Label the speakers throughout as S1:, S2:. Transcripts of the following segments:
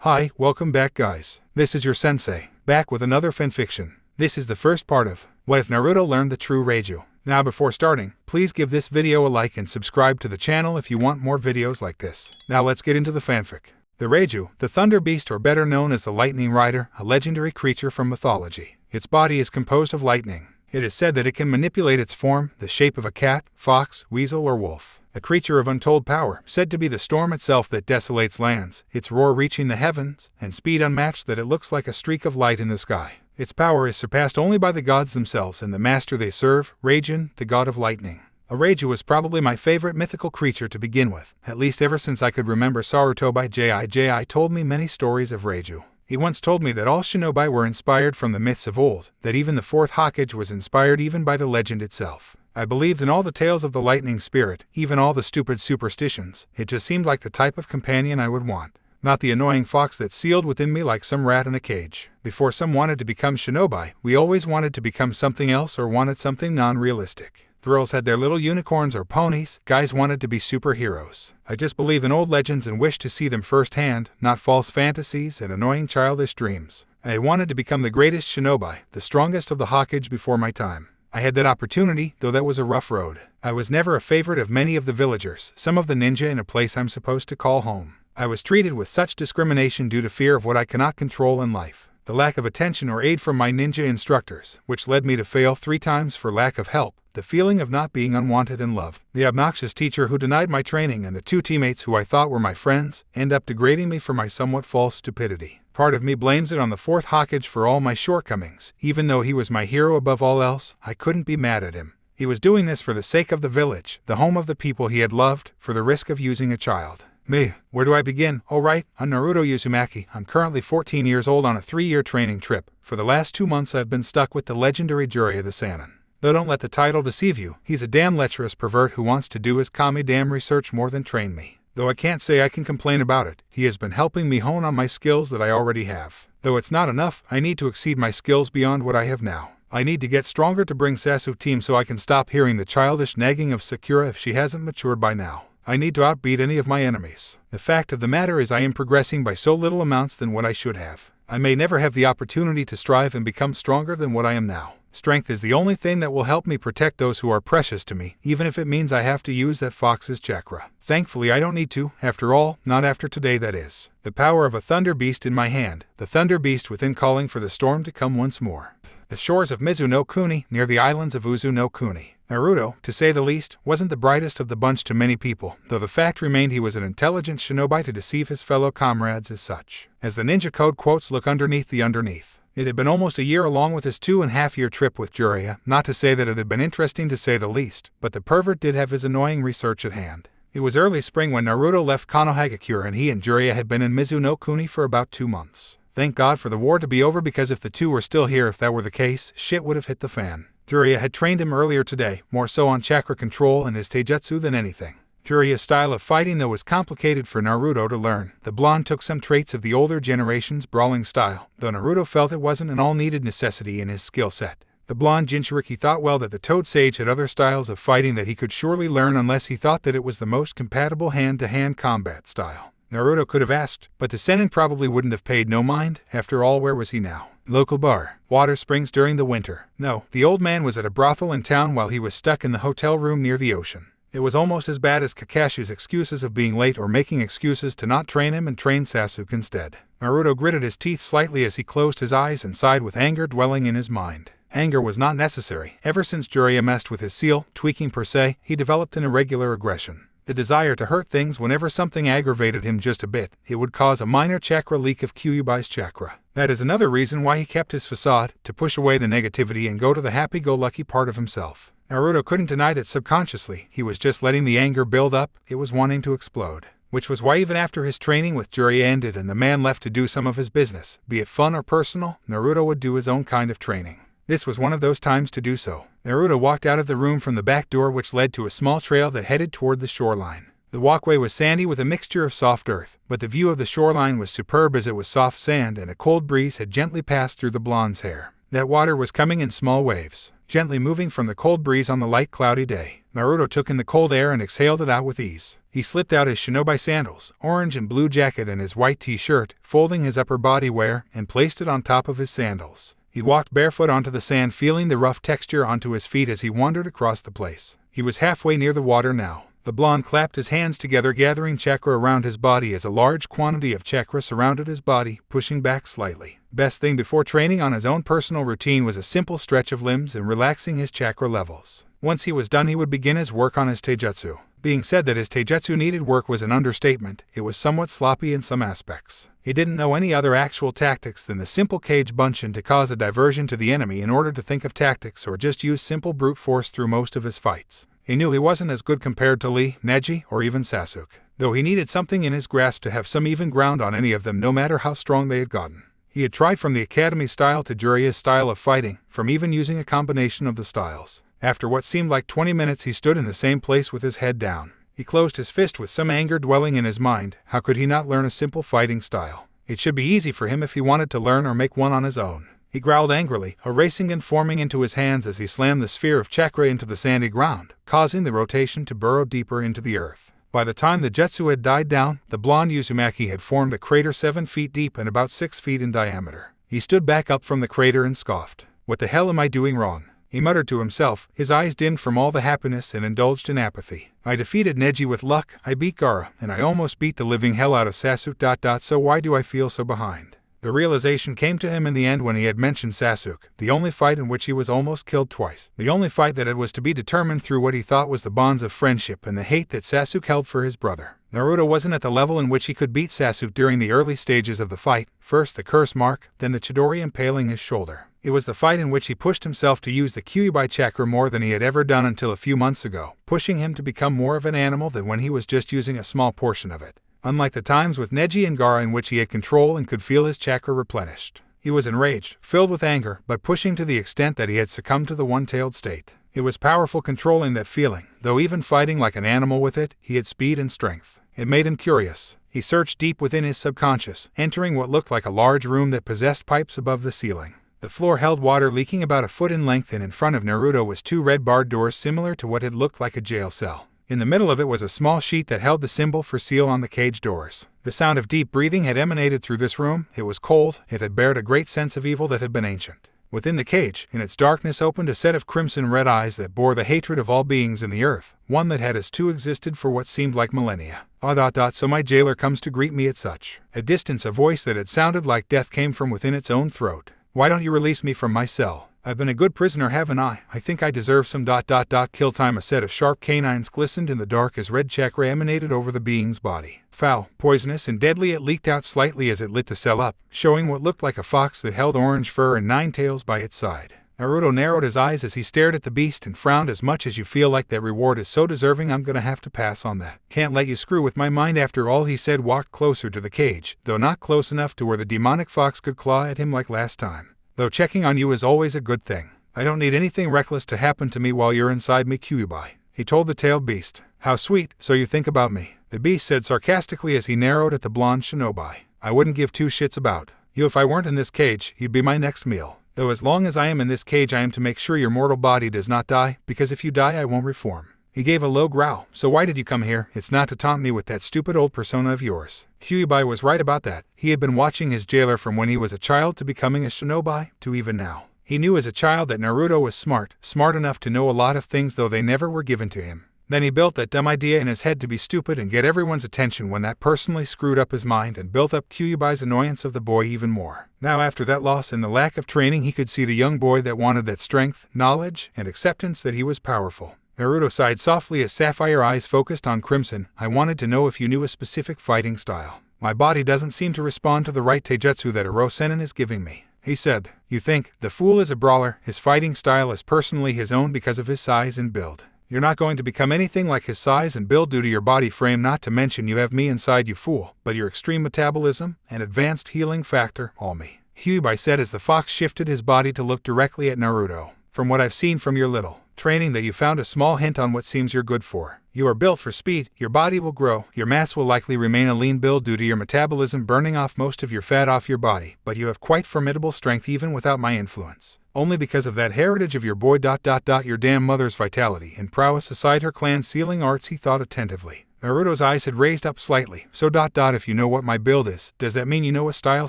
S1: Hi, welcome back guys. This is your sensei, back with another fanfiction. This is the first part of What If Naruto Learned the True Raiju. Now before starting, please give this video a like and subscribe to the channel if you want more videos like this. Now let's get into the fanfic. The Raiju, the Thunder Beast or better known as the Lightning Rider, a legendary creature from mythology. Its body is composed of lightning. It is said that it can manipulate its form, the shape of a cat, fox, weasel or wolf. A creature of untold power, said to be the storm itself that desolates lands, its roar reaching the heavens, and speed unmatched that it looks like a streak of light in the sky. Its power is surpassed only by the gods themselves and the master they serve, Raijin, the god of lightning. A Raiju was probably my favorite mythical creature to begin with, at least ever since I could remember Naruto by Ji told me many stories of Raiju. He once told me that all shinobi were inspired from the myths of old, that even the fourth Hokage was inspired even by the legend itself. I believed in all the tales of the lightning spirit, even all the stupid superstitions. It just seemed like the type of companion I would want. Not the annoying fox that sealed within me like some rat in a cage. Before some wanted to become shinobi, we always wanted to become something else or wanted something non-realistic. Girls had their little unicorns or ponies, guys wanted to be superheroes. I just believe in old legends and wish to see them firsthand, not false fantasies and annoying childish dreams. I wanted to become the greatest shinobi, the strongest of the Hokage before my time. I had that opportunity, though that was a rough road. I was never a favorite of many of the villagers, some of the ninja in a place I'm supposed to call home. I was treated with such discrimination due to fear of what I cannot control in life. The lack of attention or aid from my ninja instructors, which led me to fail 3 times for lack of help, the feeling of not being unwanted and loved. The obnoxious teacher who denied my training and the 2 teammates who I thought were my friends, end up degrading me for my somewhat false stupidity. Part of me blames it on the 4th Hokage for all my shortcomings. Even though he was my hero above all else, I couldn't be mad at him. He was doing this for the sake of the village, the home of the people he had loved, for the risk of using a child. Me, where do I begin? Oh right, I'm Naruto Uzumaki. I'm currently 14 years old on a 3-year training trip. For the last 2 months I've been stuck with the legendary Jiraiya the Sannin. Though don't let the title deceive you, he's a damn lecherous pervert who wants to do his kami damn research more than train me. Though I can't say I can complain about it, he has been helping me hone on my skills that I already have. Though it's not enough, I need to exceed my skills beyond what I have now. I need to get stronger to bring Sasuke team so I can stop hearing the childish nagging of Sakura if she hasn't matured by now. I need to outbeat any of my enemies. The fact of the matter is I am progressing by so little amounts than what I should have. I may never have the opportunity to strive and become stronger than what I am now. Strength is the only thing that will help me protect those who are precious to me, even if it means I have to use that fox's chakra. Thankfully I don't need to, after all, not after today that is. The power of a Thunder Beast in my hand, the Thunder Beast within calling for the storm to come once more. The shores of Mizu no Kuni, near the islands of Uzu no Kuni. Naruto, to say the least, wasn't the brightest of the bunch to many people, though the fact remained he was an intelligent shinobi to deceive his fellow comrades as such. As the ninja code quotes look underneath the underneath. It had been almost a year along with his 2.5-year trip with Jiraiya, not to say that it had been interesting to say the least, but the pervert did have his annoying research at hand. It was early spring when Naruto left Konohagakure and he and Jiraiya had been in Mizu no Kuni for about 2 months. Thank God for the war to be over because if the two were still here if that were the case, shit would have hit the fan. Jiraiya had trained him earlier today, more so on chakra control and his taijutsu than anything. Jiraiya's style of fighting though was complicated for Naruto to learn. The blonde took some traits of the older generation's brawling style, though Naruto felt it wasn't an all-needed necessity in his skill set. The blonde Jinchuriki thought well that the Toad Sage had other styles of fighting that he could surely learn unless he thought that it was the most compatible hand-to-hand combat style. Naruto could have asked, but the Sennin probably wouldn't have paid no mind. After all, where was he now? Local bar. Water springs during the winter. No, the old man was at a brothel in town while he was stuck in the hotel room near the ocean. It was almost as bad as Kakashi's excuses of being late or making excuses to not train him and train Sasuke instead. Naruto gritted his teeth slightly as he closed his eyes and sighed with anger dwelling in his mind. Anger was not necessary. Ever since Jiraiya messed with his seal, tweaking per se, he developed an irregular aggression. The desire to hurt things whenever something aggravated him just a bit. It would cause a minor chakra leak of Kyuubi's chakra. That is another reason why he kept his facade, to push away the negativity and go to the happy-go-lucky part of himself. Naruto couldn't deny that subconsciously, he was just letting the anger build up, it was wanting to explode. Which was why even after his training with Jiraiya ended and the man left to do some of his business, be it fun or personal, Naruto would do his own kind of training. This was one of those times to do so. Naruto walked out of the room from the back door which led to a small trail that headed toward the shoreline. The walkway was sandy with a mixture of soft earth, but the view of the shoreline was superb as it was soft sand and a cold breeze had gently passed through the blonde's hair. That water was coming in small waves, gently moving from the cold breeze on the light cloudy day. Naruto took in the cold air and exhaled it out with ease. He slipped out his shinobi sandals, orange and blue jacket and his white t-shirt, folding his upper body wear, and placed it on top of his sandals. He walked barefoot onto the sand, feeling the rough texture onto his feet as he wandered across the place. He was halfway near the water now. The blonde clapped his hands together, gathering chakra around his body as a large quantity of chakra surrounded his body, pushing back slightly. Best thing before training on his own personal routine was a simple stretch of limbs and relaxing his chakra levels. Once he was done, he would begin his work on his taijutsu. Being said that his taijutsu needed work was an understatement. It was somewhat sloppy in some aspects. He didn't know any other actual tactics than the simple cage bunshin to cause a diversion to the enemy in order to think of tactics, or just use simple brute force through most of his fights. He knew he wasn't as good compared to Lee, Neji, or even Sasuke, though he needed something in his grasp to have some even ground on any of them, no matter how strong they had gotten. He had tried from the academy style to Jiraiya's style of fighting, from even using a combination of the styles. After what seemed like 20 minutes, he stood in the same place with his head down. He closed his fist with some anger dwelling in his mind. How could he not learn a simple fighting style? It should be easy for him if he wanted to learn or make one on his own. He growled angrily, a racing and forming into his hands as he slammed the sphere of chakra into the sandy ground, causing the rotation to burrow deeper into the earth. By the time the jutsu had died down, the blonde Uzumaki had formed a crater 7 feet deep and about 6 feet in diameter. He stood back up from the crater and scoffed. "What the hell am I doing wrong?" he muttered to himself, his eyes dimmed from all the happiness and indulged in apathy. "I defeated Neji with luck, I beat Gaara, and I almost beat the living hell out of Sasuke. So why do I feel so behind?" The realization came to him in the end when he had mentioned Sasuke, the only fight in which he was almost killed twice. The only fight that it was to be determined through what he thought was the bonds of friendship and the hate that Sasuke held for his brother. Naruto wasn't at the level in which he could beat Sasuke during the early stages of the fight, first the curse mark, then the Chidori impaling his shoulder. It was the fight in which he pushed himself to use the Kyuubi chakra more than he had ever done until a few months ago, pushing him to become more of an animal than when he was just using a small portion of it. Unlike the times with Neji and Gaara in which he had control and could feel his chakra replenished. He was enraged, filled with anger, but pushing to the extent that he had succumbed to the one-tailed state. It was powerful controlling that feeling, though even fighting like an animal with it, he had speed and strength. It made him curious. He searched deep within his subconscious, entering what looked like a large room that possessed pipes above the ceiling. The floor held water leaking about a foot in length, and in front of Naruto was 2 red barred doors similar to what had looked like a jail cell. In the middle of it was a small sheet that held the symbol for seal on the cage doors. The sound of deep breathing had emanated through this room. It was cold. It had bared a great sense of evil that had been ancient. Within the cage, in its darkness, opened a set of crimson-red eyes that bore the hatred of all beings in the earth, one that had as two existed for what seemed like millennia. So my jailer comes to greet me at such a distance. A voice that had sounded like death came from within its own throat. "Why don't you release me from my cell? I've been a good prisoner, haven't I? I think I deserve some ... kill time." A set of sharp canines glistened in the dark as red chakra emanated over the being's body. Foul, poisonous, and deadly, it leaked out slightly as it lit the cell up, showing what looked like a fox that held orange fur and 9 tails by its side. Naruto narrowed his eyes as he stared at the beast and frowned. "As much as you feel like that reward is so deserving, I'm gonna have to pass on that. Can't let you screw with my mind after all," he said, walked closer to the cage, though not close enough to where the demonic fox could claw at him like last time. "Though checking on you is always a good thing. I don't need anything reckless to happen to me while you're inside me, Kyuubi," he told the tailed beast. "How sweet, so you think about me," the beast said sarcastically as he narrowed at the blonde shinobi. "I wouldn't give 2 shits about you if I weren't in this cage. You'd be my next meal. Though as long as I am in this cage, I am to make sure your mortal body does not die, because if you die I won't reform." He gave a low growl. "So why did you come here? It's not to taunt me with that stupid old persona of yours." Kyuubi was right about that. He had been watching his jailer from when he was a child to becoming a shinobi, to even now. He knew as a child that Naruto was smart enough to know a lot of things, though they never were given to him. Then he built that dumb idea in his head to be stupid and get everyone's attention when that personally screwed up his mind and built up Kyuubi's annoyance of the boy even more. Now after that loss and the lack of training, he could see the young boy that wanted that strength, knowledge, and acceptance that he was powerful. Naruto sighed softly as sapphire eyes focused on crimson. "I wanted to know if you knew a specific fighting style. My body doesn't seem to respond to the right taijutsu that Oro-sennin is giving me," he said. "You think, the fool is a brawler. His fighting style is personally his own because of his size and build. You're not going to become anything like his size and build due to your body frame, not to mention you have me inside you, fool, but your extreme metabolism and advanced healing factor, all me," Kyuubi said as the fox shifted his body to look directly at Naruto. "From what I've seen from your little training, that you found a small hint on what seems you're good for. You are built for speed, your body will grow, your mass will likely remain a lean build due to your metabolism burning off most of your fat off your body, but you have quite formidable strength even without my influence. only because of that heritage of your boy. Your damn mother's vitality and prowess aside, her clan's sealing arts, he thought attentively. Naruto's eyes had raised up slightly. So if you know what my build is, does that mean you know a style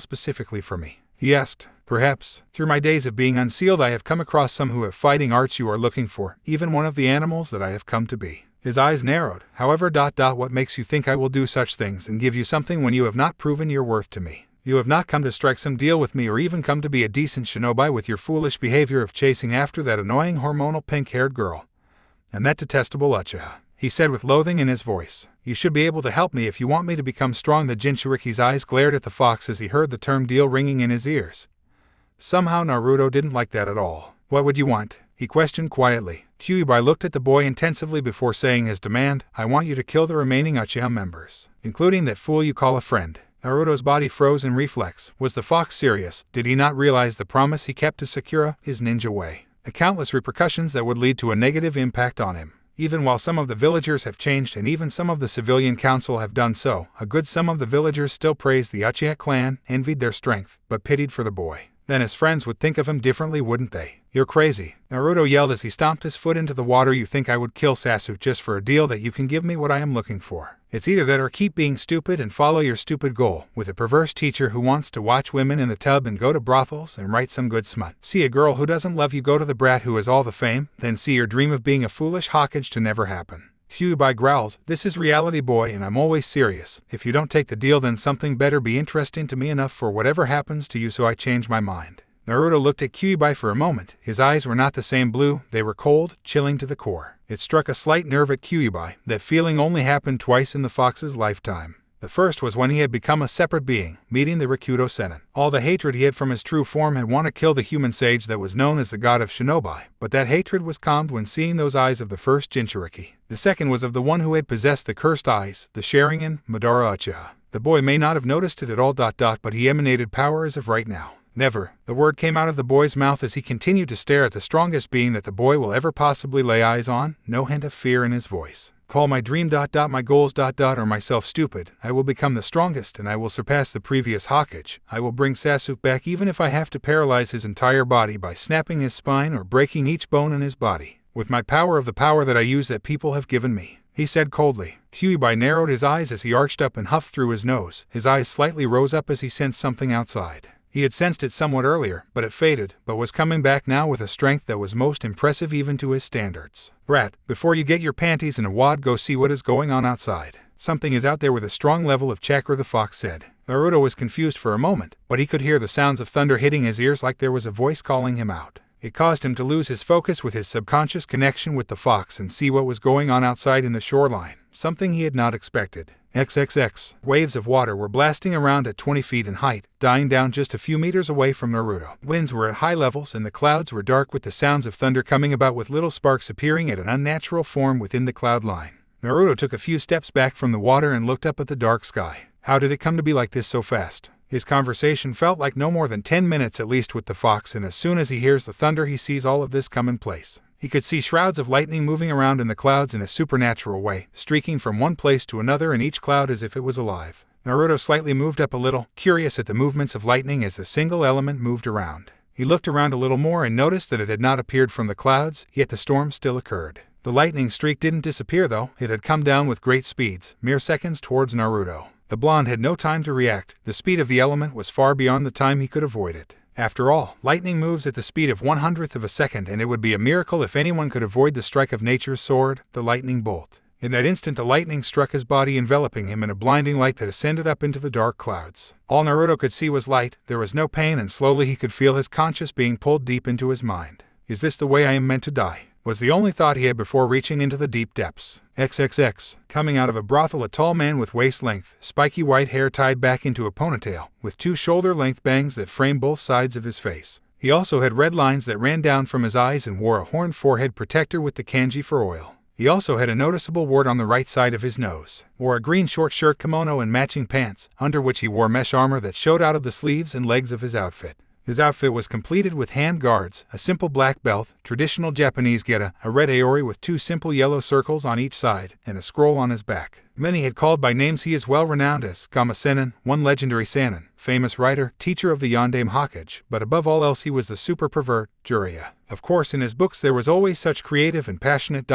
S1: specifically for me? He asked. Perhaps. Through my days of being unsealed I have come across some who have fighting arts you are looking for, even one of the animals that I have come to be. His eyes narrowed. However, what makes you think I will do such things and give you something when you have not proven your worth to me? You have not come to strike some deal with me or even come to be a decent shinobi with your foolish behavior of chasing after that annoying hormonal pink-haired girl. And that detestable Uchiha, he said with loathing in his voice. You should be able to help me if you want me to become strong. The Jinchuriki's eyes glared at the fox as he heard the term deal ringing in his ears. Somehow Naruto didn't like that at all. What would you want? He questioned quietly. Kyuubi looked at the boy intensively before saying his demand. I want you to kill the remaining Uchiha members, including that fool you call a friend. Naruto's body froze in reflex. Was the fox serious? Did he not realize the promise he kept to Sakura, his ninja way? The countless repercussions that would lead to a negative impact on him. Even while some of the villagers have changed and even some of the civilian council have done so, a good sum of the villagers still praised the Uchiha clan, envied their strength, but pitied for the boy. Then his friends would think of him differently, wouldn't they? You're crazy, Naruto yelled as he stomped his foot into the water. You think I would kill Sasuke just for a deal that you can give me what I am looking for? It's either that or keep being stupid and follow your stupid goal, with a perverse teacher who wants to watch women in the tub and go to brothels and write some good smut. See a girl who doesn't love you go to the brat who has all the fame, then see your dream of being a foolish Hokage to never happen. Kyuubi growled, this is reality, boy, and I'm always serious. If you don't take the deal, then something better be interesting to me enough for whatever happens to you so I change my mind. Naruto looked at Kyuubi for a moment. His eyes were not the same blue, they were cold, chilling to the core. It struck a slight nerve at Kyuubi. That feeling only happened twice in the fox's lifetime. The first was when he had become a separate being, meeting the Rakuto Sennin. All the hatred he had from his true form had wanted to kill the human sage that was known as the god of shinobi, but that hatred was calmed when seeing those eyes of the first Jinchuriki. The second was of the one who had possessed the cursed eyes, the Sharingan, Madara Uchiha. The boy may not have noticed it at all, but he emanated power as of right now. Never. The word came out of the boy's mouth as he continued to stare at the strongest being that the boy will ever possibly lay eyes on, no hint of fear in his voice. Call my dream, my goals, or myself stupid. I will become the strongest and I will surpass the previous Hokage. I will bring Sasuke back even if I have to paralyze his entire body by snapping his spine or breaking each bone in his body. With my power of the power that I use that people have given me, he said coldly. Kyuubi narrowed his eyes as he arched up and huffed through his nose. His eyes slightly rose up as he sensed something outside. He had sensed it somewhat earlier, but it faded, but was coming back now with a strength that was most impressive even to his standards. Rat, before you get your panties in a wad, go see what is going on outside. Something is out there with a strong level of chakra, the fox said. Naruto was confused for a moment, but he could hear the sounds of thunder hitting his ears like there was a voice calling him out. It caused him to lose his focus with his subconscious connection with the fox and see what was going on outside in the shoreline, something he had not expected. XXX. Waves of water were blasting around at 20 feet in height, dying down just a few meters away from Naruto. Winds were at high levels and the clouds were dark with the sounds of thunder coming about with little sparks appearing at an unnatural form within the cloud line. Naruto took a few steps back from the water and looked up at the dark sky. How did it come to be like this so fast? His conversation felt like no more than 10 minutes at least with the fox, and as soon as he hears the thunder he sees all of this come in place. He could see shrouds of lightning moving around in the clouds in a supernatural way, streaking from one place to another in each cloud as if it was alive. Naruto slightly moved up a little, curious at the movements of lightning as the single element moved around. He looked around a little more and noticed that it had not appeared from the clouds, yet the storm still occurred. The lightning streak didn't disappear though, it had come down with great speeds, mere seconds towards Naruto. The blonde had no time to react, the speed of the element was far beyond the time he could avoid it. After all, lightning moves at the speed of 1/100th of a second, and it would be a miracle if anyone could avoid the strike of nature's sword, the lightning bolt. In that instant the lightning struck his body, enveloping him in a blinding light that ascended up into the dark clouds. All Naruto could see was light, there was no pain, and slowly he could feel his conscience being pulled deep into his mind. Is this the way I am meant to die? Was the only thought he had before reaching into the deep depths. XXX. Coming out of a brothel, a tall man with waist-length, spiky white hair tied back into a ponytail, with 2 shoulder-length bangs that framed both sides of his face. He also had red lines that ran down from his eyes and wore a horned forehead protector with the kanji for oil. He also had a noticeable wart on the right side of his nose, wore a green short shirt, kimono, and matching pants, under which he wore mesh armor that showed out of the sleeves and legs of his outfit. His outfit was completed with hand guards, a simple black belt, traditional Japanese geta, a red aori with 2 simple yellow circles on each side, and a scroll on his back. Many had called by names he is well renowned as Kama-senin, one legendary Sannin, famous writer, teacher of the Yondaime Hokage, but above all else he was the super pervert, Jiraiya. Of course in his books there was always such creative and passionate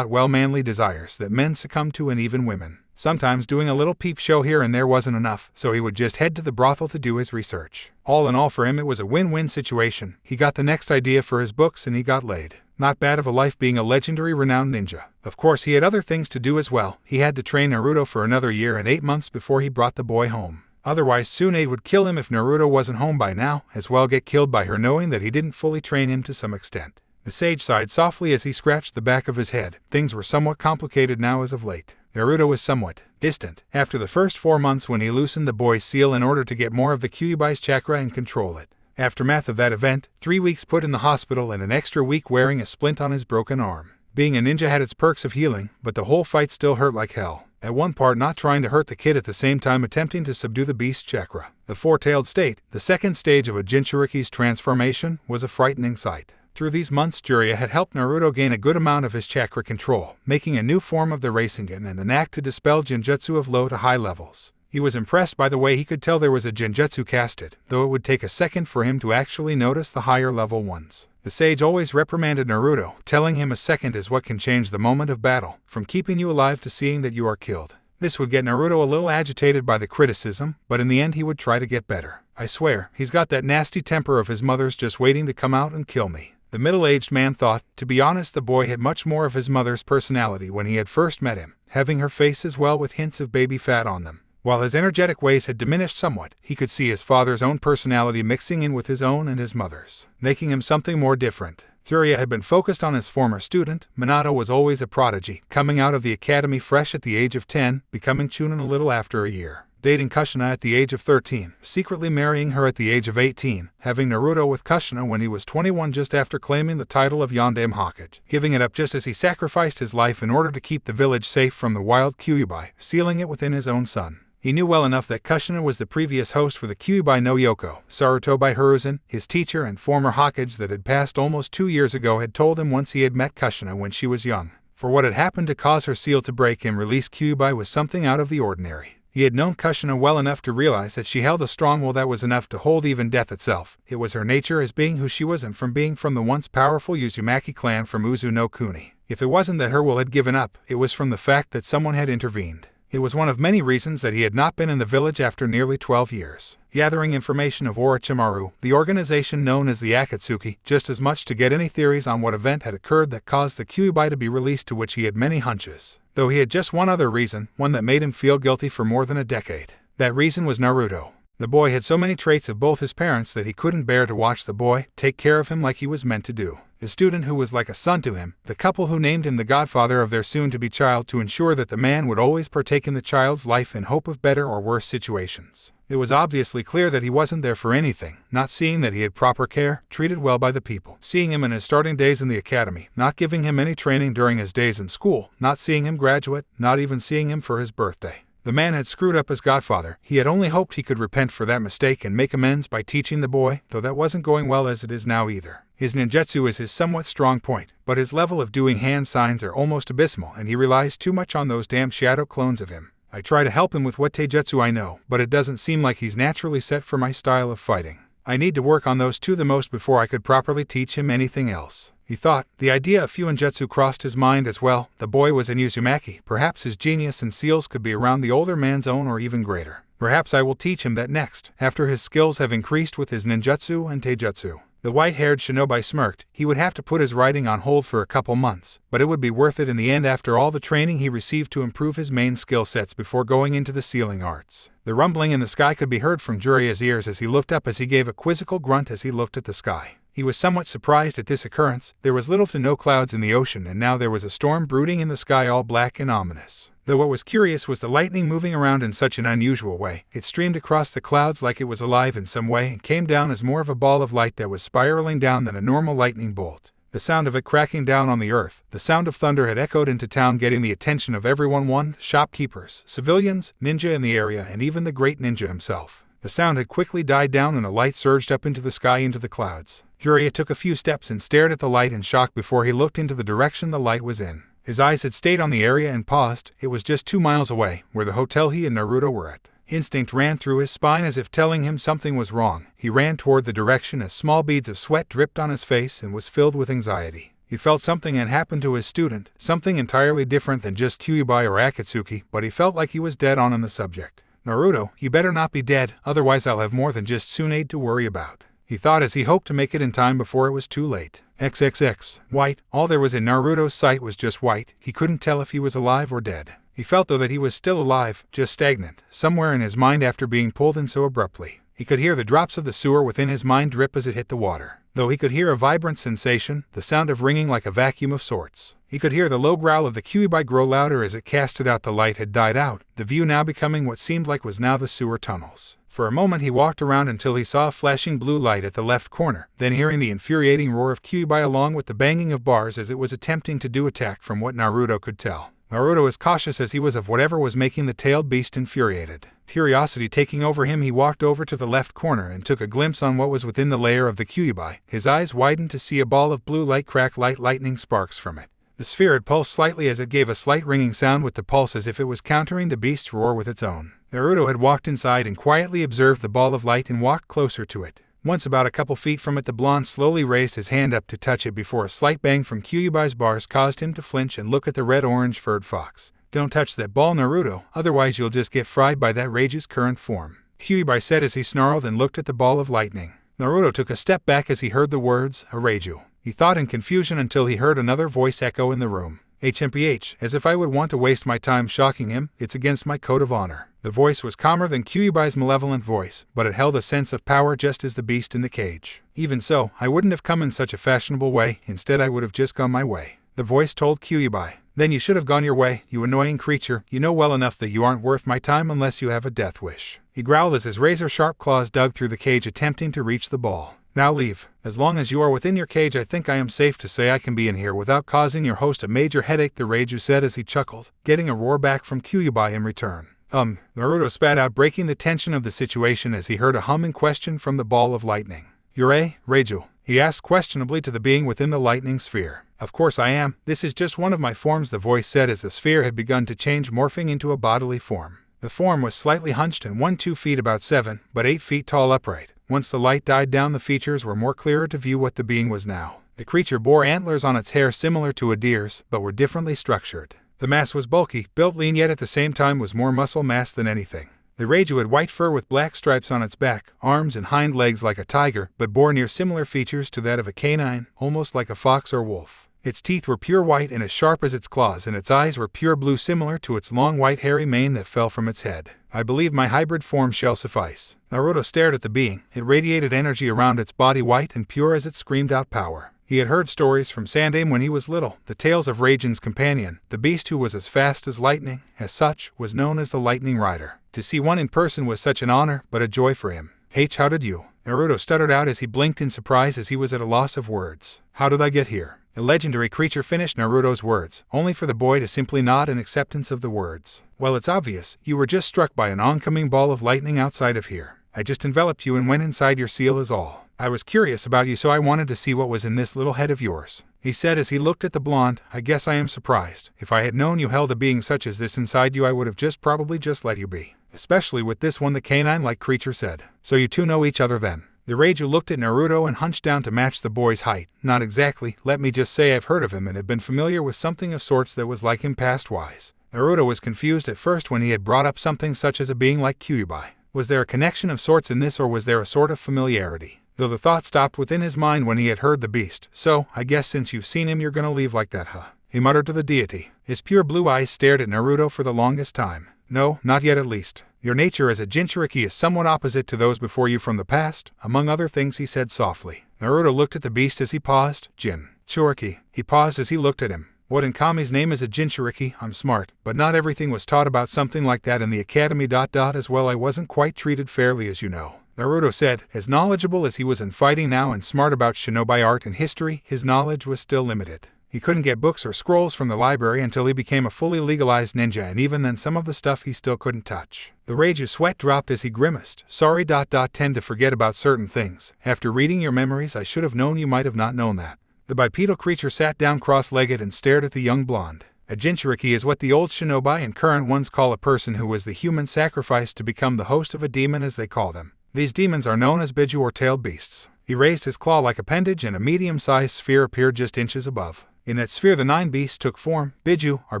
S1: well manly desires that men succumbed to and even women. Sometimes doing a little peep show here and there wasn't enough, so he would just head to the brothel to do his research. All in all for him it was a win-win situation. He got the next idea for his books and he got laid. Not bad of a life being a legendary renowned ninja. Of course he had other things to do as well. He had to train Naruto for another year and 8 months before he brought the boy home. Otherwise Tsunade would kill him if Naruto wasn't home by now, as well get killed by her knowing that he didn't fully train him to some extent. The sage sighed softly as he scratched the back of his head. Things were somewhat complicated now as of late. Naruto was somewhat distant after the first 4 months when he loosened the boy's seal in order to get more of the Kyubai's chakra and control it. Aftermath of that event, 3 weeks put in the hospital and an extra week wearing a splint on his broken arm. Being a ninja had its perks of healing, but the whole fight still hurt like hell. At one part not trying to hurt the kid at the same time attempting to subdue the beast chakra. The four-tailed state, the second stage of a Jinchuriki's transformation, was a frightening sight. Through these months Jiraiya had helped Naruto gain a good amount of his chakra control, making a new form of the Rasengan and the knack to dispel Jinjutsu of low to high levels. He was impressed by the way he could tell there was a Jinjutsu casted, though it would take a second for him to actually notice the higher level ones. The sage always reprimanded Naruto, telling him a second is what can change the moment of battle, from keeping you alive to seeing that you are killed. This would get Naruto a little agitated by the criticism, but in the end he would try to get better. I swear, he's got that nasty temper of his mother's just waiting to come out and kill me. The middle-aged man thought. To be honest, the boy had much more of his mother's personality when he had first met him, having her face as well with hints of baby fat on them. While his energetic ways had diminished somewhat, he could see his father's own personality mixing in with his own and his mother's, making him something more different. Jiraiya had been focused on his former student. Minato was always a prodigy, coming out of the academy fresh at the age of 10, becoming Chunin a little after a year. Dating Kushina at the age of 13, secretly marrying her at the age of 18, having Naruto with Kushina when he was 21 just after claiming the title of Yondaime Hokage, giving it up just as he sacrificed his life in order to keep the village safe from the wild Kyuubi, sealing it within his own son. He knew well enough that Kushina was the previous host for the Kyuubi no Yoko. Sarutobi Hiruzen, his teacher and former Hokage that had passed almost 2 years ago, had told him once he had met Kushina when she was young. For what had happened to cause her seal to break and release Kyuubi was something out of the ordinary. He had known Kushina well enough to realize that she held a strong will that was enough to hold even death itself. It was her nature as being who she was and from being from the once powerful Uzumaki clan from Uzu no Kuni. If it wasn't that her will had given up, it was from the fact that someone had intervened. It was one of many reasons that he had not been in the village after nearly 12 years. Gathering information of Orochimaru, the organization known as the Akatsuki, just as much to get any theories on what event had occurred that caused the Kyuubi to be released, to which he had many hunches. Though he had just one other reason, one that made him feel guilty for more than a decade. That reason was Naruto. The boy had so many traits of both his parents that he couldn't bear to watch the boy take care of him like he was meant to do. The student who was like a son to him, the couple who named him the godfather of their soon-to-be child to ensure that the man would always partake in the child's life in hope of better or worse situations. It was obviously clear that he wasn't there for anything, not seeing that he had proper care, treated well by the people, seeing him in his starting days in the academy, not giving him any training during his days in school, not seeing him graduate, not even seeing him for his birthday. The man had screwed up as godfather. He had only hoped he could repent for that mistake and make amends by teaching the boy, though that wasn't going well as it is now either. His ninjutsu is his somewhat strong point, but his level of doing hand signs are almost abysmal and he relies too much on those damn shadow clones of him. I try to help him with what taijutsu I know, but it doesn't seem like he's naturally set for my style of fighting. I need to work on those two the most before I could properly teach him anything else. He thought. The idea of Fuinjutsu crossed his mind as well. The boy was in Uzumaki. Perhaps his genius and seals could be around the older man's own or even greater. Perhaps I will teach him that next, after his skills have increased with his ninjutsu and taijutsu. The white-haired shinobi smirked. He would have to put his writing on hold for a couple months, but it would be worth it in the end after all the training he received to improve his main skill sets before going into the sealing arts. The rumbling in the sky could be heard from Jiraiya's ears as he looked up, as he gave a quizzical grunt as he looked at the sky. He was somewhat surprised at this occurrence. There was little to no clouds in the ocean, and now there was a storm brooding in the sky, all black and ominous. Though what was curious was the lightning moving around in such an unusual way. It streamed across the clouds like it was alive in some way and came down as more of a ball of light that was spiraling down than a normal lightning bolt. The sound of it cracking down on the earth, the sound of thunder had echoed into town, getting the attention of everyone, shopkeepers, civilians, ninja in the area, and even the great ninja himself. The sound had quickly died down and a light surged up into the sky into the clouds. Jiraiya took a few steps and stared at the light in shock before he looked into the direction the light was in. His eyes had stayed on the area and paused. It was just 2 miles away, where the hotel he and Naruto were at. Instinct ran through his spine as if telling him something was wrong. He ran toward the direction as small beads of sweat dripped on his face and was filled with anxiety. He felt something had happened to his student, something entirely different than just Kyuubi or Akatsuki, but he felt like he was dead on the subject. Naruto, you better not be dead, otherwise I'll have more than just Tsunade to worry about, he thought as he hoped to make it in time before it was too late. XXX. White. All there was in Naruto's sight was just white. He couldn't tell if he was alive or dead. He felt though that he was still alive, just stagnant, somewhere in his mind after being pulled in so abruptly. He could hear the drops of the sewer within his mind drip as it hit the water. Though he could hear a vibrant sensation, the sound of ringing like a vacuum of sorts. He could hear the low growl of the Kyuubi grow louder as it casted out. The light had died out, the view now becoming what seemed like was now the sewer tunnels. For a moment he walked around until he saw a flashing blue light at the left corner, then hearing the infuriating roar of Kyuubi along with the banging of bars as it was attempting to do attack from what Naruto could tell. Naruto, as cautious as he was of whatever was making the tailed beast infuriated. Curiosity taking over him, he walked over to the left corner and took a glimpse on what was within the lair of the Kyuubi. His eyes widened to see a ball of blue light crack lightning sparks from it. The sphere had pulsed slightly as it gave a slight ringing sound with the pulse as if it was countering the beast's roar with its own. Naruto had walked inside and quietly observed the ball of light and walked closer to it. Once about a couple feet from it, the blonde slowly raised his hand up to touch it before a slight bang from Kyuubi's bars caused him to flinch and look at the red-orange furred fox. Don't touch that ball, Naruto, otherwise you'll just get fried by that Raiju's current form, Kyuubi said as he snarled and looked at the ball of lightning. Naruto took a step back as he heard the words, a Raiju. He thought in confusion until he heard another voice echo in the room. HMPH, as if I would want to waste my time shocking him, it's against my code of honor. The voice was calmer than Kyuubi's malevolent voice, but it held a sense of power just as the beast in the cage. Even so, I wouldn't have come in such a fashionable way, instead I would have just gone my way, the voice told Kyuubi. Then you should have gone your way, you annoying creature, you know well enough that you aren't worth my time unless you have a death wish. He growled as his razor-sharp claws dug through the cage attempting to reach the ball. Now leave. As long as you are within your cage, I think I am safe to say I can be in here without causing your host a major headache, the Raiju said as he chuckled, getting a roar back from Kyuubi in return. Naruto spat out, breaking the tension of the situation as he heard a humming question from the ball of lightning. You're a Raiju? He asked questionably to the being within the lightning sphere. Of course I am. This is just one of my forms, the voice said as the sphere had begun to change, morphing into a bodily form. The form was slightly hunched and 2 feet about 7, but 8 feet tall upright. Once the light died down, the features were more clearer to view what the being was now. The creature bore antlers on its hair similar to a deer's, but were differently structured. The mass was bulky, built lean, yet at the same time was more muscle mass than anything. The Raiju had white fur with black stripes on its back, arms and hind legs like a tiger, but bore near similar features to that of a canine, almost like a fox or wolf. Its teeth were pure white and as sharp as its claws, and its eyes were pure blue similar to its long white hairy mane that fell from its head. I believe my hybrid form shall suffice. Naruto stared at the being. It radiated energy around its body, white and pure as it screamed out power. He had heard stories from Sandaime when he was little, the tales of Raijin's companion, the beast who was as fast as lightning, as such, was known as the Lightning Rider. To see one in person was such an honor, but a joy for him. How did you? Naruto stuttered out as he blinked in surprise as he was at a loss of words. How did I get here? A legendary creature finished Naruto's words, only for the boy to simply nod in acceptance of the words. Well, it's obvious. You were just struck by an oncoming ball of lightning outside of here. I just enveloped you and went inside your seal is all. I was curious about you, so I wanted to see what was in this little head of yours, he said as he looked at the blonde. I guess I am surprised. If I had known you held a being such as this inside you, I would have probably just let you be. Especially with this one, the canine-like creature said. So you two know each other then? The Raiju looked at Naruto and hunched down to match the boy's height. Not exactly. Let me just say I've heard of him and have been familiar with something of sorts that was like him past-wise. Naruto was confused at first when he had brought up something such as a being like Kyuubi. Was there a connection of sorts in this, or was there a sort of familiarity? Though the thought stopped within his mind when he had heard the beast. So, I guess since you've seen him you're gonna leave like that, huh? He muttered to the deity. His pure blue eyes stared at Naruto for the longest time. No, not yet at least. Your nature as a Jinchuriki is somewhat opposite to those before you from the past, among other things, he said softly. Naruto looked at the beast as he paused. Jinchuriki. He paused as he looked at him. What in Kami's name is a Jinchuriki? I'm smart, but not everything was taught about something like that in the academy. As well, I wasn't quite treated fairly, as you know, Naruto said. As knowledgeable as he was in fighting now and smart about shinobi art and history, his knowledge was still limited. He couldn't get books or scrolls from the library until he became a fully legalized ninja, and even then some of the stuff he still couldn't touch. The Raiju's sweat dropped as he grimaced. Sorry. Tend to forget about certain things. After reading your memories, I should have known you might have not known that. The bipedal creature sat down cross-legged and stared at the young blonde. A Jinchuriki is what the old shinobi and current ones call a person who was the human sacrifice to become the host of a demon, as they call them. These demons are known as Biju or tailed beasts. He raised his claw-like appendage and a medium-sized sphere appeared just inches above. In that sphere the 9 beasts took form. Biju are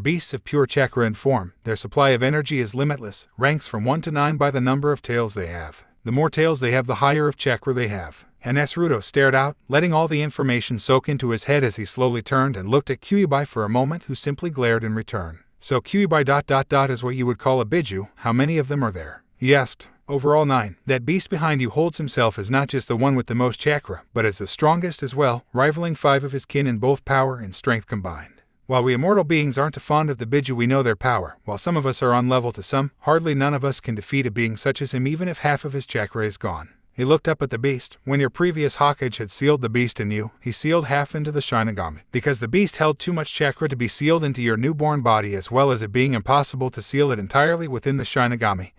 S1: beasts of pure chakra in form. Their supply of energy is limitless, ranks from 1 to 9 by the number of tails they have. The more tails they have, the higher of chakra they have. And Naruto stared out, letting all the information soak into his head as he slowly turned and looked at Kyuubi for a moment, who simply glared in return. So Kyuubi ... is what you would call a Biju. How many of them are there? He asked. Overall 9. That beast behind you holds himself as not just the one with the most chakra, but as the strongest as well, rivaling 5 of his kin in both power and strength combined. While we immortal beings aren't too fond of the Biju, we know their power. While some of us are on level to some, hardly none of us can defeat a being such as him, even if half of his chakra is gone. He looked up at the beast. When your previous Hokage had sealed the beast in you, he sealed half into the Shinigami. Because the beast held too much chakra to be sealed into your newborn body, as well as it being impossible to seal it entirely within the Shinigami,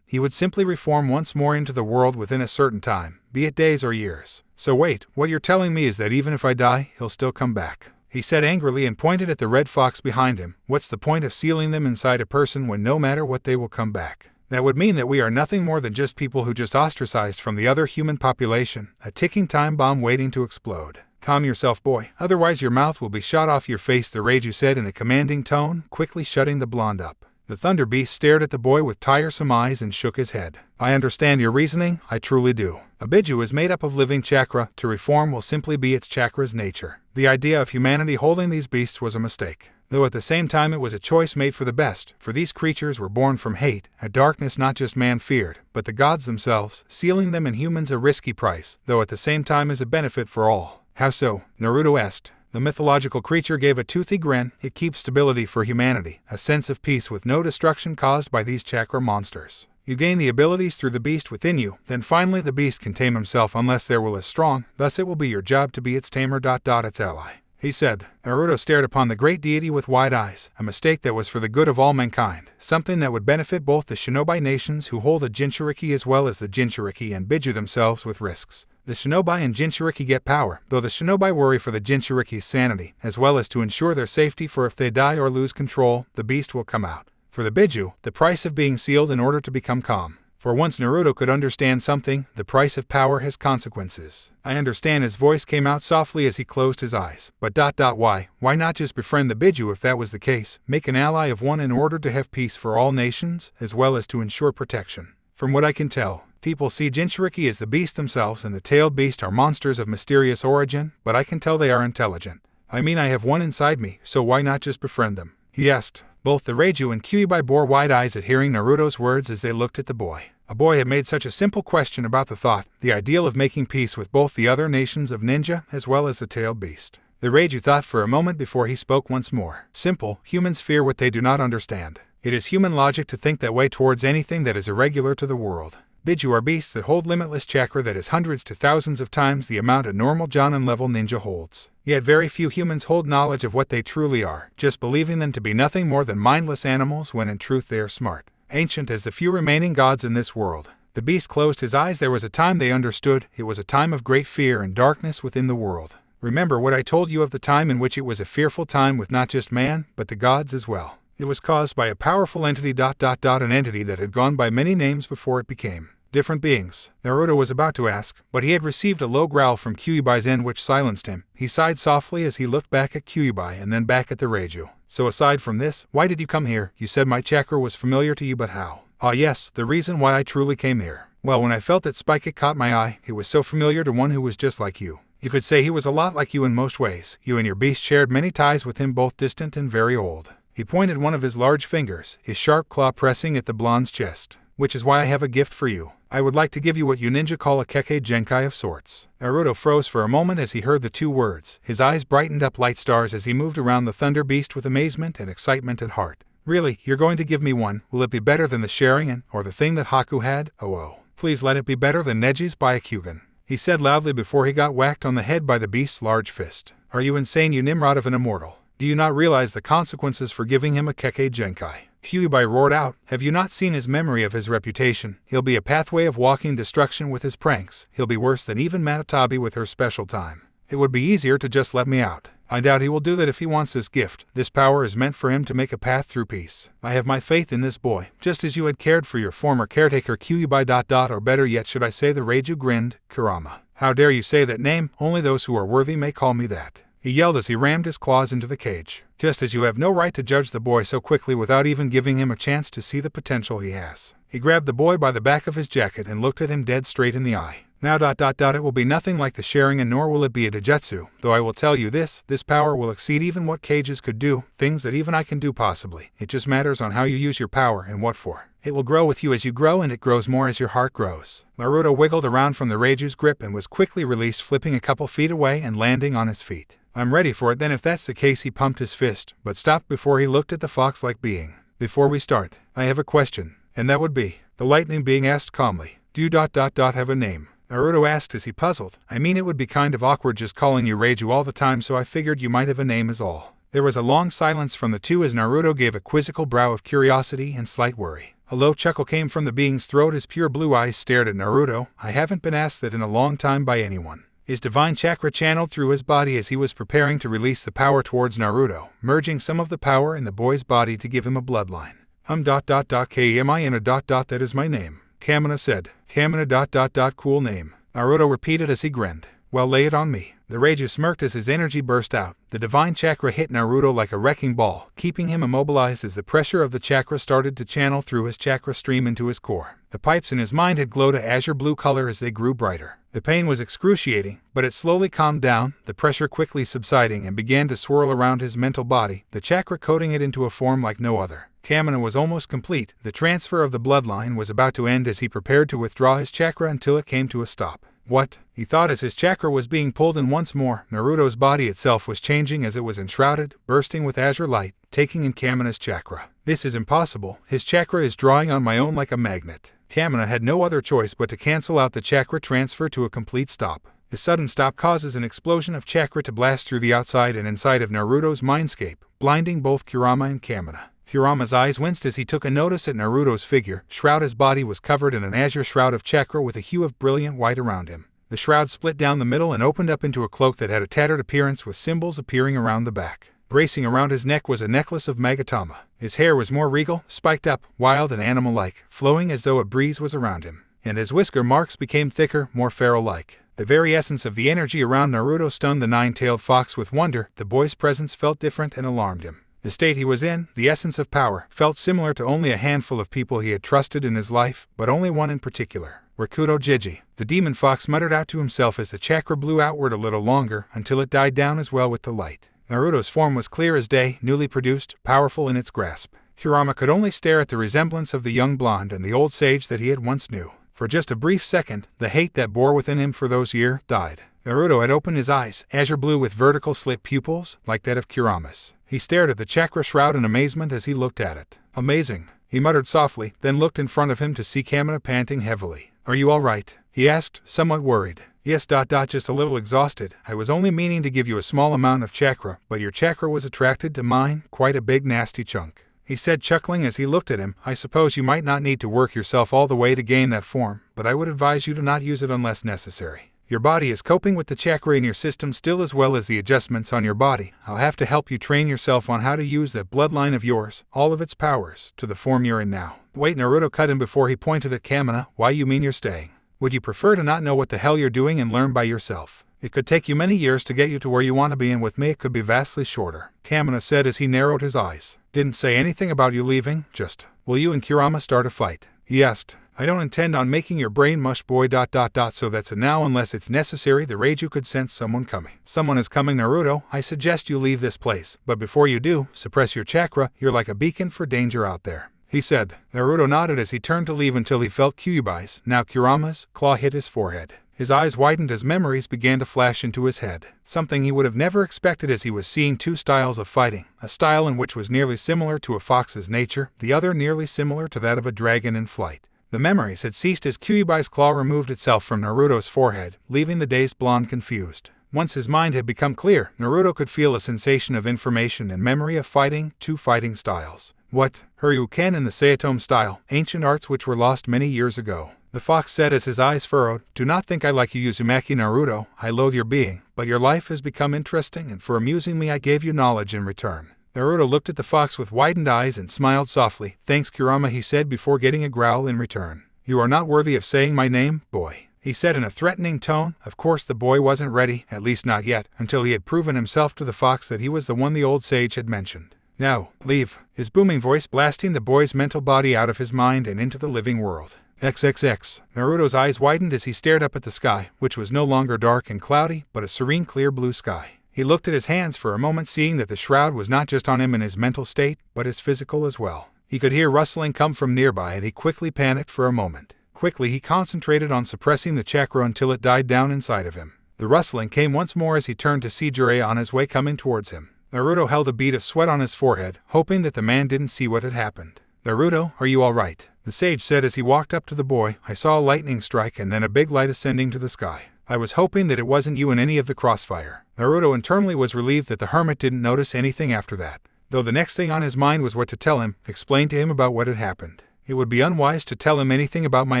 S1: he would simply reform once more into the world within a certain time, be it days or years. So wait, what you're telling me is that even if I die, he'll still come back? He said angrily and pointed at the red fox behind him. What's the point of sealing them inside a person when no matter what they will come back? That would mean that we are nothing more than just people who just ostracized from the other human population, a ticking time bomb waiting to explode. Calm yourself, boy, otherwise your mouth will be shot off your face, the Raiju said in a commanding tone, quickly shutting the blonde up. The Thunder Beast stared at the boy with tiresome eyes and shook his head. I understand your reasoning, I truly do. A Biju is made up of living chakra. To reform will simply be its chakra's nature. The idea of humanity holding these beasts was a mistake. Though at the same time it was a choice made for the best, for these creatures were born from hate, a darkness not just man feared, but the gods themselves. Sealing them in humans a risky price, though at the same time is a benefit for all. How so? Naruto asked. The mythological creature gave a toothy grin. It keeps stability for humanity, a sense of peace with no destruction caused by these chakra monsters. You gain the abilities through the beast within you, then finally the beast can tame himself unless their will is strong, thus it will be your job to be its tamer. Its ally. He said. Naruto stared upon the great deity with wide eyes, a mistake that was for the good of all mankind, something that would benefit both the shinobi nations who hold a Jinchuriki as well as the Jinchuriki and Biju themselves with risks. The shinobi and Jinchuriki get power, though the shinobi worry for the Jinchuriki's sanity, as well as to ensure their safety, for if they die or lose control, the beast will come out. For the Biju, the price of being sealed in order to become calm. For once Naruto could understand something, the price of power has consequences. I understand. His voice came out softly as he closed his eyes. But why? Why not just befriend the Biju if that was the case? Make an ally of one in order to have peace for all nations, as well as to ensure protection. From what I can tell, people see Jinchuriki as the beast themselves and the tailed beast are monsters of mysterious origin, but I can tell they are intelligent. I mean, I have one inside me, so why not just befriend them? He asked. Both the Raiju and Kyuubi bore wide eyes at hearing Naruto's words as they looked at the boy. A boy had made such a simple question about the thought, the ideal of making peace with both the other nations of ninja as well as the tailed beast. The Raiju thought for a moment before he spoke once more. Simple, humans fear what they do not understand. It is human logic to think that way towards anything that is irregular to the world. Biju are beasts that hold limitless chakra that is hundreds to thousands of times the amount a normal Jonin level ninja holds. Yet very few humans hold knowledge of what they truly are, just believing them to be nothing more than mindless animals when in truth they are smart. Ancient as the few remaining gods in this world. The beast closed his eyes. There was a time they understood. It was a time of great fear and darkness within the world. Remember what I told you of the time in which it was a fearful time with not just man, but the gods as well. It was caused by a powerful entity. An entity that had gone by many names before it became different beings. Naruto was about to ask, but he had received a low growl from Kyuubi's end which silenced him. He sighed softly as he looked back at Kyuubi and then back at the Raiju. So aside from this, why did you come here? You said my chakra was familiar to you, but how? Ah yes, the reason why I truly came here. Well, when I felt that spike it caught my eye, it was so familiar to one who was just like you. You could say he was a lot like you in most ways. You and your beast shared many ties with him, both distant and very old. He pointed one of his large fingers, his sharp claw pressing at the blonde's chest. Which is why I have a gift for you. I would like to give you what you ninja call a Kekkei Genkai of sorts. Naruto froze for a moment as he heard the two words. His eyes brightened up light stars as he moved around the Thunder Beast with amazement and excitement at heart. Really, you're going to give me one? Will it be better than the Sharingan, or the thing that Haku had? Oh. Please let it be better than Neji's Byakugan. He said loudly before he got whacked on the head by the beast's large fist. Are you insane, you Nimrod of an immortal? Do you not realize the consequences for giving him a Kekkei Genkai? Kyuubi roared out. Have you not seen his memory of his reputation? He'll be a pathway of walking destruction with his pranks. He'll be worse than even Matatabi with her special time. It would be easier to just let me out. I doubt he will do that if he wants this gift. This power is meant for him to make a path through peace. I have my faith in this boy, just as you had cared for your former caretaker Kyuubi. Or better yet, should I say, the Raiju grinned. Kurama. How dare you say that name? Only those who are worthy may call me that. He yelled as he rammed his claws into the cage. Just as you have no right to judge the boy so quickly without even giving him a chance to see the potential he has. He grabbed the boy by the back of his jacket and looked at him dead straight in the eye. Now it will be nothing like the sharing, and nor will it be a Dojutsu, though I will tell you this power will exceed even what cages could do, things that even I can do possibly. It just matters on how you use your power and what for. It will grow with you as you grow, and it grows more as your heart grows. Naruto wiggled around from the Raiju's grip and was quickly released, flipping a couple feet away and landing on his feet. I'm ready for it then if that's the case. He pumped his fist, but stopped before he looked at the fox-like being. Before we start, I have a question, and that would be, the lightning being asked calmly, do you have a name? Naruto asked as he puzzled. I mean, it would be kind of awkward just calling you Raiju all the time, so I figured you might have a name is all. There was a long silence from the two as Naruto gave a quizzical brow of curiosity and slight worry. A low chuckle came from the being's throat as pure blue eyes stared at Naruto. I haven't been asked that in a long time by anyone. His divine chakra channeled through his body as he was preparing to release the power towards Naruto, merging some of the power in the boy's body to give him a bloodline. KMI and that is my name. Kamina said. Kamina cool name. Naruto repeated as he grinned. Well, lay it on me. The Raiju smirked as his energy burst out. The divine chakra hit Naruto like a wrecking ball, keeping him immobilized as the pressure of the chakra started to channel through his chakra stream into his core. The pipes in his mind had glowed a azure blue color as they grew brighter. The pain was excruciating, but it slowly calmed down, the pressure quickly subsiding and began to swirl around his mental body, the chakra coating it into a form like no other. Kamina was almost complete. The transfer of the bloodline was about to end as he prepared to withdraw his chakra until it came to a stop. What? He thought as his chakra was being pulled in once more. Naruto's body itself was changing as it was enshrouded, bursting with azure light, taking in Kamina's chakra. This is impossible. His chakra is drawing on my own like a magnet. Kamina had no other choice but to cancel out the chakra transfer to a complete stop. The sudden stop causes an explosion of chakra to blast through the outside and inside of Naruto's mindscape, blinding both Kurama and Kamina. Kurama's eyes winced as he took a notice at Naruto's figure. His body was covered in an azure shroud of chakra with a hue of brilliant white around him. The shroud split down the middle and opened up into a cloak that had a tattered appearance with symbols appearing around the back. Bracing around his neck was a necklace of Magatama. His hair was more regal, spiked up, wild and animal-like, flowing as though a breeze was around him. And his whisker marks became thicker, more feral-like. The very essence of the energy around Naruto stunned the nine-tailed fox with wonder. The boy's presence felt different and alarmed him. The state he was in, the essence of power, felt similar to only a handful of people he had trusted in his life, but only one in particular. Rakuto Jiji. The demon fox muttered out to himself as the chakra blew outward a little longer, until it died down as well with the light. Naruto's form was clear as day, newly produced, powerful in its grasp. Kurama could only stare at the resemblance of the young blonde and the old sage that he had once knew. For just a brief second, the hate that bore within him for those years died. Naruto had opened his eyes, azure blue with vertical slit pupils, like that of Kurama's. He stared at the chakra shroud in amazement as he looked at it. Amazing, he muttered softly, then looked in front of him to see Kamina panting heavily. Are you all right? He asked, somewhat worried. Yes, just a little exhausted. I was only meaning to give you a small amount of chakra, but your chakra was attracted to mine, quite a big nasty chunk. He said, chuckling as he looked at him. I suppose you might not need to work yourself all the way to gain that form, but I would advise you to not use it unless necessary. Your body is coping with the chakra in your system still as well as the adjustments on your body. I'll have to help you train yourself on how to use that bloodline of yours, all of its powers, to the form you're in now. Wait, Naruto cut him before he pointed at Kamina. Why, you mean you're staying? Would you prefer to not know what the hell you're doing and learn by yourself? It could take you many years to get you to where you want to be, and with me it could be vastly shorter, Kamina said as he narrowed his eyes. Didn't say anything about you leaving, just, will you and Kurama start a fight? He asked. I don't intend on making your brain mush, boy. So that's a now unless it's necessary. The Raiju could sense someone coming. Someone is coming, Naruto. I suggest you leave this place, but before you do, suppress your chakra. You're like a beacon for danger out there, he said. Naruto nodded as he turned to leave until he felt Kyuubi's, now Kurama's, claw hit his forehead. His eyes widened as memories began to flash into his head. Something he would have never expected as he was seeing two styles of fighting, a style in which was nearly similar to a fox's nature, the other nearly similar to that of a dragon in flight. The memories had ceased as Kyuubi's claw removed itself from Naruto's forehead, leaving the dazed blonde confused. Once his mind had become clear, Naruto could feel a sensation of information and memory of fighting, two fighting styles. What? Ryuken and the Saitome style, ancient arts which were lost many years ago. The fox said as his eyes furrowed, "Do not think I like you, Uzumaki Naruto. I loathe your being, but your life has become interesting, and for amusing me I gave you knowledge in return." Naruto looked at the fox with widened eyes and smiled softly. "Thanks, Kurama," he said before getting a growl in return. "You are not worthy of saying my name, boy," he said in a threatening tone. Of course the boy wasn't ready, at least not yet, until he had proven himself to the fox that he was the one the old sage had mentioned. "Now, leave," his booming voice blasting the boy's mental body out of his mind and into the living world. XXX. Naruto's eyes widened as he stared up at the sky, which was no longer dark and cloudy, but a serene clear blue sky. He looked at his hands for a moment, seeing that the shroud was not just on him in his mental state, but his physical as well. He could hear rustling come from nearby and he quickly panicked for a moment. Quickly he concentrated on suppressing the chakra until it died down inside of him. The rustling came once more as he turned to see Jiraiya on his way coming towards him. Naruto held a bead of sweat on his forehead, hoping that the man didn't see what had happened. "Naruto, are you all right?" the sage said as he walked up to the boy. "I saw a lightning strike and then a big light ascending to the sky. I was hoping that it wasn't you in any of the crossfire." Naruto internally was relieved that the hermit didn't notice anything after that, though the next thing on his mind was what to tell him, explain to him about what had happened. "It would be unwise to tell him anything about my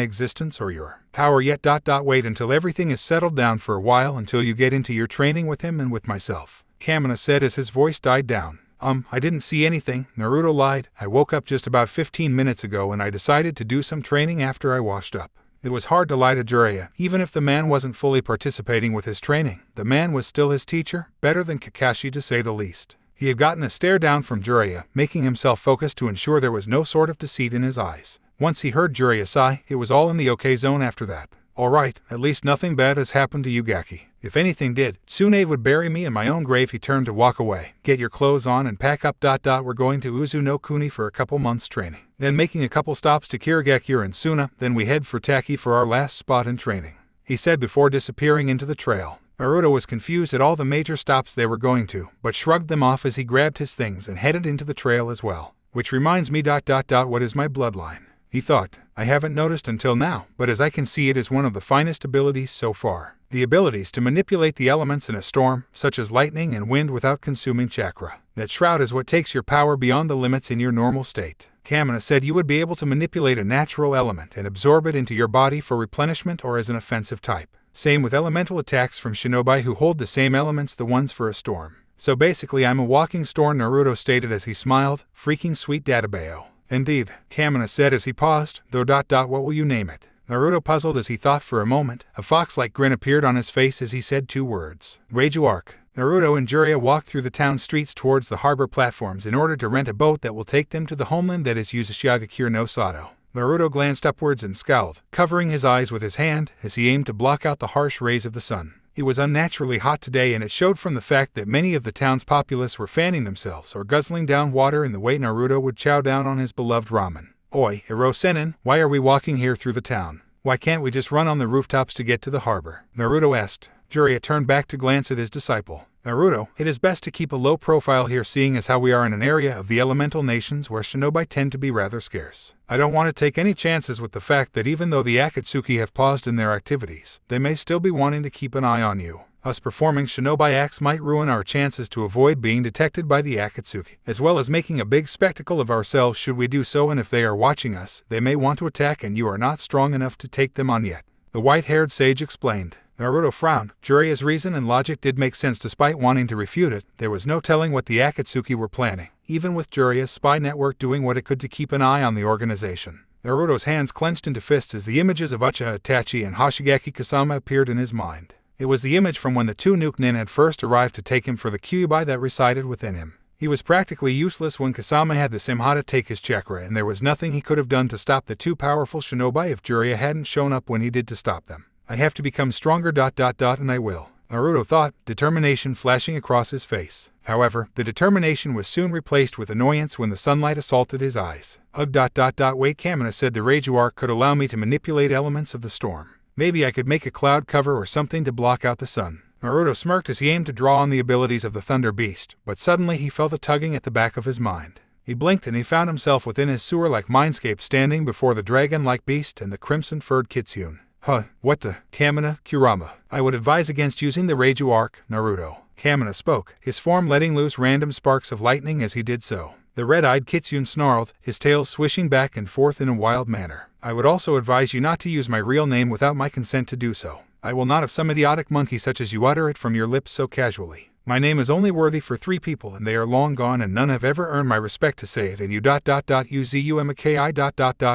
S1: existence or your power yet. Wait until everything is settled down for a while, until you get into your training with him and with myself," Kamina said as his voice died down. I didn't see anything," Naruto lied. "I woke up just about 15 minutes ago and I decided to do some training after I washed up." It was hard to lie to Jiraiya. Even if the man wasn't fully participating with his training, the man was still his teacher, better than Kakashi to say the least. He had gotten a stare down from Jiraiya, making himself focused to ensure there was no sort of deceit in his eyes. Once he heard Jiraiya sigh, it was all in the okay zone after that. "All right, at least nothing bad has happened to you, Gaki. If anything did, Tsunade would bury me in my own grave." He turned to walk away. "Get your clothes on and pack up. We're going to Uzu no Kuni for a couple months training. Then making a couple stops to Kirigakure and Suna, then we head for Taki for our last spot in training," he said before disappearing into the trail. Naruto was confused at all the major stops they were going to, but shrugged them off as he grabbed his things and headed into the trail as well. "Which reminds me. What is my bloodline?" he thought. "I haven't noticed until now, but as I can see it is one of the finest abilities so far. The abilities to manipulate the elements in a storm, such as lightning and wind without consuming chakra. That shroud is what takes your power beyond the limits in your normal state." Kamina said you would be able to manipulate a natural element and absorb it into your body for replenishment or as an offensive type. Same with elemental attacks from shinobi who hold the same elements, the ones for a storm. "So basically I'm a walking storm," Naruto stated as he smiled. "Freaking sweet databao." "Indeed," Kamina said as he paused, though. What will you name it?" Naruto puzzled as he thought for a moment. A fox-like grin appeared on his face as he said two words. "Raiju Arc." Naruto and Jiraiya walked through the town streets towards the harbor platforms in order to rent a boat that will take them to the homeland that is Uzumaki no Sato. Naruto glanced upwards and scowled, covering his eyes with his hand as he aimed to block out the harsh rays of the sun. It was unnaturally hot today, and it showed from the fact that many of the town's populace were fanning themselves or guzzling down water in the way Naruto would chow down on his beloved ramen. "Oi, Ero Senin, why are we walking here through the town? Why can't we just run on the rooftops to get to the harbor?" Naruto asked. Jiraiya turned back to glance at his disciple. "Naruto, it is best to keep a low profile here, seeing as how we are in an area of the elemental nations where shinobi tend to be rather scarce. I don't want to take any chances with the fact that even though the Akatsuki have paused in their activities, they may still be wanting to keep an eye on you. Us performing shinobi acts might ruin our chances to avoid being detected by the Akatsuki, as well as making a big spectacle of ourselves should we do so, and if they are watching us, they may want to attack and you are not strong enough to take them on yet," the white-haired sage explained. Naruto frowned. Jiraiya's reason and logic did make sense despite wanting to refute it. There was no telling what the Akatsuki were planning, even with Jiraiya's spy network doing what it could to keep an eye on the organization. Naruto's hands clenched into fists as the images of Uchiha Itachi and Hoshigaki Kasama appeared in his mind. It was the image from when the two Nuke Nin had first arrived to take him for the Kyuubi that resided within him. He was practically useless when Kasama had the Simhata take his chakra, and there was nothing he could have done to stop the two powerful shinobi if Jiraiya hadn't shown up when he did to stop them. "I have to become stronger. And I will," Naruto thought, determination flashing across his face. However, the determination was soon replaced with annoyance when the sunlight assaulted his eyes. Wait, Kamina said the Raiju Arc could allow me to manipulate elements of the storm. Maybe I could make a cloud cover or something to block out the sun. Naruto smirked as he aimed to draw on the abilities of the Thunder Beast, but suddenly he felt a tugging at the back of his mind. He blinked and he found himself within his sewer-like mindscape standing before the dragon-like beast and the crimson-furred kitsune. Huh, what the? Kamina, Kurama. I would advise against using the Raiju arc, Naruto. Kamina spoke, his form letting loose random sparks of lightning as he did so. The red-eyed Kitsune snarled, his tail swishing back and forth in a wild manner. I would also advise you not to use my real name without my consent to do so. I will not have some idiotic monkey such as you utter it from your lips so casually. My name is only worthy for 3 people and they are long gone and none have ever earned my respect to say it and you uzumaki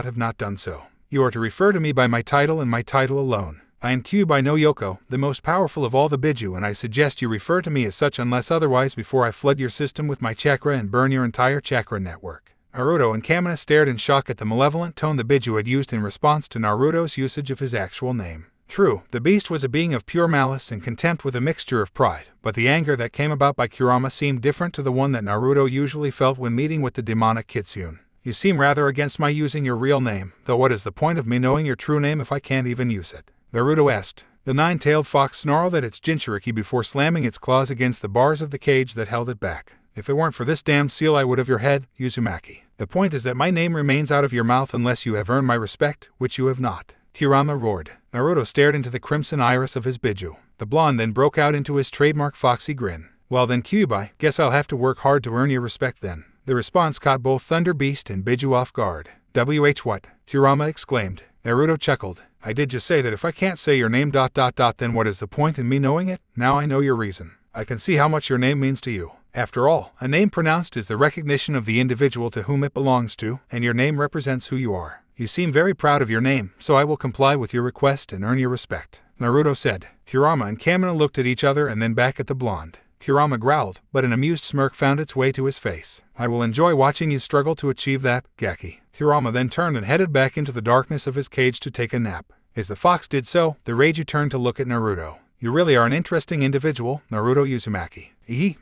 S1: have not done so. You are to refer to me by my title and my title alone. I am Kyuubi no Yoko, the most powerful of all the Biju, and I suggest you refer to me as such unless otherwise before I flood your system with my chakra and burn your entire chakra network. Naruto and Kamina stared in shock at the malevolent tone the Biju had used in response to Naruto's usage of his actual name. True, the beast was a being of pure malice and contempt with a mixture of pride, but the anger that came about by Kurama seemed different to the one that Naruto usually felt when meeting with the demonic Kitsune. You seem rather against my using your real name, though what is the point of me knowing your true name if I can't even use it? Naruto asked. The nine-tailed fox snarled at its Jinchuriki before slamming its claws against the bars of the cage that held it back. If it weren't for this damned seal I would have your head, Uzumaki. The point is that my name remains out of your mouth unless you have earned my respect, which you have not. Kurama roared. Naruto stared into the crimson iris of his Biju. The blonde then broke out into his trademark foxy grin. Well then Kyuubi, guess I'll have to work hard to earn your respect then. The response caught both Thunder Beast and Biju off guard. What? Kurama exclaimed. Naruto chuckled. I did just say that if I can't say your name ... then what is the point in me knowing it? Now I know your reason. I can see how much your name means to you. After all, a name pronounced is the recognition of the individual to whom it belongs to, and your name represents who you are. You seem very proud of your name, so I will comply with your request and earn your respect, Naruto said. Kurama and Kamina looked at each other and then back at the blonde. Kurama growled, but an amused smirk found its way to his face. I will enjoy watching you struggle to achieve that, Gaki. Kurama then turned and headed back into the darkness of his cage to take a nap. As the fox did so, the Raiju turned to look at Naruto. You really are an interesting individual, Naruto Uzumaki.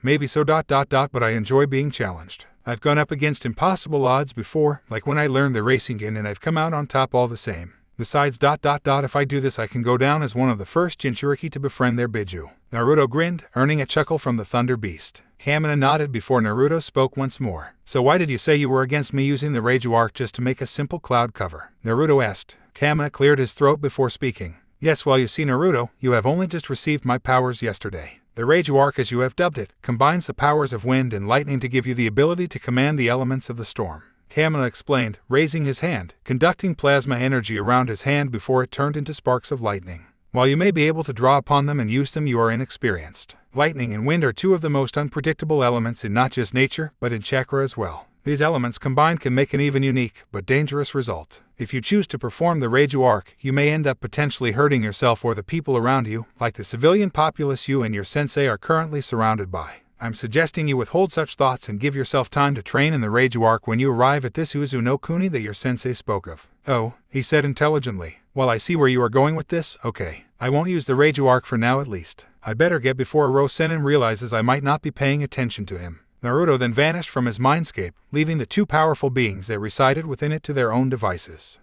S1: Maybe so ... but I enjoy being challenged. I've gone up against impossible odds before, like when I learned the Rasengan and I've come out on top all the same. Besides ... if I do this I can go down as one of the first Jinchuriki to befriend their Biju. Naruto grinned, earning a chuckle from the Thunder Beast. Kamina nodded before Naruto spoke once more. So why did you say you were against me using the Raiju arc just to make a simple cloud cover? Naruto asked. Kamina cleared his throat before speaking. Yes, well you see Naruto, you have only just received my powers yesterday. The Raiju arc, as you have dubbed it, combines the powers of wind and lightning to give you the ability to command the elements of the storm. Kamina explained, raising his hand, conducting plasma energy around his hand before it turned into sparks of lightning. While you may be able to draw upon them and use them, you are inexperienced. Lightning and wind are 2 of the most unpredictable elements in not just nature, but in chakra as well. These elements combined can make an even unique, but dangerous result. If you choose to perform the Raiju arc, you may end up potentially hurting yourself or the people around you, like the civilian populace you and your sensei are currently surrounded by. I'm suggesting you withhold such thoughts and give yourself time to train in the Raiju arc when you arrive at this Uzu no Kuni that your sensei spoke of. Oh, he said intelligently. Well, I see where you are going with this, okay. I won't use the Raiju arc for now at least. I better get before Ro Sennin realizes I might not be paying attention to him. Naruto then vanished from his mindscape, leaving the 2 powerful beings that resided within it to their own devices.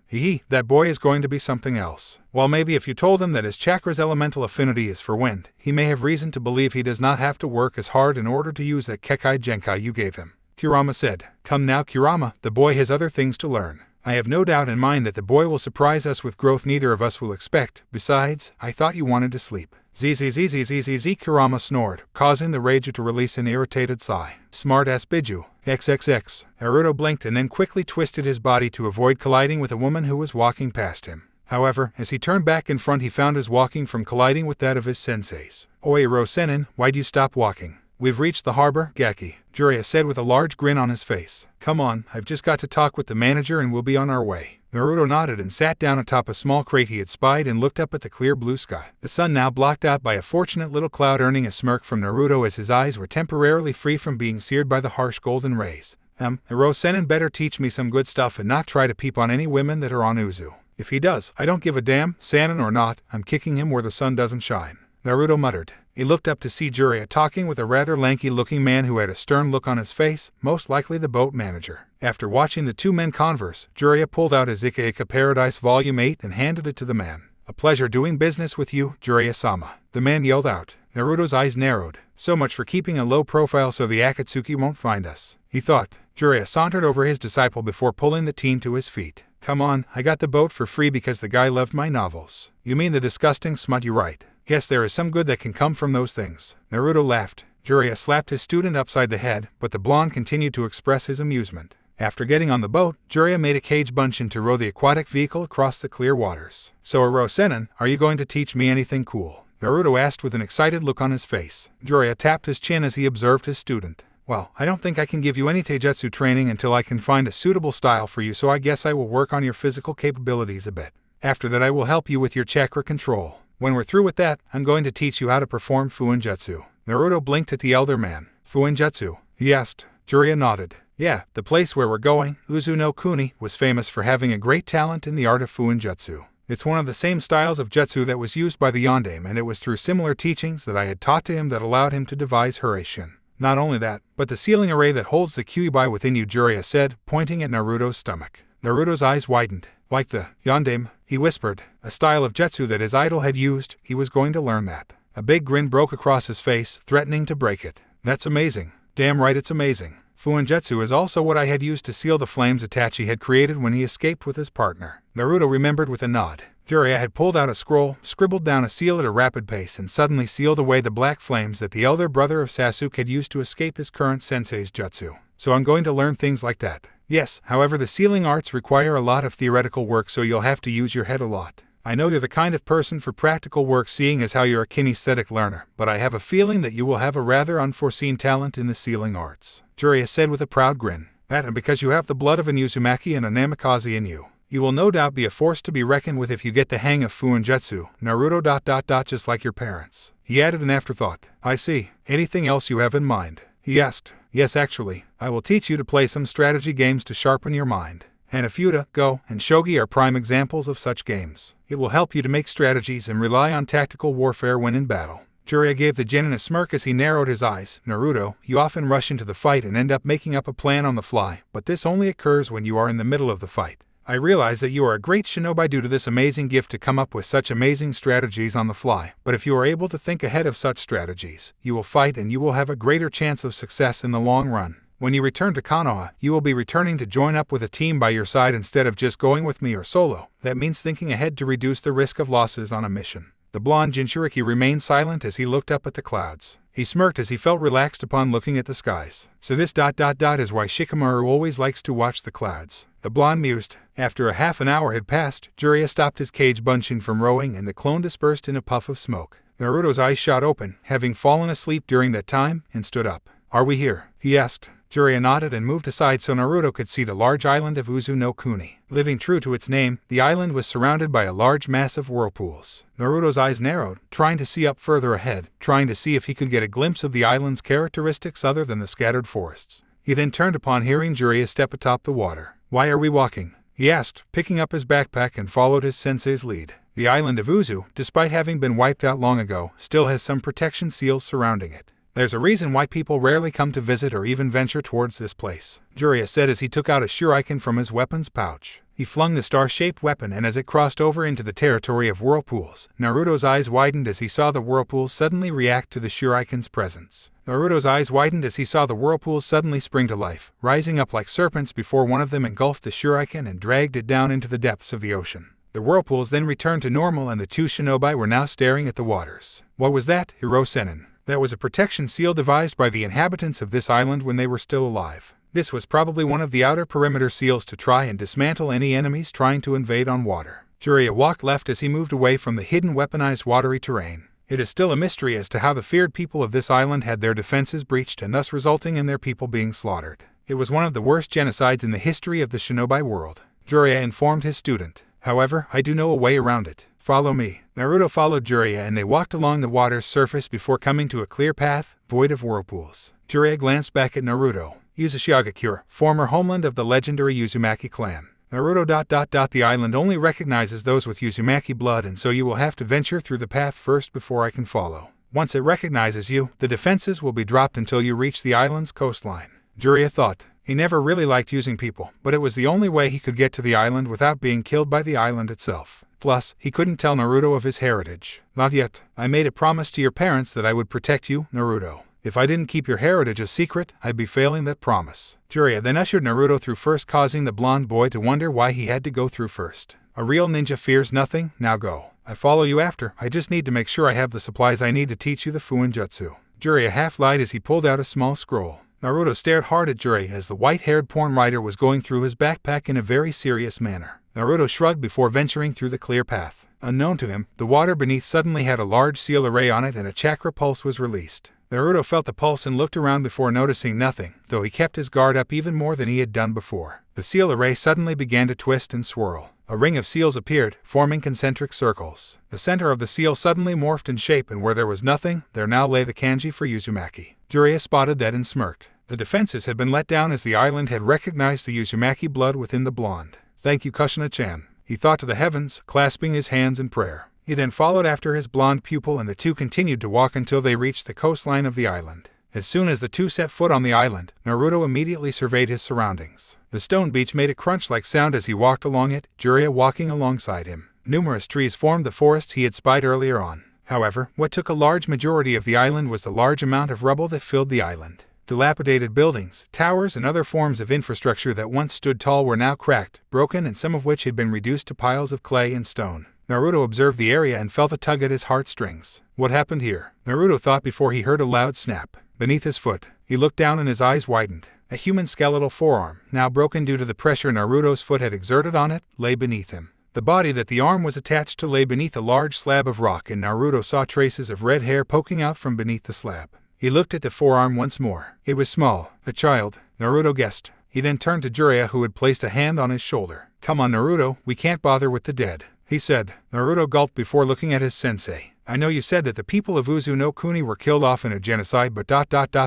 S1: That boy is going to be something else. While maybe if you told him that his chakra's elemental affinity is for wind, he may have reason to believe he does not have to work as hard in order to use that Kekai Genkai you gave him. Kurama said. Come now Kurama, the boy has other things to learn. I have no doubt in mind that the boy will surprise us with growth neither of us will expect. Besides, I thought you wanted to sleep. Zzz, Kurama snored, causing the Raiju to release an irritated sigh. Smart-ass Biju. XXX. Naruto blinked and then quickly twisted his body to avoid colliding with a woman who was walking past him. However, as he turned back in front he found his walking from colliding with that of his sensei's. Oi Ro Sennin, why'd you stop walking? We've reached the harbor, Gaki, Jiraiya said with a large grin on his face. Come on, I've just got to talk with the manager and we'll be on our way. Naruto nodded and sat down atop a small crate he had spied and looked up at the clear blue sky. The sun now blocked out by a fortunate little cloud earning a smirk from Naruto as his eyes were temporarily free from being seared by the harsh golden rays. Ro Sennin better teach me some good stuff and not try to peep on any women that are on Uzu. If he does, I don't give a damn, Sannin or not, I'm kicking him where the sun doesn't shine. Naruto muttered. He looked up to see Jiraiya talking with a rather lanky-looking man who had a stern look on his face, most likely the boat manager. After watching the 2 men converse, Jiraiya pulled out his Ika Ika Paradise Volume 8 and handed it to the man. A pleasure doing business with you, Jiraiya-sama. The man yelled out. Naruto's eyes narrowed. So much for keeping a low profile so the Akatsuki won't find us, he thought. Jiraiya sauntered over his disciple before pulling the teen to his feet. Come on, I got the boat for free because the guy loved my novels. You mean the disgusting smut, you right. Yes, there is some good that can come from those things. Naruto laughed. Jiraiya slapped his student upside the head, but the blonde continued to express his amusement. After getting on the boat, Jiraiya made a cage bunshin to row the aquatic vehicle across the clear waters. So Aro-sennin, are you going to teach me anything cool? Naruto asked with an excited look on his face. Jiraiya tapped his chin as he observed his student. Well, I don't think I can give you any taijutsu training until I can find a suitable style for you, so I guess I will work on your physical capabilities a bit. After that I will help you with your chakra control. When we're through with that, I'm going to teach you how to perform Fuinjutsu. Naruto blinked at the elder man. Fuinjutsu? He asked. Jiraiya nodded. Yeah, the place where we're going, Uzu no Kuni, was famous for having a great talent in the art of Fuinjutsu. It's one of the same styles of jutsu that was used by the Yondaime, and it was through similar teachings that I had taught to him that allowed him to devise Hiraishin. Not only that, but the sealing array that holds the Kyuubi within you, Jiraiya said, pointing at Naruto's stomach. Naruto's eyes widened. Like the Yondaime, he whispered, a style of jutsu that his idol had used, he was going to learn that. A big grin broke across his face, threatening to break it. That's amazing. Damn right it's amazing. Fuinjutsu is also what I had used to seal the flames Itachi had created when he escaped with his partner. Naruto remembered with a nod. Jiraiya had pulled out a scroll, scribbled down a seal at a rapid pace, and suddenly sealed away the black flames that the elder brother of Sasuke had used to escape his current sensei's jutsu. So I'm going to learn things like that. Yes, however, the sealing arts require a lot of theoretical work, so you'll have to use your head a lot. I know you're the kind of person for practical work, seeing as how you're a kinesthetic learner, but I have a feeling that you will have a rather unforeseen talent in the sealing arts. Jiraiya said with a proud grin. That, and because you have the blood of an Uzumaki and a Namikaze in you. You will no doubt be a force to be reckoned with if you get the hang of Fuinjutsu, Naruto ... just like your parents. He added an afterthought. I see. Anything else you have in mind? He asked. Yes, actually. I will teach you to play some strategy games to sharpen your mind. Hanafuda, Go, and Shogi are prime examples of such games. It will help you to make strategies and rely on tactical warfare when in battle. Jiraiya gave the genin a smirk as he narrowed his eyes. Naruto, you often rush into the fight and end up making up a plan on the fly, but this only occurs when you are in the middle of the fight. I realize that you are a great shinobi due to this amazing gift to come up with such amazing strategies on the fly, but if you are able to think ahead of such strategies, you will fight and you will have a greater chance of success in the long run. When you return to Konoha, you will be returning to join up with a team by your side instead of just going with me or solo. That means thinking ahead to reduce the risk of losses on a mission. The blonde Jinchuriki remained silent as he looked up at the clouds. He smirked as he felt relaxed upon looking at the skies. So this ... is why Shikamaru always likes to watch the clouds. The blonde mused. After a half an hour had passed, Jiraiya stopped his cage bunshin from rowing and the clone dispersed in a puff of smoke. Naruto's eyes shot open, having fallen asleep during that time, and stood up. Are we here? He asked. Jiraiya nodded and moved aside so Naruto could see the large island of Uzu no Kuni. Living true to its name, the island was surrounded by a large mass of whirlpools. Naruto's eyes narrowed, trying to see up further ahead, trying to see if he could get a glimpse of the island's characteristics other than the scattered forests. He then turned upon hearing Jiraiya step atop the water. Why are we walking? He asked, picking up his backpack and followed his sensei's lead. The island of Uzu, despite having been wiped out long ago, still has some protection seals surrounding it. There's a reason why people rarely come to visit or even venture towards this place, Jiraiya said as he took out a shuriken from his weapons pouch. He flung the star-shaped weapon, and as it crossed over into the territory of whirlpools, Naruto's eyes widened as he saw the whirlpools suddenly react to the shuriken's presence. Naruto's eyes widened as he saw the whirlpools suddenly spring to life, rising up like serpents before one of them engulfed the shuriken and dragged it down into the depths of the ocean. The whirlpools then returned to normal and the two shinobi were now staring at the waters. What was that, Aro-sennin? That was a protection seal devised by the inhabitants of this island when they were still alive. This was probably one of the outer perimeter seals to try and dismantle any enemies trying to invade on water. Jiraiya walked left as he moved away from the hidden weaponized watery terrain. It is still a mystery as to how the feared people of this island had their defenses breached and thus resulting in their people being slaughtered. It was one of the worst genocides in the history of the shinobi world, Jiraiya informed his student. However, I do know a way around it. Follow me. Naruto followed Jiraiya and they walked along the water's surface before coming to a clear path, void of whirlpools. Jiraiya glanced back at Naruto. Uzushiagakure, former homeland of the legendary Uzumaki clan. Naruto ... The island only recognizes those with Uzumaki blood, and so you will have to venture through the path first before I can follow. Once it recognizes you, the defenses will be dropped until you reach the island's coastline. Jiraiya thought. He never really liked using people, but it was the only way he could get to the island without being killed by the island itself. Plus, he couldn't tell Naruto of his heritage. Not yet. I made a promise to your parents that I would protect you, Naruto. If I didn't keep your heritage a secret, I'd be failing that promise. Jiraiya then ushered Naruto through first, causing the blonde boy to wonder why he had to go through first. A real ninja fears nothing, now go. I follow you after, I just need to make sure I have the supplies I need to teach you the Fuinjutsu. Jiraiya half-lied as he pulled out a small scroll. Naruto stared hard at Jiraiya as the white-haired porn writer was going through his backpack in a very serious manner. Naruto shrugged before venturing through the clear path. Unknown to him, the water beneath suddenly had a large seal array on it and a chakra pulse was released. Naruto felt the pulse and looked around before noticing nothing, though he kept his guard up even more than he had done before. The seal array suddenly began to twist and swirl. A ring of seals appeared, forming concentric circles. The center of the seal suddenly morphed in shape, and where there was nothing, there now lay the kanji for Uzumaki. Jiraiya spotted that and smirked. The defenses had been let down as the island had recognized the Uzumaki blood within the blonde. Thank you, Kushina-chan, he thought to the heavens, clasping his hands in prayer. He then followed after his blonde pupil, and the two continued to walk until they reached the coastline of the island. As soon as the two set foot on the island, Naruto immediately surveyed his surroundings. The stone beach made a crunch-like sound as he walked along it, Jiraiya walking alongside him. Numerous trees formed the forests he had spied earlier on. However, what took a large majority of the island was the large amount of rubble that filled the island. Dilapidated buildings, towers, and other forms of infrastructure that once stood tall were now cracked, broken, and some of which had been reduced to piles of clay and stone. Naruto observed the area and felt a tug at his heartstrings. What happened here? Naruto thought before he heard a loud snap. Beneath his foot, he looked down and his eyes widened. A human skeletal forearm, now broken due to the pressure Naruto's foot had exerted on it, lay beneath him. The body that the arm was attached to lay beneath a large slab of rock, and Naruto saw traces of red hair poking out from beneath the slab. He looked at the forearm once more. It was small, a child, Naruto guessed. He then turned to Jiraiya, who had placed a hand on his shoulder. Come on, Naruto, we can't bother with the dead, he said. Naruto gulped before looking at his sensei. I know you said that the people of Uzu no Kuni were killed off in a genocide, but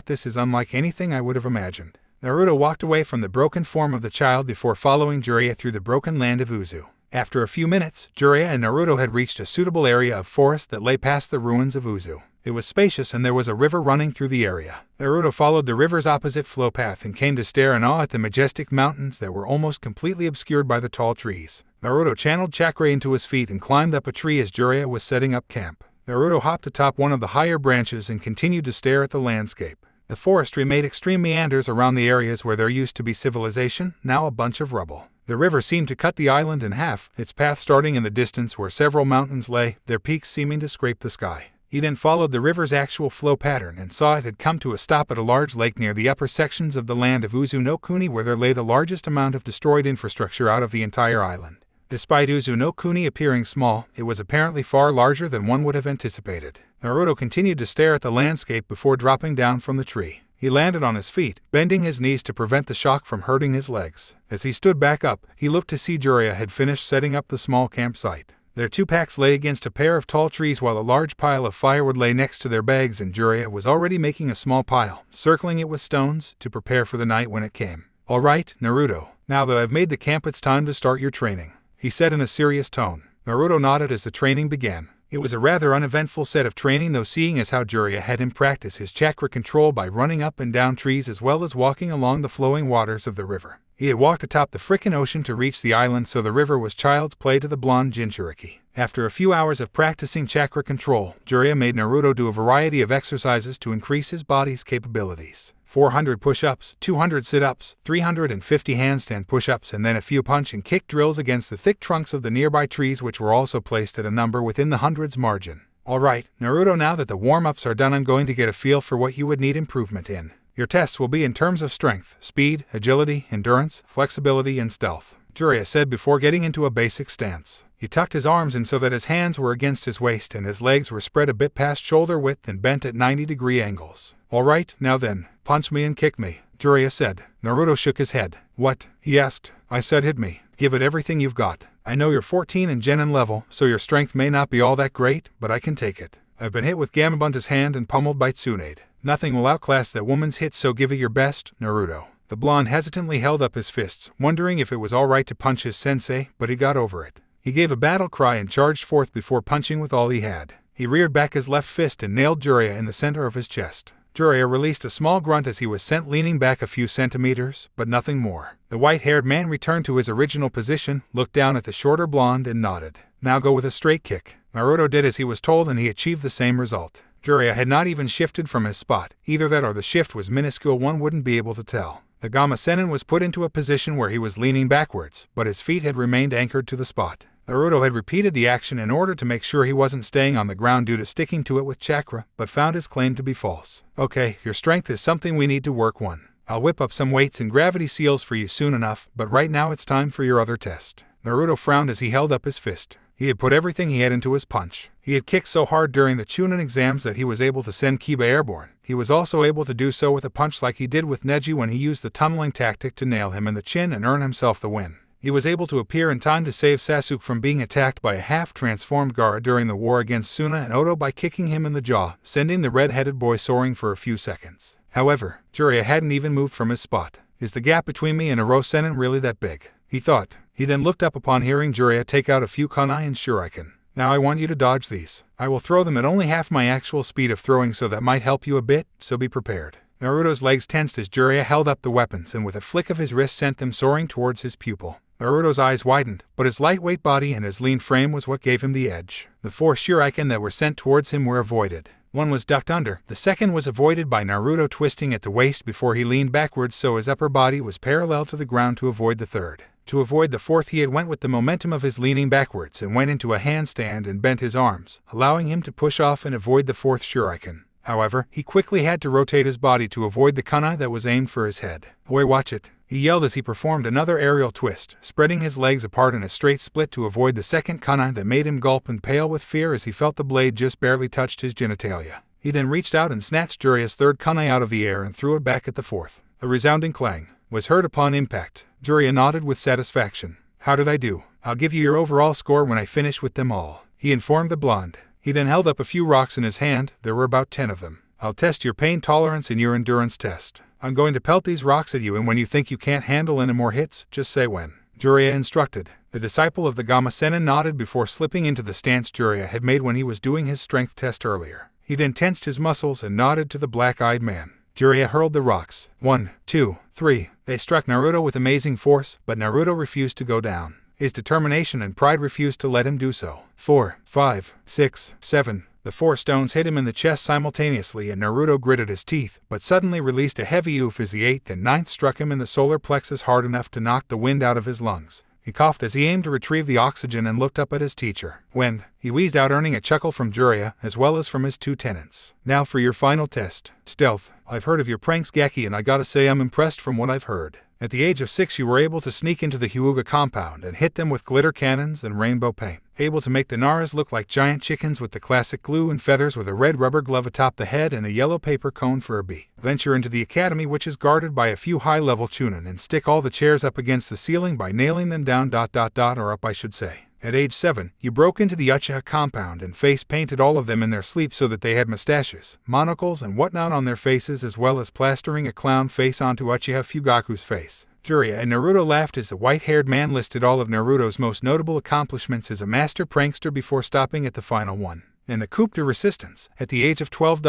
S1: this is unlike anything I would have imagined. Naruto walked away from the broken form of the child before following Jiraiya through the broken land of Uzu. After a few minutes, Jiraiya and Naruto had reached a suitable area of forest that lay past the ruins of Uzu. It was spacious and there was a river running through the area. Naruto followed the river's opposite flow path and came to stare in awe at the majestic mountains that were almost completely obscured by the tall trees. Naruto channeled chakra into his feet and climbed up a tree as Jiraiya was setting up camp. Naruto hopped atop one of the higher branches and continued to stare at the landscape. The forestry made extreme meanders around the areas where there used to be civilization, now a bunch of rubble. The river seemed to cut the island in half, its path starting in the distance where several mountains lay, their peaks seeming to scrape the sky. He then followed the river's actual flow pattern and saw it had come to a stop at a large lake near the upper sections of the land of Uzu no Kuni, where there lay the largest amount of destroyed infrastructure out of the entire island. Despite Uzu no Kuni appearing small, it was apparently far larger than one would have anticipated. Naruto continued to stare at the landscape before dropping down from the tree. He landed on his feet, bending his knees to prevent the shock from hurting his legs. As he stood back up, he looked to see Jiraiya had finished setting up the small campsite. Their two packs lay against a pair of tall trees while a large pile of firewood lay next to their bags, and Jiraiya was already making a small pile, circling it with stones, to prepare for the night when it came. All right, Naruto, now that I've made the camp, it's time to start your training, he said in a serious tone. Naruto nodded as the training began. It was a rather uneventful set of training, though, seeing as how Jiraiya had him practice his chakra control by running up and down trees as well as walking along the flowing waters of the river. He had walked atop the frickin' ocean to reach the island, so the river was child's play to the blonde Jinchuriki. After a few hours of practicing chakra control, Jiraiya made Naruto do a variety of exercises to increase his body's capabilities. 400 push-ups, 200 sit-ups, 350 handstand push-ups, and then a few punch and kick drills against the thick trunks of the nearby trees, which were also placed at a number within the hundreds margin. Alright, Naruto, now that the warm-ups are done, I'm going to get a feel for what you would need improvement in. Your tests will be in terms of strength, speed, agility, endurance, flexibility, and stealth, Jiraiya said before getting into a basic stance. He tucked his arms in so that his hands were against his waist and his legs were spread a bit past shoulder width and bent at 90-degree angles. Alright, now then, punch me and kick me, Jiraiya said. Naruto shook his head. What? He asked. I said hit me. Give it everything you've got. I know you're 14 in genin level, so your strength may not be all that great, but I can take it. I've been hit with Gamabunta's hand and pummeled by Tsunade. Nothing will outclass that woman's hit, so give it your best, Naruto. The blonde hesitantly held up his fists, wondering if it was alright to punch his sensei, but he got over it. He gave a battle cry and charged forth before punching with all he had. He reared back his left fist and nailed Jiraiya in the center of his chest. Jiraiya released a small grunt as he was sent leaning back a few centimeters, but nothing more. The white-haired man returned to his original position, looked down at the shorter blonde, and nodded. Now go with a straight kick. Naruto did as he was told and he achieved the same result. Jiraiya had not even shifted from his spot. Either that or the shift was minuscule, one wouldn't be able to tell. The Gamma Sennin was put into a position where he was leaning backwards, but his feet had remained anchored to the spot. Naruto had repeated the action in order to make sure he wasn't staying on the ground due to sticking to it with chakra, but found his claim to be false. Okay, your strength is something we need to work on. I'll whip up some weights and gravity seals for you soon enough, but right now it's time for your other test. Naruto frowned as he held up his fist. He had put everything he had into his punch. He had kicked so hard during the Chunin exams that he was able to send Kiba airborne. He was also able to do so with a punch like he did with Neji when he used the tunneling tactic to nail him in the chin and earn himself the win. He was able to appear in time to save Sasuke from being attacked by a half-transformed Gaara during the war against Suna and Oto by kicking him in the jaw, sending the red-headed boy soaring for a few seconds. However, Jiraiya hadn't even moved from his spot. Is the gap between me and a Sennin really that big? He thought. He then looked up upon hearing Jiraiya take out a few kunai and shuriken. Now I want you to dodge these. I will throw them at only half my actual speed of throwing, so that might help you a bit, so be prepared. Naruto's legs tensed as Jiraiya held up the weapons and with a flick of his wrist sent them soaring towards his pupil. Naruto's eyes widened, but his lightweight body and his lean frame was what gave him the edge. The 4 shuriken that were sent towards him were avoided. One was ducked under, the second was avoided by Naruto twisting at the waist before he leaned backwards so his upper body was parallel to the ground to avoid the third. To avoid the fourth, he had went with the momentum of his leaning backwards and went into a handstand and bent his arms, allowing him to push off and avoid the 4th shuriken. However, he quickly had to rotate his body to avoid the kunai that was aimed for his head. "Boy, watch it," he yelled as he performed another aerial twist, spreading his legs apart in a straight split to avoid the second kunai that made him gulp and pale with fear as he felt the blade just barely touched his genitalia. He then reached out and snatched Jiraiya's 3rd kunai out of the air and threw it back at the 4th. A resounding clang was heard upon impact. Jiraiya nodded with satisfaction. "How did I do? I'll give you your overall score when I finish with them all," he informed the blonde. He then held up a few rocks in his hand. There were about 10 of them. "I'll test your pain tolerance and your endurance test. I'm going to pelt these rocks at you, and when you think you can't handle any more hits, just say when," Jiraiya instructed. The disciple of the Gamma Sennin nodded before slipping into the stance Jiraiya had made when he was doing his strength test earlier. He then tensed his muscles and nodded to the black-eyed man. Jiraiya hurled the rocks. 1, 2, 3. They struck Naruto with amazing force, but Naruto refused to go down. His determination and pride refused to let him do so. 4, 5, 6, 7. The 4 stones hit him in the chest simultaneously and Naruto gritted his teeth, but suddenly released a heavy oof as the 8th and 9th struck him in the solar plexus hard enough to knock the wind out of his lungs. He coughed as he aimed to retrieve the oxygen and looked up at his teacher. "When?" he wheezed out, earning a chuckle from Jiraiya as well as from his 2 tenants. "Now for your final test. Stealth. I've heard of your pranks, Gaki, and I gotta say I'm impressed from what I've heard. At the age of 6 you were able to sneak into the Hyuga compound and hit them with glitter cannons and rainbow paint. Able to make the Naras look like giant chickens with the classic glue and feathers with a red rubber glove atop the head and a yellow paper cone for a bee. Venture into the academy, which is guarded by a few high-level chunin, and stick all the chairs up against the ceiling by nailing them down ... or up I should say. At age 7, you broke into the Uchiha compound and face-painted all of them in their sleep so that they had mustaches, monocles, and whatnot on their faces, as well as plastering a clown face onto Uchiha Fugaku's face. Jiraiya and Naruto laughed as the white-haired man listed all of Naruto's most notable accomplishments as a master prankster before stopping at the final one. And the coup de resistance, at the age of 12 ...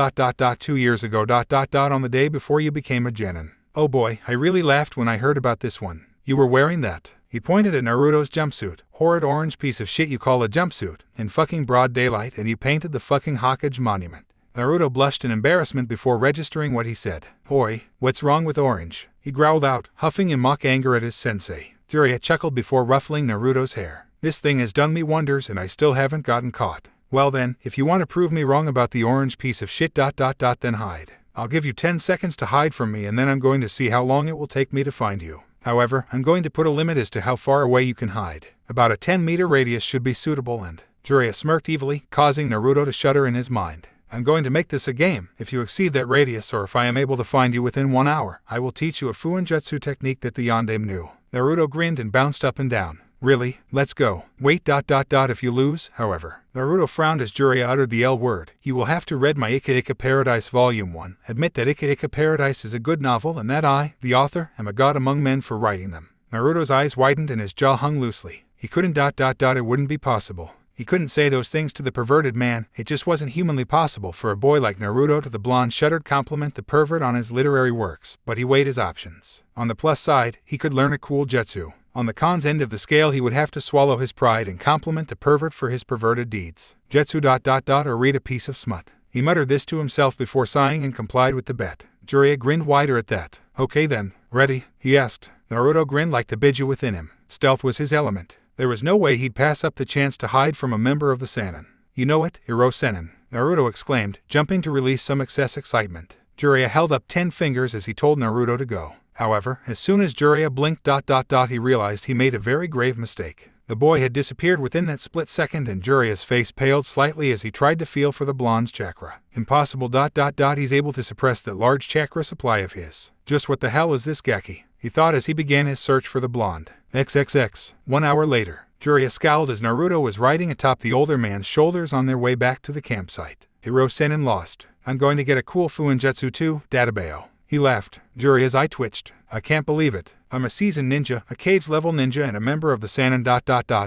S1: 2 years ago ... on the day before you became a genin. Oh boy, I really laughed when I heard about this one. You were wearing that." He pointed at Naruto's jumpsuit. "Horrid orange piece of shit you call a jumpsuit, in fucking broad daylight, and you painted the fucking Hokage monument." Naruto blushed in embarrassment before registering what he said. "Oi, what's wrong with orange?" he growled out, huffing in mock anger at his sensei. Jiraiya chuckled before ruffling Naruto's hair. "This thing has done me wonders and I still haven't gotten caught. Well then, if you want to prove me wrong about the orange piece of shit ... then hide. I'll give you 10 seconds to hide from me, and then I'm going to see how long it will take me to find you. However, I'm going to put a limit as to how far away you can hide. About a 10-meter radius should be suitable," and Jiraiya smirked evilly, causing Naruto to shudder in his mind. "I'm going to make this a game. If you exceed that radius, or if I am able to find you within 1 hour, I will teach you a Fuinjutsu technique that the Yondaime knew." Naruto grinned and bounced up and down. "Really? Let's go. Wait ... if you lose, however." Naruto frowned as Jiraiya uttered the L word. "You will have to read my Ika Ika Paradise Volume 1. Admit that Ika Ika Paradise is a good novel and that I, the author, am a god among men for writing them." Naruto's eyes widened and his jaw hung loosely. He couldn't ... it wouldn't be possible. He couldn't say those things to the perverted man. It just wasn't humanly possible for a boy like Naruto to. The blonde shuddered compliment the pervert on his literary works, but he weighed his options. On the plus side, he could learn a cool jutsu. On the cons end of the scale, he would have to swallow his pride and compliment the pervert for his perverted deeds. Jutsu ... or read a piece of smut. He muttered this to himself before sighing and complied with the bet. Jiraiya grinned wider at that. Okay then, ready? He asked. Naruto grinned like the Biju within him. Stealth was his element. There was no way he'd pass up the chance to hide from a member of the Sannin. You know it, Hirosenin, Naruto exclaimed, jumping to release some excess excitement. Jiraiya held up 10 fingers as he told Naruto to go. However, as soon as Jiraiya blinked ... he realized he made a very grave mistake. The boy had disappeared within that split second and Jiraiya's face paled slightly as he tried to feel for the blonde's chakra. Impossible ... he's able to suppress that large chakra supply of his. Just what the hell is this Gaki? He thought as he began his search for the blonde. XXX. 1 hour later, Jiraiya scowled as Naruto was riding atop the older man's shoulders on their way back to the campsite. Hirosenin lost. I'm going to get a cool Fuinjutsu too, Databeo. He laughed. Jiraiya's eye twitched. I can't believe it. I'm a seasoned ninja, a cage-level ninja and a member of the Sannin ...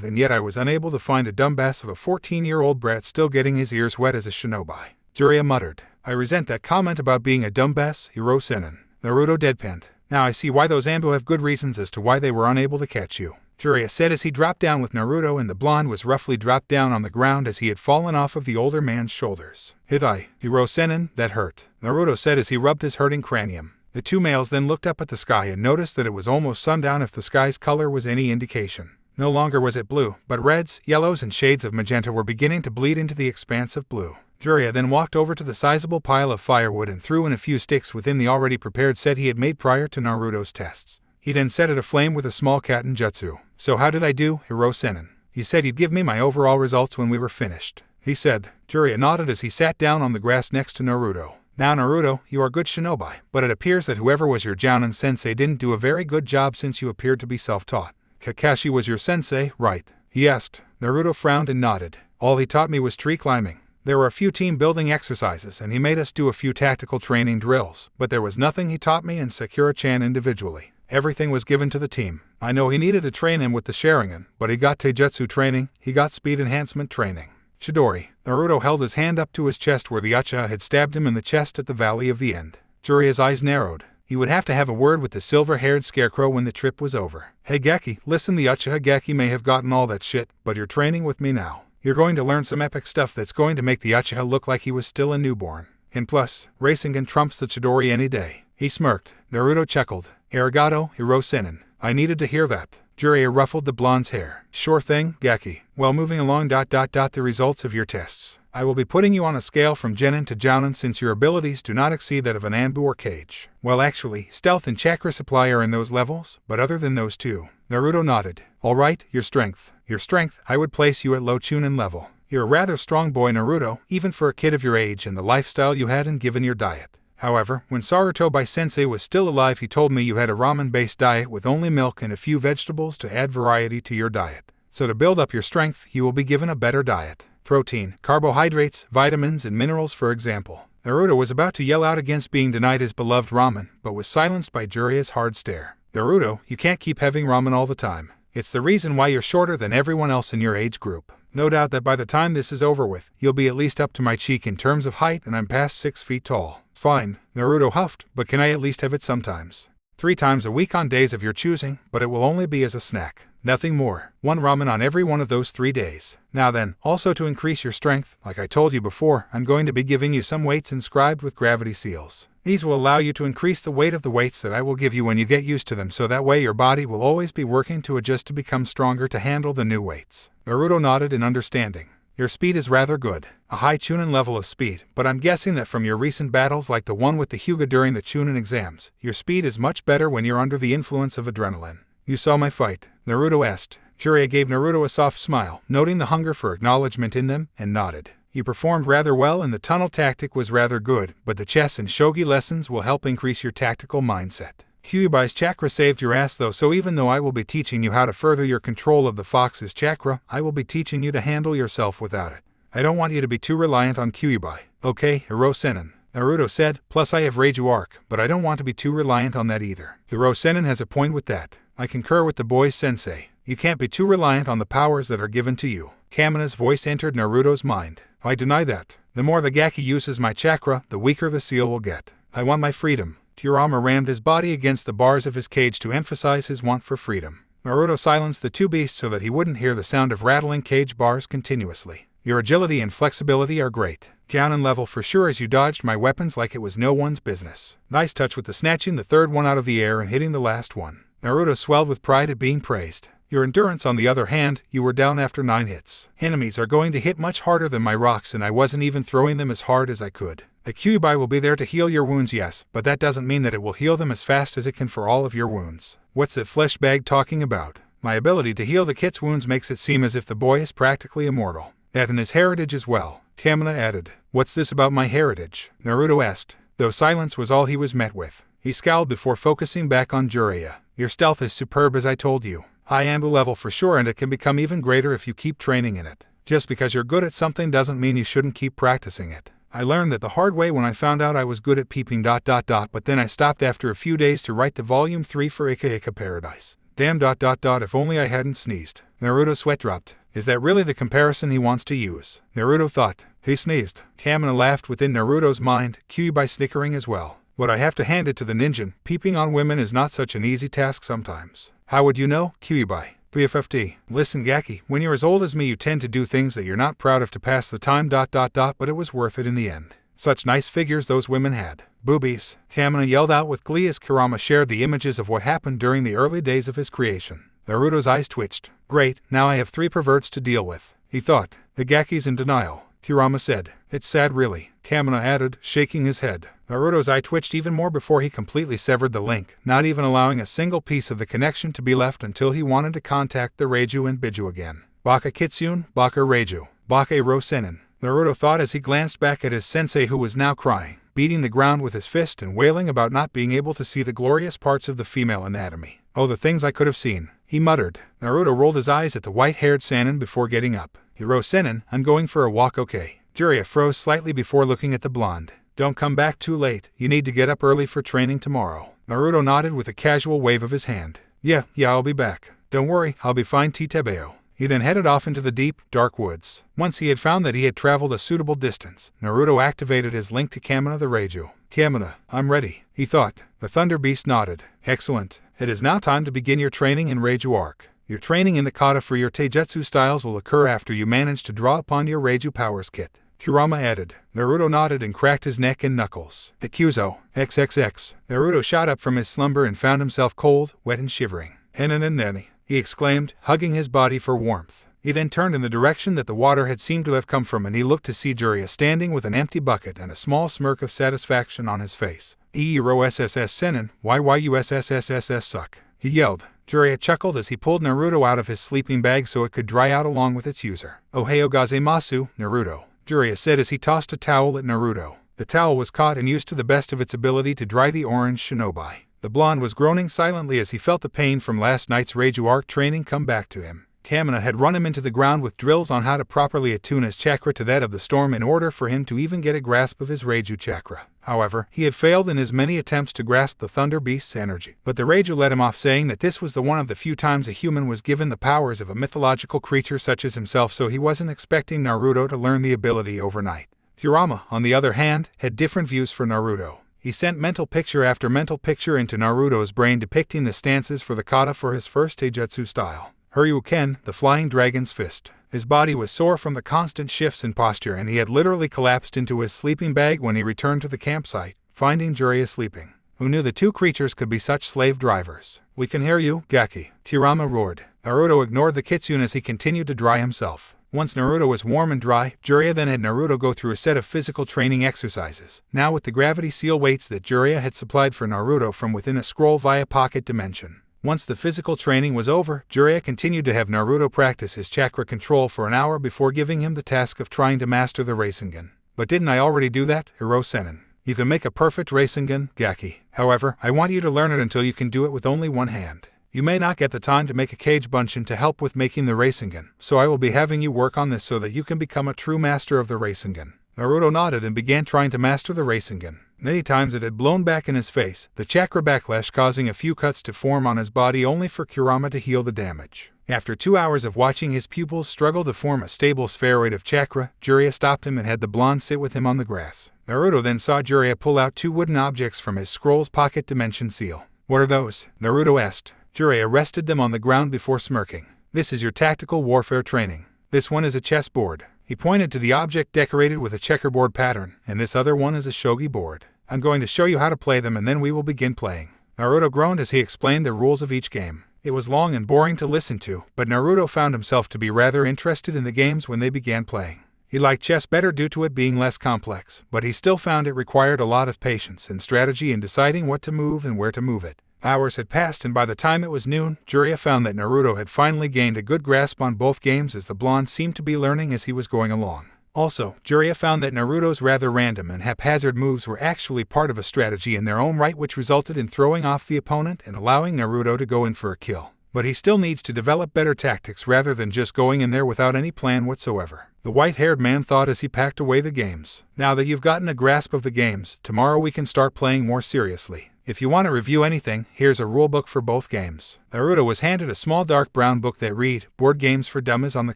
S1: and yet I was unable to find a dumbass of a 14-year-old brat still getting his ears wet as a shinobi. Jiraiya muttered. I resent that comment about being a dumbass, Hirosenin. Naruto deadpanned. Now I see why those Anbu have good reasons as to why they were unable to catch you. Jiraiya said as he dropped down with Naruto and the blonde was roughly dropped down on the ground as he had fallen off of the older man's shoulders. Hit I, Hirosenin, that hurt, Naruto said as he rubbed his hurting cranium. The two males then looked up at the sky and noticed that it was almost sundown if the sky's color was any indication. No longer was it blue, but reds, yellows and shades of magenta were beginning to bleed into the expanse of blue. Jiraiya then walked over to the sizable pile of firewood and threw in a few sticks within the already prepared set he had made prior to Naruto's tests. He then set it aflame with a small katen jutsu. So how did I do, Hirosenin? You said you'd give me my overall results when we were finished. He said. Jiraiya nodded as he sat down on the grass next to Naruto. Now Naruto, you are good shinobi, but it appears that whoever was your Jounin sensei didn't do a very good job since you appeared to be self-taught. Kakashi was your sensei, right? He asked. Naruto frowned and nodded. All he taught me was tree climbing. There were a few team-building exercises and he made us do a few tactical training drills, but there was nothing he taught me and Sakura-chan individually. Everything was given to the team. I know he needed to train him with the Sharingan, but he got taijutsu training, he got speed enhancement training. Chidori. Naruto held his hand up to his chest where the Uchiha had stabbed him in the chest at the Valley of the End. Jiraiya's eyes narrowed. He would have to have a word with the silver-haired scarecrow when the trip was over. Hey Gaki, listen, the Uchiha Gaki may have gotten all that shit, but you're training with me now. You're going to learn some epic stuff that's going to make the Uchiha look like he was still a newborn. And plus, Rasengan trumps the Chidori any day. He smirked. Naruto chuckled. Arigato, Hirosenin. I needed to hear that. Jiraiya ruffled the blonde's hair. Sure thing, Gaki. Well, moving along ... the results of your tests. I will be putting you on a scale from Genin to Jounin since your abilities do not exceed that of an Anbu or Cage. Well actually, Stealth and Chakra Supply are in those levels, but other than those two. Naruto nodded. Alright, your strength. Your strength, I would place you at low Chunin level. You're a rather strong boy, Naruto, even for a kid of your age and the lifestyle you had and given your diet. However, when Sarutobi-sensei was still alive he told me you had a ramen-based diet with only milk and a few vegetables to add variety to your diet. So to build up your strength, you will be given a better diet. Protein, carbohydrates, vitamins, and minerals for example. Naruto was about to yell out against being denied his beloved ramen, but was silenced by Jiraiya's hard stare. Naruto, you can't keep having ramen all the time. It's the reason why you're shorter than everyone else in your age group. No doubt that by the time this is over with, you'll be at least up to my cheek in terms of height and I'm past 6 feet tall. Fine, Naruto huffed, but can I at least have it sometimes? 3 times a week on days of your choosing, but it will only be as a snack. Nothing more. 1 ramen on every one of those 3 days. Now then, also to increase your strength, like I told you before, I'm going to be giving you some weights inscribed with gravity seals. These will allow you to increase the weight of the weights that I will give you when you get used to them, so that way your body will always be working to adjust to become stronger to handle the new weights. Naruto nodded in understanding. Your speed is rather good, a high Chunin level of speed, but I'm guessing that from your recent battles like the one with the Hyuga during the Chunin exams, your speed is much better when you're under the influence of adrenaline. You saw my fight? Naruto asked. Jiraiya gave Naruto a soft smile, noting the hunger for acknowledgement in them, and nodded. You performed rather well and the tunnel tactic was rather good, but the chess and shogi lessons will help increase your tactical mindset. Kyuubi's chakra saved your ass though, so even though I will be teaching you how to further your control of the fox's chakra, I will be teaching you to handle yourself without it. I don't want you to be too reliant on Kyuubi. Okay, Hirosenin, Naruto said, plus I have Raiju arc, but I don't want to be too reliant on that either. Hirosenin has a point with that. I concur with the boy's sensei. You can't be too reliant on the powers that are given to you. Kamina's voice entered Naruto's mind. I deny that. The more the Gaki uses my chakra, the weaker the seal will get. I want my freedom. Kurama rammed his body against the bars of his cage to emphasize his want for freedom. Naruto silenced the 2 beasts so that he wouldn't hear the sound of rattling cage bars continuously. Your agility and flexibility are great. Down in level for sure as you dodged my weapons like it was no one's business. Nice touch with the snatching the third one out of the air and hitting the last one. Naruto swelled with pride at being praised. Your endurance, on the other hand, you were down after 9 hits. Enemies are going to hit much harder than my rocks, and I wasn't even throwing them as hard as I could. The Kyuubi will be there to heal your wounds, yes, but that doesn't mean that it will heal them as fast as it can for all of your wounds. What's that flesh bag talking about? My ability to heal the kid's wounds makes it seem as if the boy is practically immortal. That and his heritage as well, Tamina added. What's this about my heritage? Naruto asked, though silence was all he was met with. He scowled before focusing back on Jiraiya. Your stealth is superb, as I told you. High ambu level for sure, and it can become even greater if you keep training in it. Just because you're good at something doesn't mean you shouldn't keep practicing it. I learned that the hard way when I found out I was good at peeping ... but then I stopped after a few days to write the volume 3 for Ika Ika Paradise. Damn ... if only I hadn't sneezed. Naruto's sweat dropped. Is that really the comparison he wants to use? Naruto thought. He sneezed. Tamina laughed within Naruto's mind, Kyuubi snickering as well. But I have to hand it to the ninja, peeping on women is not such an easy task sometimes. How would you know? Kyuubi. BFFD. Listen, Gaki, when you're as old as me you tend to do things that you're not proud of to pass the time ... but it was worth it in the end. Such nice figures those women had. Boobies. Tamina yelled out with glee as Kurama shared the images of what happened during the early days of his creation. Naruto's eyes twitched. Great, now I have 3 perverts to deal with, he thought. The Gaki's in denial. Kurama said. It's sad really, Tamina added, shaking his head. Naruto's eye twitched even more before he completely severed the link, not even allowing a single piece of the connection to be left until he wanted to contact the Raiju and Biju again. Baka Kitsune, Baka Raiju, Baka Ro Sennin, Naruto thought as he glanced back at his sensei who was now crying, beating the ground with his fist and wailing about not being able to see the glorious parts of the female anatomy. Oh, the things I could have seen, he muttered. Naruto rolled his eyes at the white-haired Sannin before getting up. Hiro Sennin, I'm going for a walk, okay? Jiraiya froze slightly before looking at the blonde. Don't come back too late, you need to get up early for training tomorrow. Naruto nodded with a casual wave of his hand. Yeah, I'll be back. Don't worry, I'll be fine, Titebeo. He then headed off into the deep, dark woods. Once he had found that he had traveled a suitable distance, Naruto activated his link to Kamina the Raiju. Kamina, I'm ready, he thought. The Thunder Beast nodded. Excellent. It is now time to begin your training in Raiju Arc. Your training in the kata for your taijutsu styles will occur after you manage to draw upon your Raiju Powers Kit, Kurama added. Naruto nodded and cracked his neck and knuckles. Ikuzo, XXX. Naruto shot up from his slumber and found himself cold, wet and shivering. Henanenani, he exclaimed, hugging his body for warmth. He then turned in the direction that the water had seemed to have come from, and he looked to see Jiraiya standing with an empty bucket and a small smirk of satisfaction on his face. Ro SSS Sennin, YYUSSSSS suck, he yelled. Jiraiya chuckled as he pulled Naruto out of his sleeping bag so it could dry out along with its user. Ohayou gozaimasu, Naruto, Jiraiya said as he tossed a towel at Naruto. The towel was caught and used to the best of its ability to dry the orange shinobi. The blonde was groaning silently as he felt the pain from last night's Raiju Arc training come back to him. Kamina had run him into the ground with drills on how to properly attune his chakra to that of the storm in order for him to even get a grasp of his Raiju chakra. However, he had failed in his many attempts to grasp the Thunder Beast's energy. But the Raiju let him off, saying that this was the one of the few times a human was given the powers of a mythological creature such as himself, so he wasn't expecting Naruto to learn the ability overnight. Kurama, on the other hand, had different views for Naruto. He sent mental picture after mental picture into Naruto's brain depicting the stances for the kata for his first taijutsu style. Horyuken, the Flying Dragon's Fist. His body was sore from the constant shifts in posture, and he had literally collapsed into his sleeping bag when he returned to the campsite, finding Jiraiya sleeping. Who knew the two creatures could be such slave drivers? We can hear you, Gaki, Kurama roared. Naruto ignored the kitsune as he continued to dry himself. Once Naruto was warm and dry, Jiraiya then had Naruto go through a set of physical training exercises, now with the gravity seal weights that Jiraiya had supplied for Naruto from within a scroll via pocket dimension. Once the physical training was over, Jiraiya continued to have Naruto practice his chakra control for an hour before giving him the task of trying to master the Rasengan. But didn't I already do that, Hiro Sennin? You can make a perfect Rasengan, Gaki. However, I want you to learn it until you can do it with only one hand. You may not get the time to make a Kage Bunshin to help with making the Rasengan, so I will be having you work on this so that you can become a true master of the Rasengan. Naruto nodded and began trying to master the Rasengan. Many times it had blown back in his face, the chakra backlash causing a few cuts to form on his body only for Kurama to heal the damage. After 2 hours of watching his pupils struggle to form a stable spheroid of chakra, Jiraiya stopped him and had the blonde sit with him on the grass. Naruto then saw Jiraiya pull out 2 wooden objects from his scroll's pocket dimension seal. What are those? Naruto asked. Jiraiya rested them on the ground before smirking. This is your tactical warfare training. This one is a chessboard. He pointed to the object decorated with a checkerboard pattern, and this other one is a shogi board. I'm going to show you how to play them and then we will begin playing. Naruto groaned as he explained the rules of each game. It was long and boring to listen to, but Naruto found himself to be rather interested in the games when they began playing. He liked chess better due to it being less complex, but he still found it required a lot of patience and strategy in deciding what to move and where to move it. Hours had passed and by the time it was noon, Jiraiya found that Naruto had finally gained a good grasp on both games as the blonde seemed to be learning as he was going along. Also, Jiraiya found that Naruto's rather random and haphazard moves were actually part of a strategy in their own right which resulted in throwing off the opponent and allowing Naruto to go in for a kill. But he still needs to develop better tactics rather than just going in there without any plan whatsoever. The white-haired man thought as he packed away the games. Now that you've gotten a grasp of the games, tomorrow we can start playing more seriously. If you want to review anything, here's a rulebook for both games. Naruto was handed a small dark brown book that read, Board Games for Dummies on the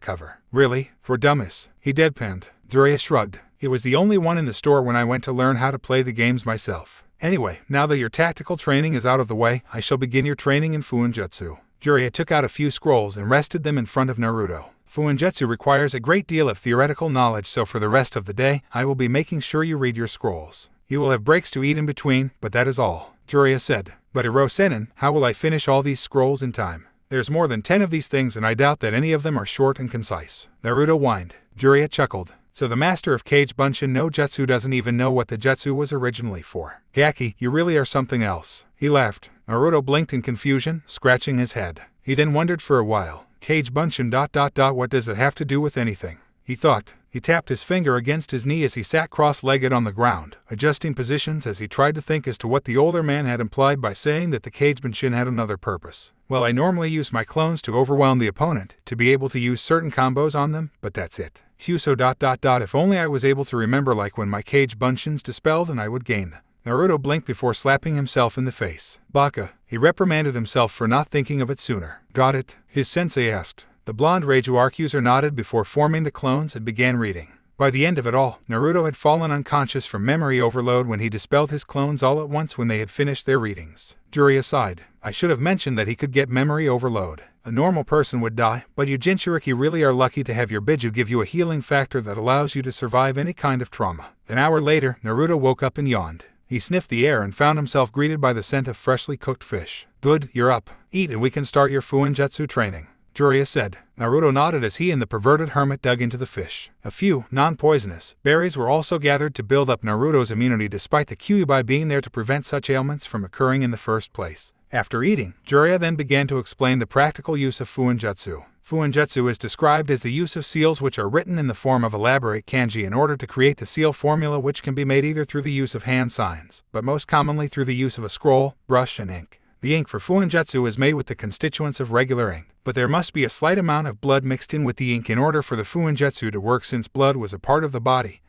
S1: cover. Really? For dummies? He deadpanned. Jiraiya shrugged. It was the only one in the store when I went to learn how to play the games myself. Anyway, now that your tactical training is out of the way, I shall begin your training in Fuinjutsu. Jiraiya took out a few scrolls and rested them in front of Naruto. Fuinjutsu requires a great deal of theoretical knowledge, so for the rest of the day, I will be making sure you read your scrolls. You will have breaks to eat in between, but that is all. Jiraiya said. But Hirosenin, how will I finish all these scrolls in time? There's more than 10 of these things and I doubt that any of them are short and concise. Naruto whined. Jiraiya chuckled. So the master of Kage Bunshin no Jutsu doesn't even know what the jutsu was originally for. Hyakki, you really are something else. He laughed. Naruto blinked in confusion, scratching his head. He then wondered for a while. Kage Bunshin ... what does it have to do with anything? He thought. He tapped his finger against his knee as he sat cross-legged on the ground, adjusting positions as he tried to think as to what the older man had implied by saying that the Kage Bunshin had another purpose. Well, I normally use my clones to overwhelm the opponent, to be able to use certain combos on them, but that's it. Huso ... if only I was able to remember like when my Kage Bunshin's dispelled and I would gain. Naruto blinked before slapping himself in the face. Baka. He reprimanded himself for not thinking of it sooner. Got it? His sensei asked. The blonde Raiju arc user nodded before forming the clones and began reading. By the end of it all, Naruto had fallen unconscious from memory overload when he dispelled his clones all at once when they had finished their readings. Jiraiya sighed. I should have mentioned that he could get memory overload. A normal person would die, but you Jinchuriki really are lucky to have your Biju give you a healing factor that allows you to survive any kind of trauma. An hour later, Naruto woke up and yawned. He sniffed the air and found himself greeted by the scent of freshly cooked fish. Good, you're up. Eat and we can start your Fuinjutsu training. Jiraiya said. Naruto nodded as he and the perverted hermit dug into the fish. A few, non-poisonous, berries were also gathered to build up Naruto's immunity despite the Kyuubi being there to prevent such ailments from occurring in the first place. After eating, Jiraiya then began to explain the practical use of Fuinjutsu. Fuinjutsu is described as the use of seals which are written in the form of elaborate kanji in order to create the seal formula, which can be made either through the use of hand signs, but most commonly through the use of a scroll, brush, and ink. The ink for Fuinjutsu is made with the constituents of regular ink, but there must be a slight amount of blood mixed in with the ink in order for the Fuinjutsu to work, since blood was a part of the body,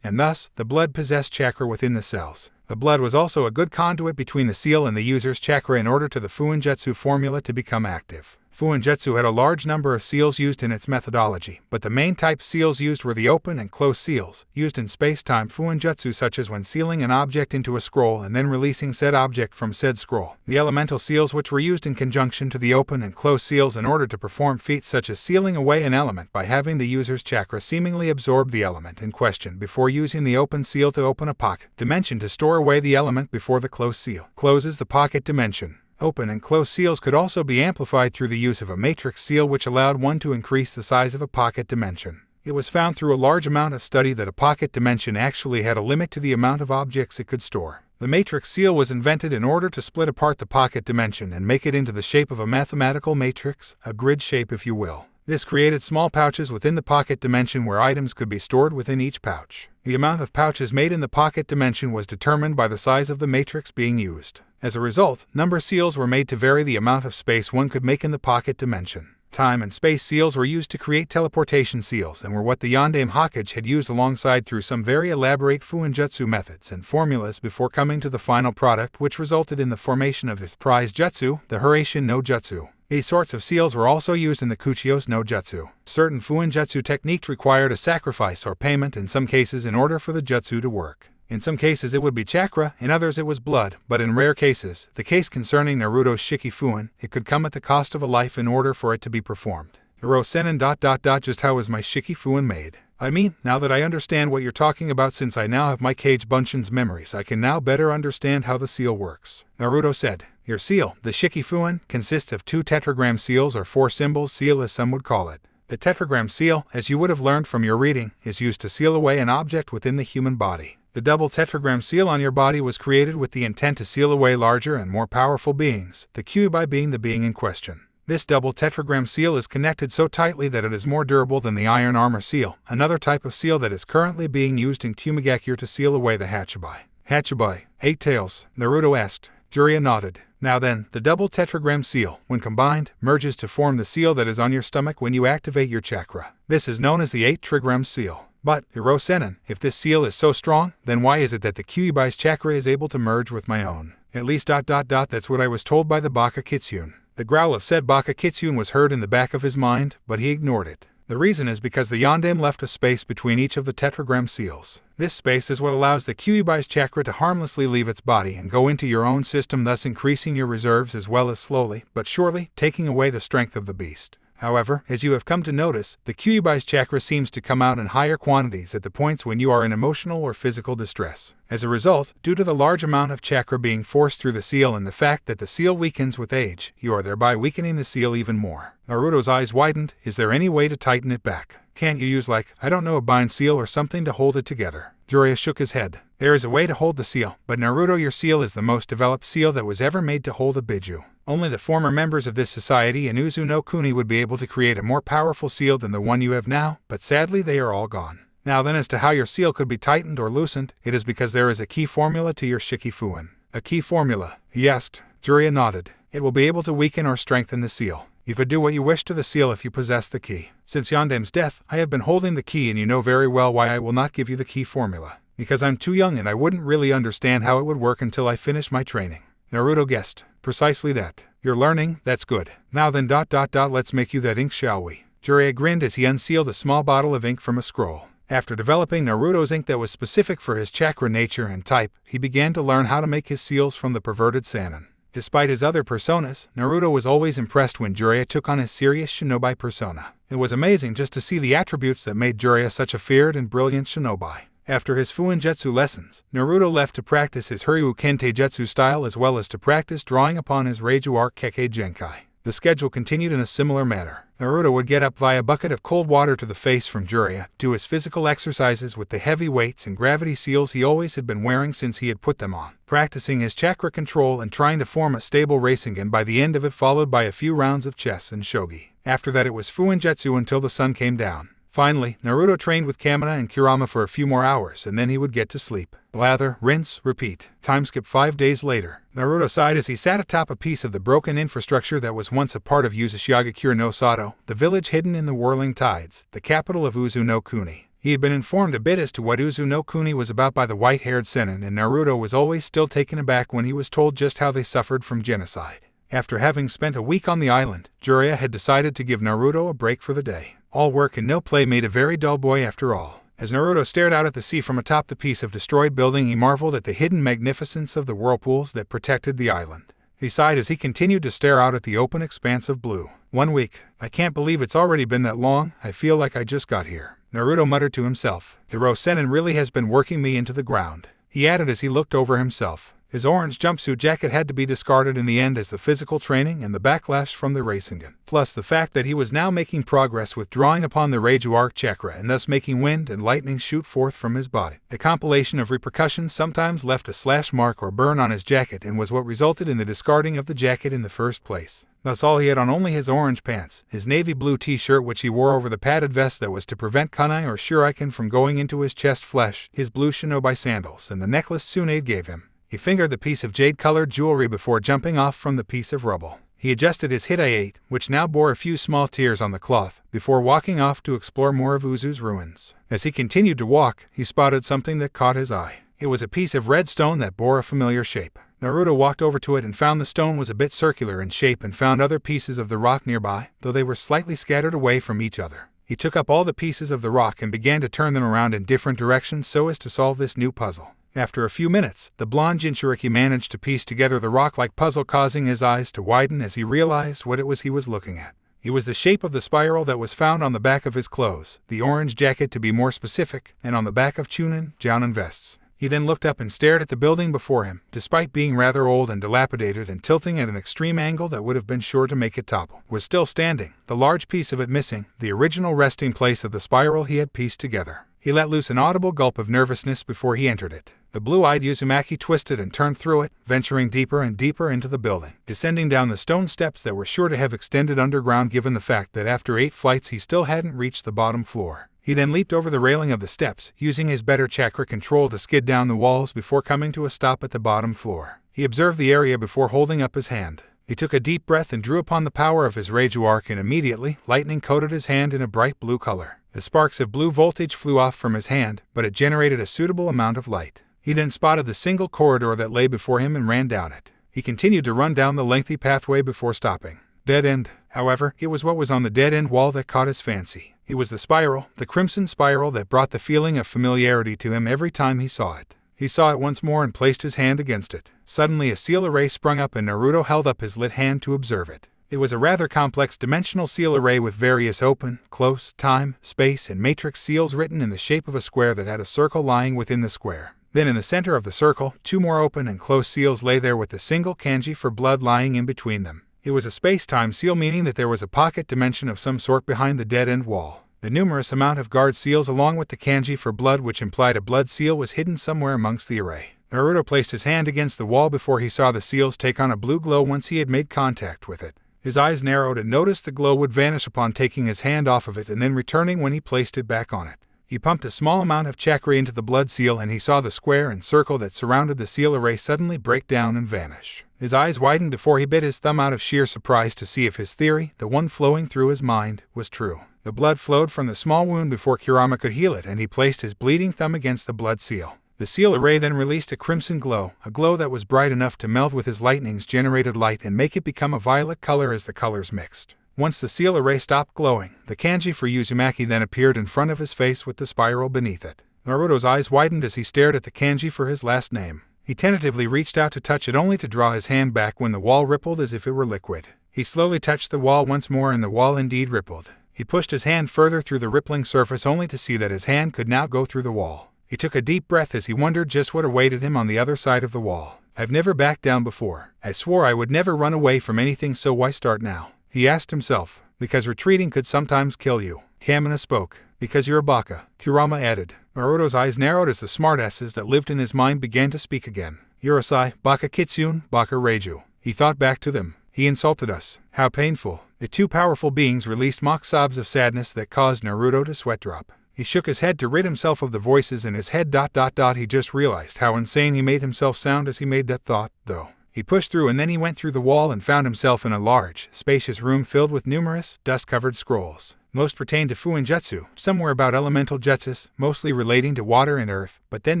S1: and thus, the blood possessed chakra within the cells. The blood was also a good conduit between the seal and the user's chakra in order to the Fuinjutsu formula to become active. Fuinjutsu had a large number of seals used in its methodology, but the main type seals used were the open and close seals, used in space-time Fuinjutsu, such as when sealing an object into a scroll and then releasing said object from said scroll. The elemental seals, which were used in conjunction to the open and close seals in order to perform feats such as sealing away an element by having the user's chakra seemingly absorb the element in question before using the open seal to open a pocket dimension to store away the element before the close seal closes the pocket dimension. Open and close seals could also be amplified through the use of a matrix seal, which allowed one to increase the size of a pocket dimension. It was found through a large amount of study that a pocket dimension actually had a limit to the amount of objects it could store. The matrix seal was invented in order to split apart the pocket dimension and make it into the shape of a mathematical matrix, a grid shape if you will. This created small pouches within the pocket dimension where items could be stored within each pouch. The amount of pouches made in the pocket dimension was determined by the size of the matrix being used. As a result, number seals were made to vary the amount of space one could make in the pocket dimension. Time and space seals were used to create teleportation seals and were what the Yondaime Hokage had used alongside through some very elaborate Fuinjutsu methods and formulas before coming to the final product, which resulted in the formation of his prize jutsu, the Hiraishin no Jutsu. These sorts of seals were also used in the Kuchios no Jutsu. Certain Fuinjutsu techniques required a sacrifice or payment in some cases in order for the jutsu to work. In some cases it would be chakra, in others it was blood, but in rare cases, the case concerning Naruto's Shiki Fuin, it could come at the cost of a life in order for it to be performed. Hirosenin ... just how is my Shiki Fuin made? I mean, now that I understand what you're talking about, since I now have my Cage Bunshin's memories, I can now better understand how the seal works. Naruto said, your seal, the Shikifuin, consists of 2 tetragram seals, or 4 symbols seal as some would call it. The tetragram seal, as you would have learned from your reading, is used to seal away an object within the human body. The double tetragram seal on your body was created with the intent to seal away larger and more powerful beings, the Kyuubi being the being in question. This double tetragram seal is connected so tightly that it is more durable than the iron armor seal, another type of seal that is currently being used in Kumigakure to seal away the Hachibai. Hachibai, 8 tails, Naruto asked. Jiraiya nodded. Now then, the double tetragram seal, when combined, merges to form the seal that is on your stomach when you activate your chakra. This is known as the 8 trigram seal. But, Hirosenin, if this seal is so strong, then why is it that the Kyuubi's chakra is able to merge with my own? At least that's what I was told by the Baka Kitsune. The growl of said Baka Kitsune was heard in the back of his mind, but he ignored it. The reason is because the Yondaime left a space between each of the tetragram seals. This space is what allows the Kyuubi's chakra to harmlessly leave its body and go into your own system, thus increasing your reserves as well as slowly, but surely, taking away the strength of the beast. However, as you have come to notice, the Kyuubi's chakra seems to come out in higher quantities at the points when you are in emotional or physical distress. As a result, due to the large amount of chakra being forced through the seal and the fact that the seal weakens with age, you are thereby weakening the seal even more. Naruto's eyes widened. Is there any way to tighten it back? Can't you use a bind seal or something to hold it together? Jiraiya shook his head. There is a way to hold the seal, but Naruto, your seal is the most developed seal that was ever made to hold a Biju. Only the former members of this society and Uzu no Kuni would be able to create a more powerful seal than the one you have now, but sadly they are all gone. Now then, as to how your seal could be tightened or loosened, it is because there is a key formula to your Shikifuin. A key formula? He asked. Jiraiya nodded. It will be able to weaken or strengthen the seal. You could do what you wish to the seal if you possess the key. Since Yondaime's death, I have been holding the key, and you know very well why I will not give you the key formula. Because I'm too young and I wouldn't really understand how it would work until I finish my training. Naruto guessed. Precisely that. You're learning, that's good. Now then let's make you that ink, shall we? Jiraiya grinned as he unsealed a small bottle of ink from a scroll. After developing Naruto's ink that was specific for his chakra nature and type, he began to learn how to make his seals from the perverted Sannin. Despite his other personas, Naruto was always impressed when Jiraiya took on his serious shinobi persona. It was amazing just to see the attributes that made Jiraiya such a feared and brilliant shinobi. After his Fuinjutsu lessons, Naruto left to practice his Ryuken Taijutsu style as well as to practice drawing upon his Raiju arc Kekkei Genkai. The schedule continued in a similar manner. Naruto would get up via a bucket of cold water to the face from Jiraiya, do his physical exercises with the heavy weights and gravity seals he always had been wearing since he had put them on, practicing his chakra control and trying to form a stable Rasengan by the end of it, followed by a few rounds of chess and shogi. After that it was Fuinjutsu until the sun came down. Finally, Naruto trained with Kamina and Kurama for a few more hours and then he would get to sleep. Lather, rinse, repeat. Time skip 5 days later. Naruto sighed as he sat atop a piece of the broken infrastructure that was once a part of Uzushiagakure no Sato, the village hidden in the whirling tides, the capital of Uzu no Kuni. He had been informed a bit as to what Uzu no Kuni was about by the white-haired Sennin, and Naruto was always still taken aback when he was told just how they suffered from genocide. After having spent a week on the island, Jiraiya had decided to give Naruto a break for the day. All work and no play made a very dull boy after all. As Naruto stared out at the sea from atop the piece of destroyed building, he marveled at the hidden magnificence of the whirlpools that protected the island. He sighed as he continued to stare out at the open expanse of blue. 1 week. I can't believe it's already been that long. I feel like I just got here. Naruto muttered to himself. The Sennin really has been working me into the ground. He added as he looked over himself. His orange jumpsuit jacket had to be discarded in the end as the physical training and the backlash from the Rasengan, plus the fact that he was now making progress with drawing upon the Raiju arc chakra and thus making wind and lightning shoot forth from his body. The compilation of repercussions sometimes left a slash mark or burn on his jacket and was what resulted in the discarding of the jacket in the first place. Thus all he had on only his orange pants, his navy blue t-shirt which he wore over the padded vest that was to prevent kunai or shuriken from going into his chest flesh, his blue shinobi sandals, and the necklace Tsunade gave him. He fingered the piece of jade-colored jewelry before jumping off from the piece of rubble. He adjusted his Hidaite, which now bore a few small tears on the cloth, before walking off to explore more of Uzu's ruins. As he continued to walk, he spotted something that caught his eye. It was a piece of red stone that bore a familiar shape. Naruto walked over to it and found the stone was a bit circular in shape and found other pieces of the rock nearby, though they were slightly scattered away from each other. He took up all the pieces of the rock and began to turn them around in different directions so as to solve this new puzzle. After a few minutes, the blonde Jinchuriki managed to piece together the rock-like puzzle, causing his eyes to widen as he realized what it was he was looking at. It was the shape of the spiral that was found on the back of his clothes, the orange jacket to be more specific, and on the back of Chunin, Jounin vests. He then looked up and stared at the building before him, despite being rather old and dilapidated and tilting at an extreme angle that would have been sure to make it topple. Was still standing, the large piece of it missing, the original resting place of the spiral he had pieced together. He let loose an audible gulp of nervousness before he entered it. The blue-eyed Uzumaki twisted and turned through it, venturing deeper and deeper into the building, descending down the stone steps that were sure to have extended underground given the fact that after 8 flights he still hadn't reached the bottom floor. He then leaped over the railing of the steps, using his better chakra control to skid down the walls before coming to a stop at the bottom floor. He observed the area before holding up his hand. He took a deep breath and drew upon the power of his Raiju arc, and immediately, lightning coated his hand in a bright blue color. The sparks of blue voltage flew off from his hand, but it generated a suitable amount of light. He then spotted the single corridor that lay before him and ran down it. He continued to run down the lengthy pathway before stopping. Dead end. However, it was what was on the dead-end wall that caught his fancy. It was the spiral, the crimson spiral that brought the feeling of familiarity to him every time he saw it. He saw it once more and placed his hand against it. Suddenly a seal array sprung up and Naruto held up his lit hand to observe it. It was a rather complex dimensional seal array with various open, close, time, space, and matrix seals written in the shape of a square that had a circle lying within the square. Then in the center of the circle, 2 more open and close seals lay there with the single kanji for blood lying in between them. It was a space-time seal, meaning that there was a pocket dimension of some sort behind the dead-end wall. The numerous amount of guard seals along with the kanji for blood, which implied a blood seal, was hidden somewhere amongst the array. Naruto placed his hand against the wall before he saw the seals take on a blue glow once he had made contact with it. His eyes narrowed and noticed the glow would vanish upon taking his hand off of it and then returning when he placed it back on it. He pumped a small amount of chakra into the blood seal and he saw the square and circle that surrounded the seal array suddenly break down and vanish. His eyes widened before he bit his thumb out of sheer surprise to see if his theory, the one flowing through his mind, was true. The blood flowed from the small wound before Kurama could heal it, and he placed his bleeding thumb against the blood seal. The seal array then released a crimson glow, a glow that was bright enough to melt with his lightnings generated light and make it become a violet color as the colors mixed. Once the seal array stopped glowing, the kanji for Uzumaki then appeared in front of his face with the spiral beneath it. Naruto's eyes widened as he stared at the kanji for his last name. He tentatively reached out to touch it, only to draw his hand back when the wall rippled as if it were liquid. He slowly touched the wall once more and the wall indeed rippled. He pushed his hand further through the rippling surface only to see that his hand could now go through the wall. He took a deep breath as he wondered just what awaited him on the other side of the wall. I've never backed down before. I swore I would never run away from anything, so why start now? He asked himself. Because retreating could sometimes kill you. Kamina spoke. Because you're a baka, Kurama added. Naruto's eyes narrowed as the smartasses that lived in his mind began to speak again. Urusei, baka Kitsune, baka Raiju. He thought back to them. He insulted us. How painful. The 2 powerful beings released mock sobs of sadness that caused Naruto to sweat drop. He shook his head to rid himself of the voices in his head. He just realized how insane he made himself sound as he made that thought, though. He pushed through and then he went through the wall and found himself in a large, spacious room filled with numerous, dust-covered scrolls. Most pertained to Fuinjutsu, some were about elemental jutsus, mostly relating to water and earth, but then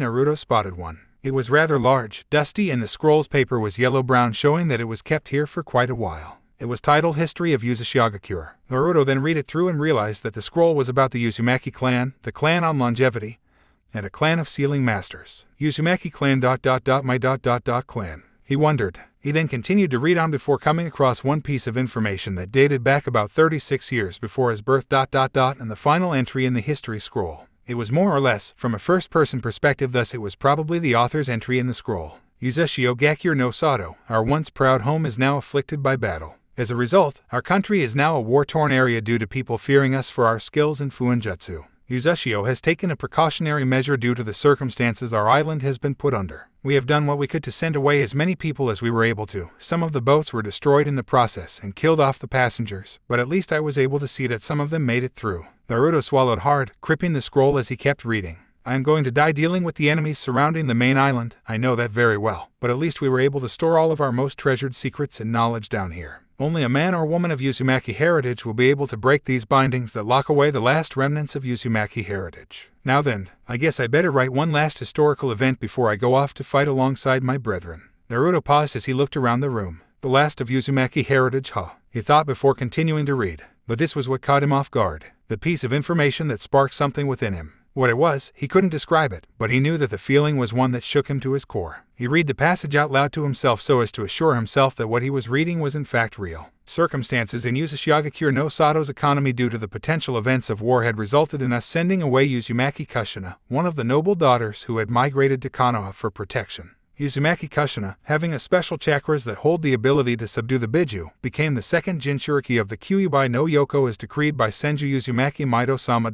S1: Naruto spotted one. It was rather large, dusty, and the scroll's paper was yellow-brown, showing that it was kept here for quite a while. It was titled History of Uzumaki. Naruto then read it through and realized that the scroll was about the Uzumaki clan, the clan on longevity, and a clan of sealing masters. Uzumaki clan ... my ... clan. He wondered. He then continued to read on before coming across one piece of information that dated back about 36 years before his birth ... and the final entry in the history scroll. It was more or less from a first-person perspective, thus it was probably the author's entry in the scroll. Uzushio Gakure no Sato, our once proud home, is now afflicted by battle. As a result, our country is now a war-torn area due to people fearing us for our skills in Fuinjutsu. Uzushio has taken a precautionary measure due to the circumstances our island has been put under. We have done what we could to send away as many people as we were able to. Some of the boats were destroyed in the process and killed off the passengers, but at least I was able to see that some of them made it through. Naruto swallowed hard, gripping the scroll as he kept reading. I am going to die dealing with the enemies surrounding the main island, I know that very well, but at least we were able to store all of our most treasured secrets and knowledge down here. Only a man or woman of Uzumaki heritage will be able to break these bindings that lock away the last remnants of Uzumaki heritage. Now then, I guess I better write one last historical event before I go off to fight alongside my brethren. Naruto paused as he looked around the room. The last of Uzumaki heritage, he thought before continuing to read. But this was what caught him off guard. The piece of information that sparked something within him. What it was, he couldn't describe it, but he knew that the feeling was one that shook him to his core. He read the passage out loud to himself so as to assure himself that what he was reading was in fact real. Circumstances in Uzumaki no Sato's economy due to the potential events of war had resulted in us sending away Uzumaki Kushina, one of the noble daughters who had migrated to Konoha for protection. Uzumaki Kushina, having a special chakras that hold the ability to subdue the Biju, became the second Jinchuriki of the Kyuubi no Yoko as decreed by Senju Uzumaki Mido-sama.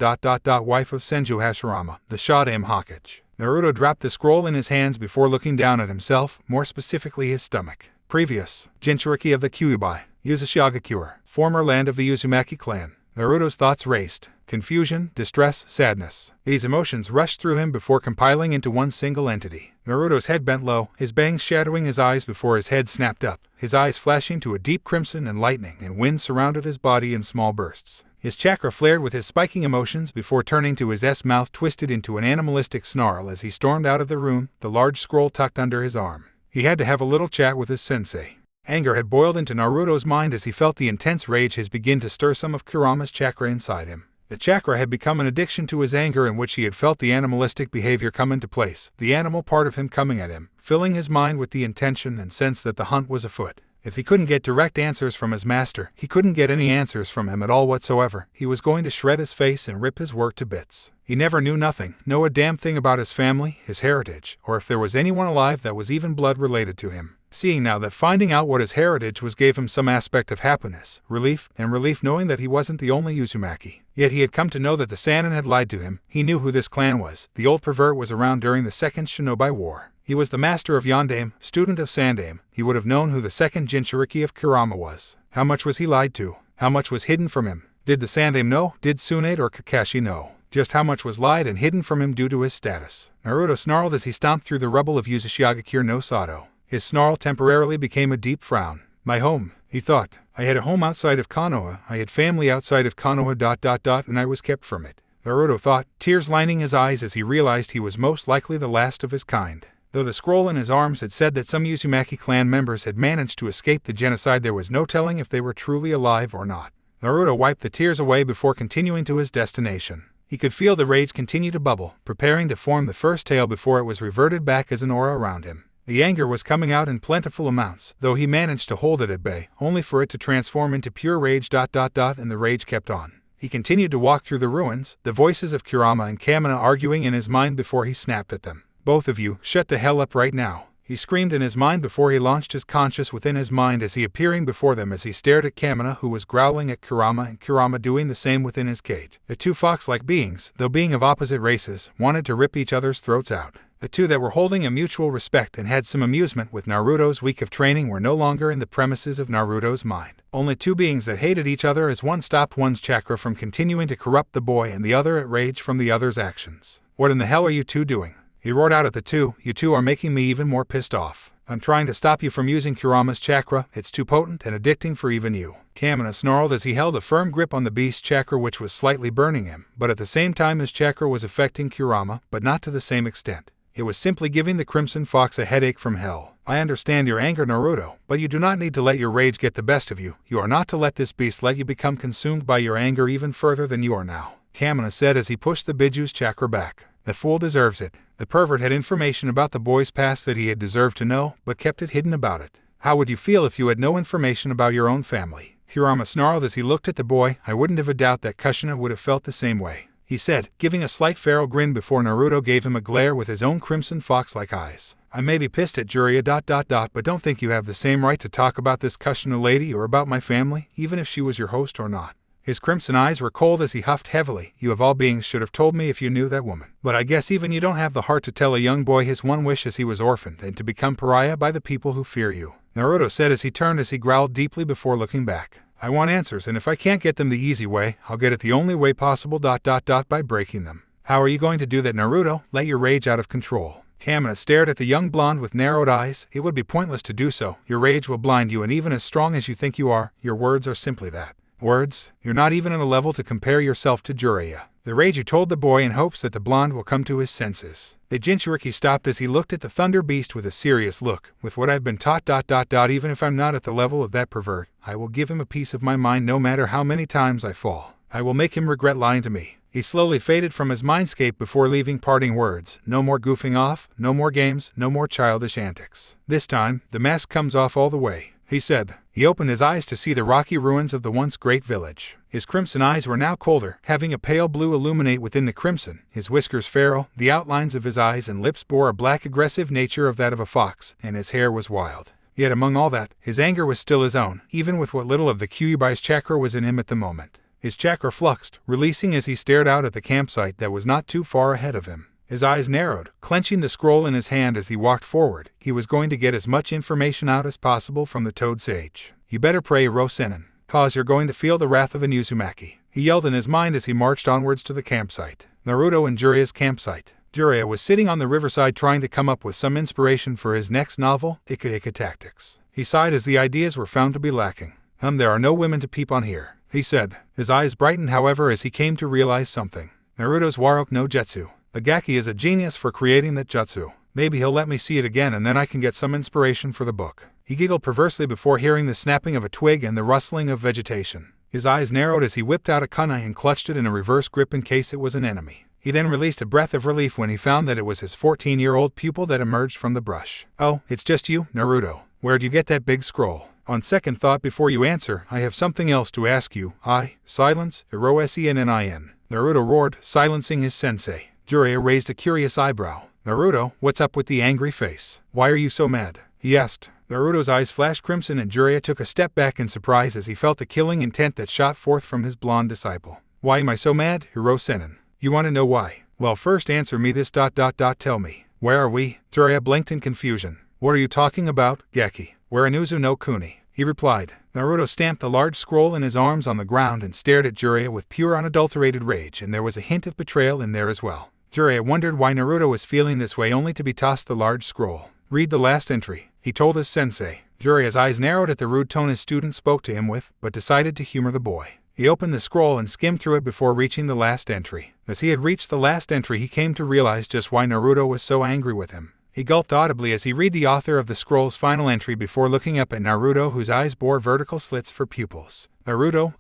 S1: Wife of Senju Hashirama, the Shodaime Hokage. Naruto dropped the scroll in his hands before looking down at himself, more specifically his stomach. Previous, Jinchuriki of the Kyuubi, Uzumaki, former land of the Uzumaki clan. Naruto's thoughts raced. Confusion, distress, sadness. These emotions rushed through him before compiling into one single entity. Naruto's head bent low, his bangs shadowing his eyes before his head snapped up, his eyes flashing to a deep crimson and lightning and wind surrounded his body in small bursts. His chakra flared with his spiking emotions before turning to his mouth twisted into an animalistic snarl as he stormed out of the room, the large scroll tucked under his arm. He had to have a little chat with his sensei. Anger had boiled into Naruto's mind as he felt the intense rage begin to stir some of Kurama's chakra inside him. The chakra had become an addiction to his anger in which he had felt the animalistic behavior come into place, the animal part of him coming at him, filling his mind with the intention and sense that the hunt was afoot. If he couldn't get direct answers from his master, he couldn't get any answers from him at all whatsoever. He was going to shred his face and rip his work to bits. He never knew nothing, know a damn thing about his family, his heritage, or if there was anyone alive that was even blood related to him. Seeing now that finding out what his heritage was gave him some aspect of happiness, relief knowing that he wasn't the only Uzumaki. Yet he had come to know that the Sannin had lied to him. He knew who this clan was. The old pervert was around during the Second Shinobi War. He was the master of Yondaime, student of Sandaime. He would have known who the second Jinchuriki of Kurama was. How much was he lied to? How much was hidden from him? Did the Sandaime know? Did Tsunade or Kakashi know? Just how much was lied and hidden from him due to his status? Naruto snarled as he stomped through the rubble of Uzumaki no Sato. His snarl temporarily became a deep frown. My home, he thought. I had a home outside of Konoha, I had family outside of Konoha ... and I was kept from it. Naruto thought, tears lining his eyes as he realized he was most likely the last of his kind. Though the scroll in his arms had said that some Uzumaki clan members had managed to escape the genocide, there was no telling if they were truly alive or not. Naruto wiped the tears away before continuing to his destination. He could feel the rage continue to bubble, preparing to form the first tail before it was reverted back as an aura around him. The anger was coming out in plentiful amounts, though he managed to hold it at bay, only for it to transform into pure rage ... and the rage kept on. He continued to walk through the ruins, the voices of Kurama and Kamina arguing in his mind before he snapped at them. Both of you, shut the hell up right now, he screamed in his mind before he launched his conscious within his mind as he appearing before them as he stared at Kamina who was growling at Kurama and Kurama doing the same within his cage. The two fox-like beings, though being of opposite races, wanted to rip each other's throats out. The two that were holding a mutual respect and had some amusement with Naruto's week of training were no longer in the premises of Naruto's mind. Only two beings that hated each other as one stopped one's chakra from continuing to corrupt the boy and the other at rage from the other's actions. What in the hell are you two doing? He roared out at the two, you two are making me even more pissed off. I'm trying to stop you from using Kurama's chakra, it's too potent and addicting for even you. Kamina snarled as he held a firm grip on the beast's chakra which was slightly burning him, but at the same time his chakra was affecting Kurama, but not to the same extent. It was simply giving the Crimson Fox a headache from hell. I understand your anger, Naruto, but you do not need to let your rage get the best of you. You are not to let this beast let you become consumed by your anger even further than you are now, Kamina said as he pushed the Biju's chakra back. The fool deserves it. The pervert had information about the boy's past that he had deserved to know, but kept it hidden about it. How would you feel if you had no information about your own family? Kurama snarled as he looked at the boy. I wouldn't have a doubt that Kushina would have felt the same way, he said, giving a slight feral grin before Naruto gave him a glare with his own crimson fox-like eyes. I may be pissed at Jiraiya ... but don't think you have the same right to talk about this Kushina lady or about my family, even if she was your host or not. His crimson eyes were cold as he huffed heavily. You of all beings should have told me if you knew that woman. But I guess even you don't have the heart to tell a young boy his one wish as he was orphaned and to become pariah by the people who fear you, Naruto said as he turned as he growled deeply before looking back. I want answers, and if I can't get them the easy way, I'll get it the only way possible ... by breaking them. How are you going to do that, Naruto? Let your rage out of control. Kamina stared at the young blonde with narrowed eyes. It would be pointless to do so. Your rage will blind you, and even as strong as you think you are, your words are simply that. Words? You're not even on a level to compare yourself to Jiraiya. The Raiju told the boy in hopes that the blonde will come to his senses. The Jinchuriki stopped as he looked at the Thunder Beast with a serious look. With what I've been taught ... even if I'm not at the level of that pervert, I will give him a piece of my mind no matter how many times I fall. I will make him regret lying to me. He slowly faded from his mindscape before leaving parting words. No more goofing off, no more games, no more childish antics. This time, the mask comes off all the way, he said. He opened his eyes to see the rocky ruins of the once great village. His crimson eyes were now colder, having a pale blue illuminate within the crimson. His whiskers feral, the outlines of his eyes and lips bore a black aggressive nature of that of a fox, and his hair was wild. Yet among all that, his anger was still his own, even with what little of the Kyubai's chakra was in him at the moment. His chakra fluxed, releasing as he stared out at the campsite that was not too far ahead of him. His eyes narrowed, clenching the scroll in his hand as he walked forward. He was going to get as much information out as possible from the Toad Sage. You better pray, Rosenin, cause you're going to feel the wrath of an Uzumaki, he yelled in his mind as he marched onwards to the campsite. Naruto and Jiraiya's campsite. Jiraiya was sitting on the riverside trying to come up with some inspiration for his next novel, Ika Ika Tactics. He sighed as the ideas were found to be lacking. There are no women to peep on here, he said. His eyes brightened, however, as he came to realize something. Naruto's Warok no Jutsu. The Gaki is a genius for creating that jutsu. Maybe he'll let me see it again and then I can get some inspiration for the book. He giggled perversely before hearing the snapping of a twig and the rustling of vegetation. His eyes narrowed as he whipped out a kunai and clutched it in a reverse grip in case it was an enemy. He then released a breath of relief when he found that it was his 14-year-old pupil that emerged from the brush. Oh, it's just you, Naruto. Where'd you get that big scroll? On second thought, before you answer, I have something else to ask you. Silence, Nin. Naruto roared, silencing his sensei. Jiraiya raised a curious eyebrow. Naruto, what's up with the angry face? Why are you so mad? He asked. Naruto's eyes flashed crimson and Jiraiya took a step back in surprise as he felt the killing intent that shot forth from his blonde disciple. Why am I so mad, Hirosenin? You want to know why? Well, first answer me this. Tell me. Where are we? Jiraiya blinked in confusion. What are you talking about, Gaki? We're in Uzu no Kuni, he replied. Naruto stamped the large scroll in his arms on the ground and stared at Jiraiya with pure unadulterated rage, and there was a hint of betrayal in there as well. Jiraiya wondered why Naruto was feeling this way only to be tossed the large scroll. Read the last entry, he told his sensei. Jiraiya's eyes narrowed at the rude tone his student spoke to him with, but decided to humor the boy. He opened the scroll and skimmed through it before reaching the last entry. As he had reached the last entry, he came to realize just why Naruto was so angry with him. He gulped audibly as he read the author of the scroll's final entry before looking up at Naruto, whose eyes bore vertical slits for pupils. Naruto,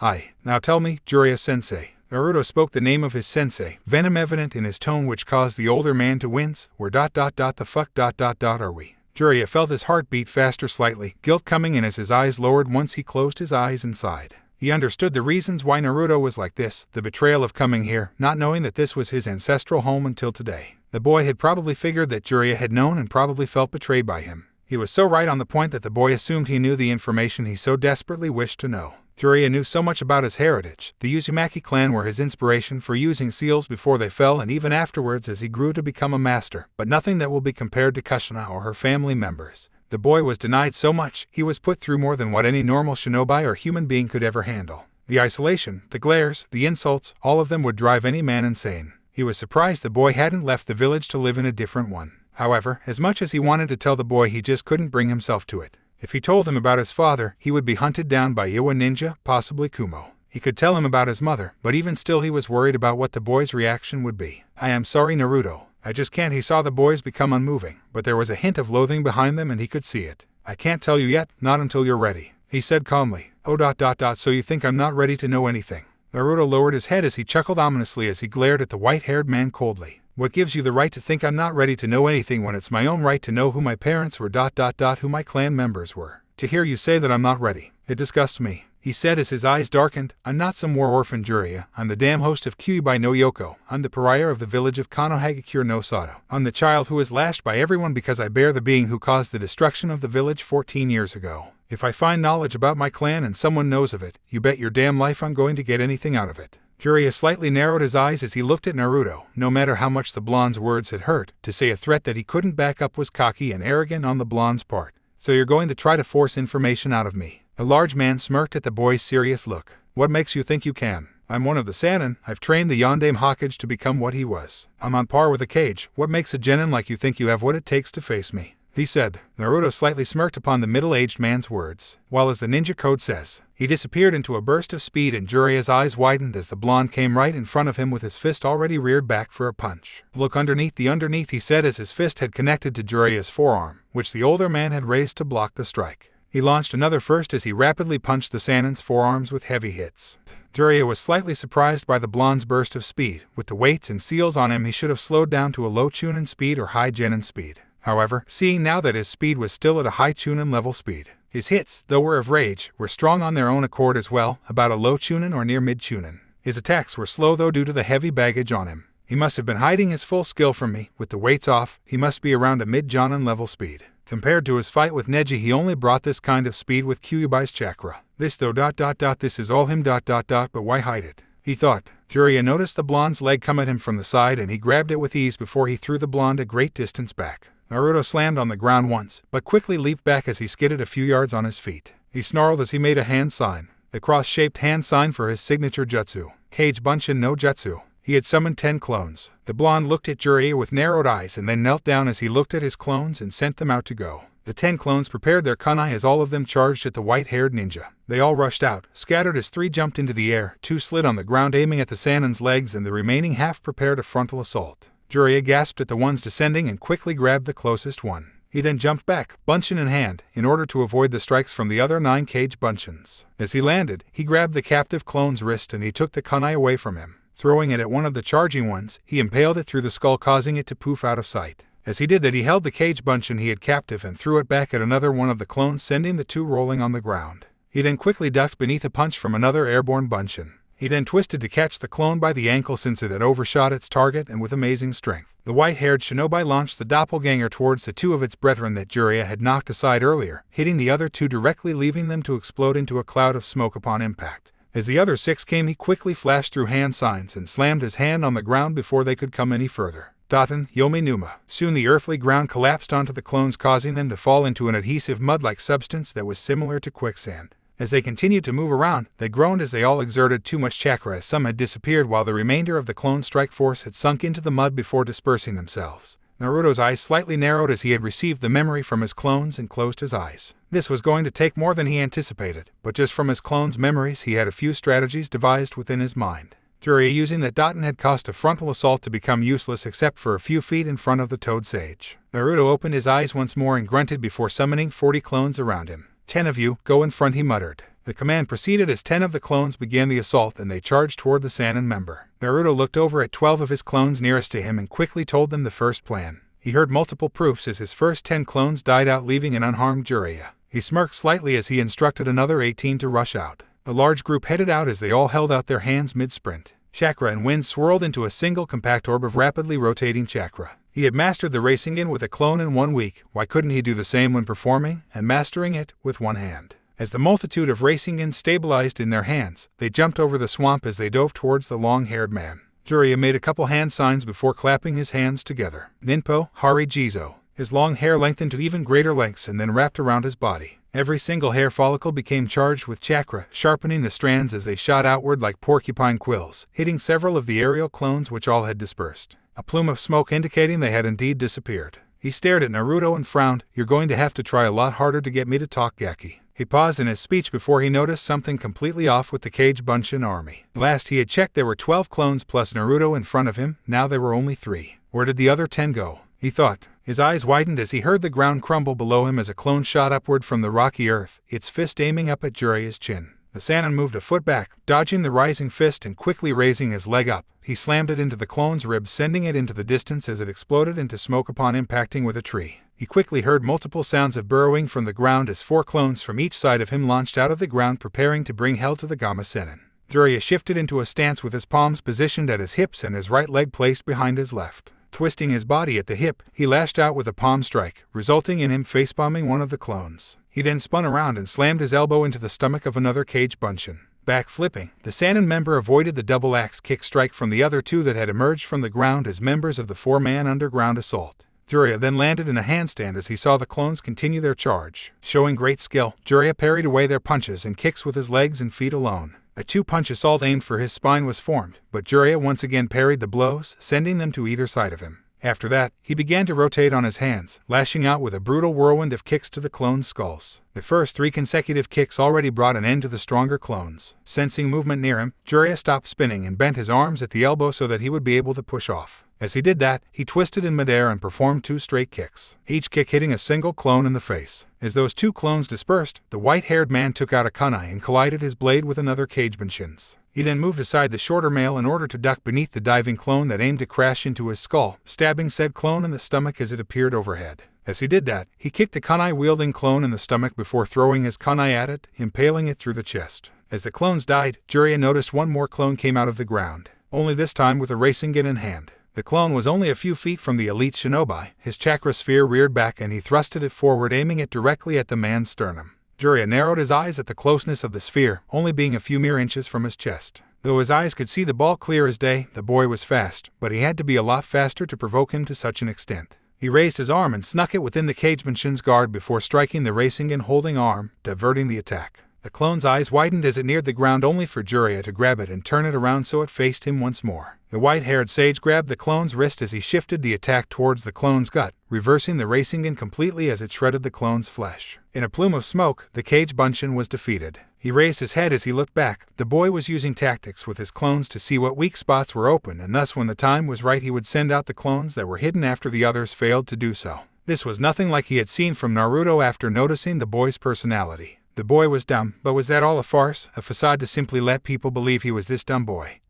S1: now tell me, Jiraiya-sensei. Naruto spoke the name of his sensei, venom evident in his tone which caused the older man to wince. Where the fuck are we? Jiraiya felt his heart beat faster slightly, guilt coming in as his eyes lowered once he closed his eyes and sighed. He understood the reasons why Naruto was like this, the betrayal of coming here, not knowing that this was his ancestral home until today. The boy had probably figured that Jiraiya had known and probably felt betrayed by him. He was so right on the point that the boy assumed he knew the information he so desperately wished to know. Jiraiya knew so much about his heritage. The Uzumaki clan were his inspiration for using seals before they fell and even afterwards as he grew to become a master, but nothing that will be compared to Kushina or her family members. The boy was denied so much, he was put through more than what any normal shinobi or human being could ever handle. The isolation, the glares, the insults, all of them would drive any man insane. He was surprised the boy hadn't left the village to live in a different one. However, as much as he wanted to tell the boy, he just couldn't bring himself to it. If he told him about his father, he would be hunted down by Iwa ninja, possibly Kumo. He could tell him about his mother, but even still he was worried about what the boy's reaction would be. I am sorry, Naruto. I just can't. He saw the boys become unmoving, but there was a hint of loathing behind them and he could see it. I can't tell you yet, not until you're ready, he said calmly. So you think I'm not ready to know anything? Naruto lowered his head as he chuckled ominously as he glared at the white-haired man coldly. What gives you the right to think I'm not ready to know anything when it's my own right to know who my parents were, who my clan members were? To hear you say that I'm not ready, it disgusts me, he said as his eyes darkened. I'm not some war orphan Jiraiya. I'm the damn host of Kyuubi no Yoko. I'm the pariah of the village of Konohagakure no Sato. I'm the child who is lashed by everyone because I bear the being who caused the destruction of the village 14 years ago. If I find knowledge about my clan and someone knows of it, you bet your damn life I'm going to get anything out of it. Jiraiya slightly narrowed his eyes as he looked at Naruto. No matter how much the blonde's words had hurt, to say a threat that he couldn't back up was cocky and arrogant on the blonde's part. So you're going to try to force information out of me? The large man smirked at the boy's serious look. What makes you think you can? I'm one of the Sannin. I've trained the Yondaime Hokage to become what he was. I'm on par with a Kage. What makes a genin like you think you have what it takes to face me? He said. Naruto slightly smirked upon the middle-aged man's words. While as the ninja code says, he disappeared into a burst of speed and Jiraiya's eyes widened as the blonde came right in front of him with his fist already reared back for a punch. Look underneath, he said as his fist had connected to Jiraiya's forearm, which the older man had raised to block the strike. He launched another first as he rapidly punched the Sannin's forearms with heavy hits. Jiraiya was slightly surprised by the blonde's burst of speed. With the weights and seals on him, he should have slowed down to a low Chunin speed or high Genin speed. However, seeing now that his speed was still at a high Chunin level speed, his hits, though were of rage, were strong on their own accord as well, about a low Chunin or near mid Chunin. His attacks were slow though due to the heavy baggage on him. He must have been hiding his full skill from me. With the weights off, he must be around a mid Jonin level speed. Compared to his fight with Neji, he only brought this kind of speed with Kyuubi's chakra. This though ... this is all him ... but why hide it? He thought. Jiraiya noticed the blonde's leg come at him from the side and he grabbed it with ease before he threw the blonde a great distance back. Naruto slammed on the ground once, but quickly leaped back as he skidded a few yards on his feet. He snarled as he made a hand sign, the cross-shaped hand sign for his signature jutsu, Kage Bunshin no Jutsu. He had summoned 10 clones. The blonde looked at Jiraiya with narrowed eyes and then knelt down as he looked at his clones and sent them out to go. The 10 clones prepared their kunai as all of them charged at the white-haired ninja. They all rushed out, scattered as 3 jumped into the air, 2 slid on the ground aiming at the Sannin's legs and the remaining half prepared a frontal assault. Jiraiya gasped at the ones descending and quickly grabbed the closest one. He then jumped back, Bunshin in hand, in order to avoid the strikes from the other 9 Kage Bunshins. As he landed, he grabbed the captive clone's wrist and he took the kunai away from him. Throwing it at one of the charging ones, he impaled it through the skull, causing it to poof out of sight. As he did that, he held the Kage Bunshin he had captive and threw it back at another one of the clones, sending the 2 rolling on the ground. He then quickly ducked beneath a punch from another airborne Bunshin. He then twisted to catch the clone by the ankle since it had overshot its target, and with amazing strength, the white-haired shinobi launched the doppelganger towards the 2 of its brethren that Jiraiya had knocked aside earlier, hitting the other 2 directly, leaving them to explode into a cloud of smoke upon impact. As the other 6 came, he quickly flashed through hand signs and slammed his hand on the ground before they could come any further. Daten, Yomi Numa. Soon the earthly ground collapsed onto the clones, causing them to fall into an adhesive mud-like substance that was similar to quicksand. As they continued to move around, they groaned as they all exerted too much chakra, as some had disappeared while the remainder of the clone strike force had sunk into the mud before dispersing themselves. Naruto's eyes slightly narrowed as he had received the memory from his clones and closed his eyes. This was going to take more than he anticipated, but just from his clones' memories he had a few strategies devised within his mind. Jiraiya, using that Daten had caused a frontal assault to become useless except for a few feet in front of the Toad Sage. Naruto opened his eyes once more and grunted before summoning 40 clones around him. 10 of you, go in front, he muttered. The command proceeded as 10 of the clones began the assault and they charged toward the Sannin member. Naruto looked over at 12 of his clones nearest to him and quickly told them the first plan. He heard multiple proofs as his first 10 clones died out, leaving an unharmed Jiraiya. He smirked slightly as he instructed another 18 to rush out. A large group headed out as they all held out their hands mid-sprint. Chakra and wind swirled into a single compact orb of rapidly rotating chakra. He had mastered the Rasengan with a clone in 1 week. Why couldn't he do the same when performing and mastering it with one hand? As the multitude of Rasengans stabilized in their hands, they jumped over the swamp as they dove towards the long-haired man. Jiraiya made a couple hand signs before clapping his hands together. Ninpo, Hari Jizo. His long hair lengthened to even greater lengths and then wrapped around his body. Every single hair follicle became charged with chakra, sharpening the strands as they shot outward like porcupine quills, hitting several of the aerial clones which all had dispersed. A plume of smoke indicating they had indeed disappeared. He stared at Naruto and frowned. You're going to have to try a lot harder to get me to talk, Gaki. He paused in his speech before he noticed something completely off with the Kage Bunshin army. Last he had checked there were 12 clones plus Naruto in front of him, now there were only 3. Where did the other 10 go? He thought. His eyes widened as he heard the ground crumble below him as a clone shot upward from the rocky earth, its fist aiming up at Jiraiya's chin. The Sannin moved a foot back, dodging the rising fist and quickly raising his leg up. He slammed it into the clone's rib, sending it into the distance as it exploded into smoke upon impacting with a tree. He quickly heard multiple sounds of burrowing from the ground as 4 clones from each side of him launched out of the ground, preparing to bring hell to the Gamma Sennin. Jiraiya shifted into a stance with his palms positioned at his hips and his right leg placed behind his left. Twisting his body at the hip, he lashed out with a palm strike, resulting in him facepalming one of the clones. He then spun around and slammed his elbow into the stomach of another Kage Bunshin. Back flipping, the Sannin member avoided the double axe kick strike from the other 2 that had emerged from the ground as members of the 4-man underground assault. Jiraiya then landed in a handstand as he saw the clones continue their charge. Showing great skill, Jiraiya parried away their punches and kicks with his legs and feet alone. A 2-punch assault aimed for his spine was formed, but Jiraiya once again parried the blows, sending them to either side of him. After that, he began to rotate on his hands, lashing out with a brutal whirlwind of kicks to the clones' skulls. The first 3 consecutive kicks already brought an end to the stronger clones. Sensing movement near him, Jiraiya stopped spinning and bent his arms at the elbow so that he would be able to push off. As he did that, he twisted in midair and performed 2 straight kicks, each kick hitting a single clone in the face. As those 2 clones dispersed, the white-haired man took out a kunai and collided his blade with another Cagebunshin's. He then moved aside the shorter male in order to duck beneath the diving clone that aimed to crash into his skull, stabbing said clone in the stomach as it appeared overhead. As he did that, he kicked the kunai-wielding clone in the stomach before throwing his kunai at it, impaling it through the chest. As the clones died, Jiraiya noticed one more clone came out of the ground, only this time with a Rasengan in hand. The clone was only a few feet from the elite shinobi. His chakra sphere reared back and he thrusted it forward, aiming it directly at the man's sternum. Jiraiya narrowed his eyes at the closeness of the sphere, only being a few mere inches from his chest. Though his eyes could see the ball clear as day, the boy was fast, but he had to be a lot faster to provoke him to such an extent. He raised his arm and snuck it within the Cagebunshin's guard before striking the Rasengan holding arm, diverting the attack. The clone's eyes widened as it neared the ground, only for Jiraiya to grab it and turn it around so it faced him once more. The white-haired sage grabbed the clone's wrist as he shifted the attack towards the clone's gut, reversing the Rasengan completely as it shredded the clone's flesh. In a plume of smoke, the Cagebunshin was defeated. He raised his head as he looked back. The boy was using tactics with his clones to see what weak spots were open, and thus when the time was right he would send out the clones that were hidden after the others failed to do so. This was nothing like he had seen from Naruto after noticing the boy's personality. The boy was dumb, but was that all a farce, a facade to simply let people believe he was this dumb boy,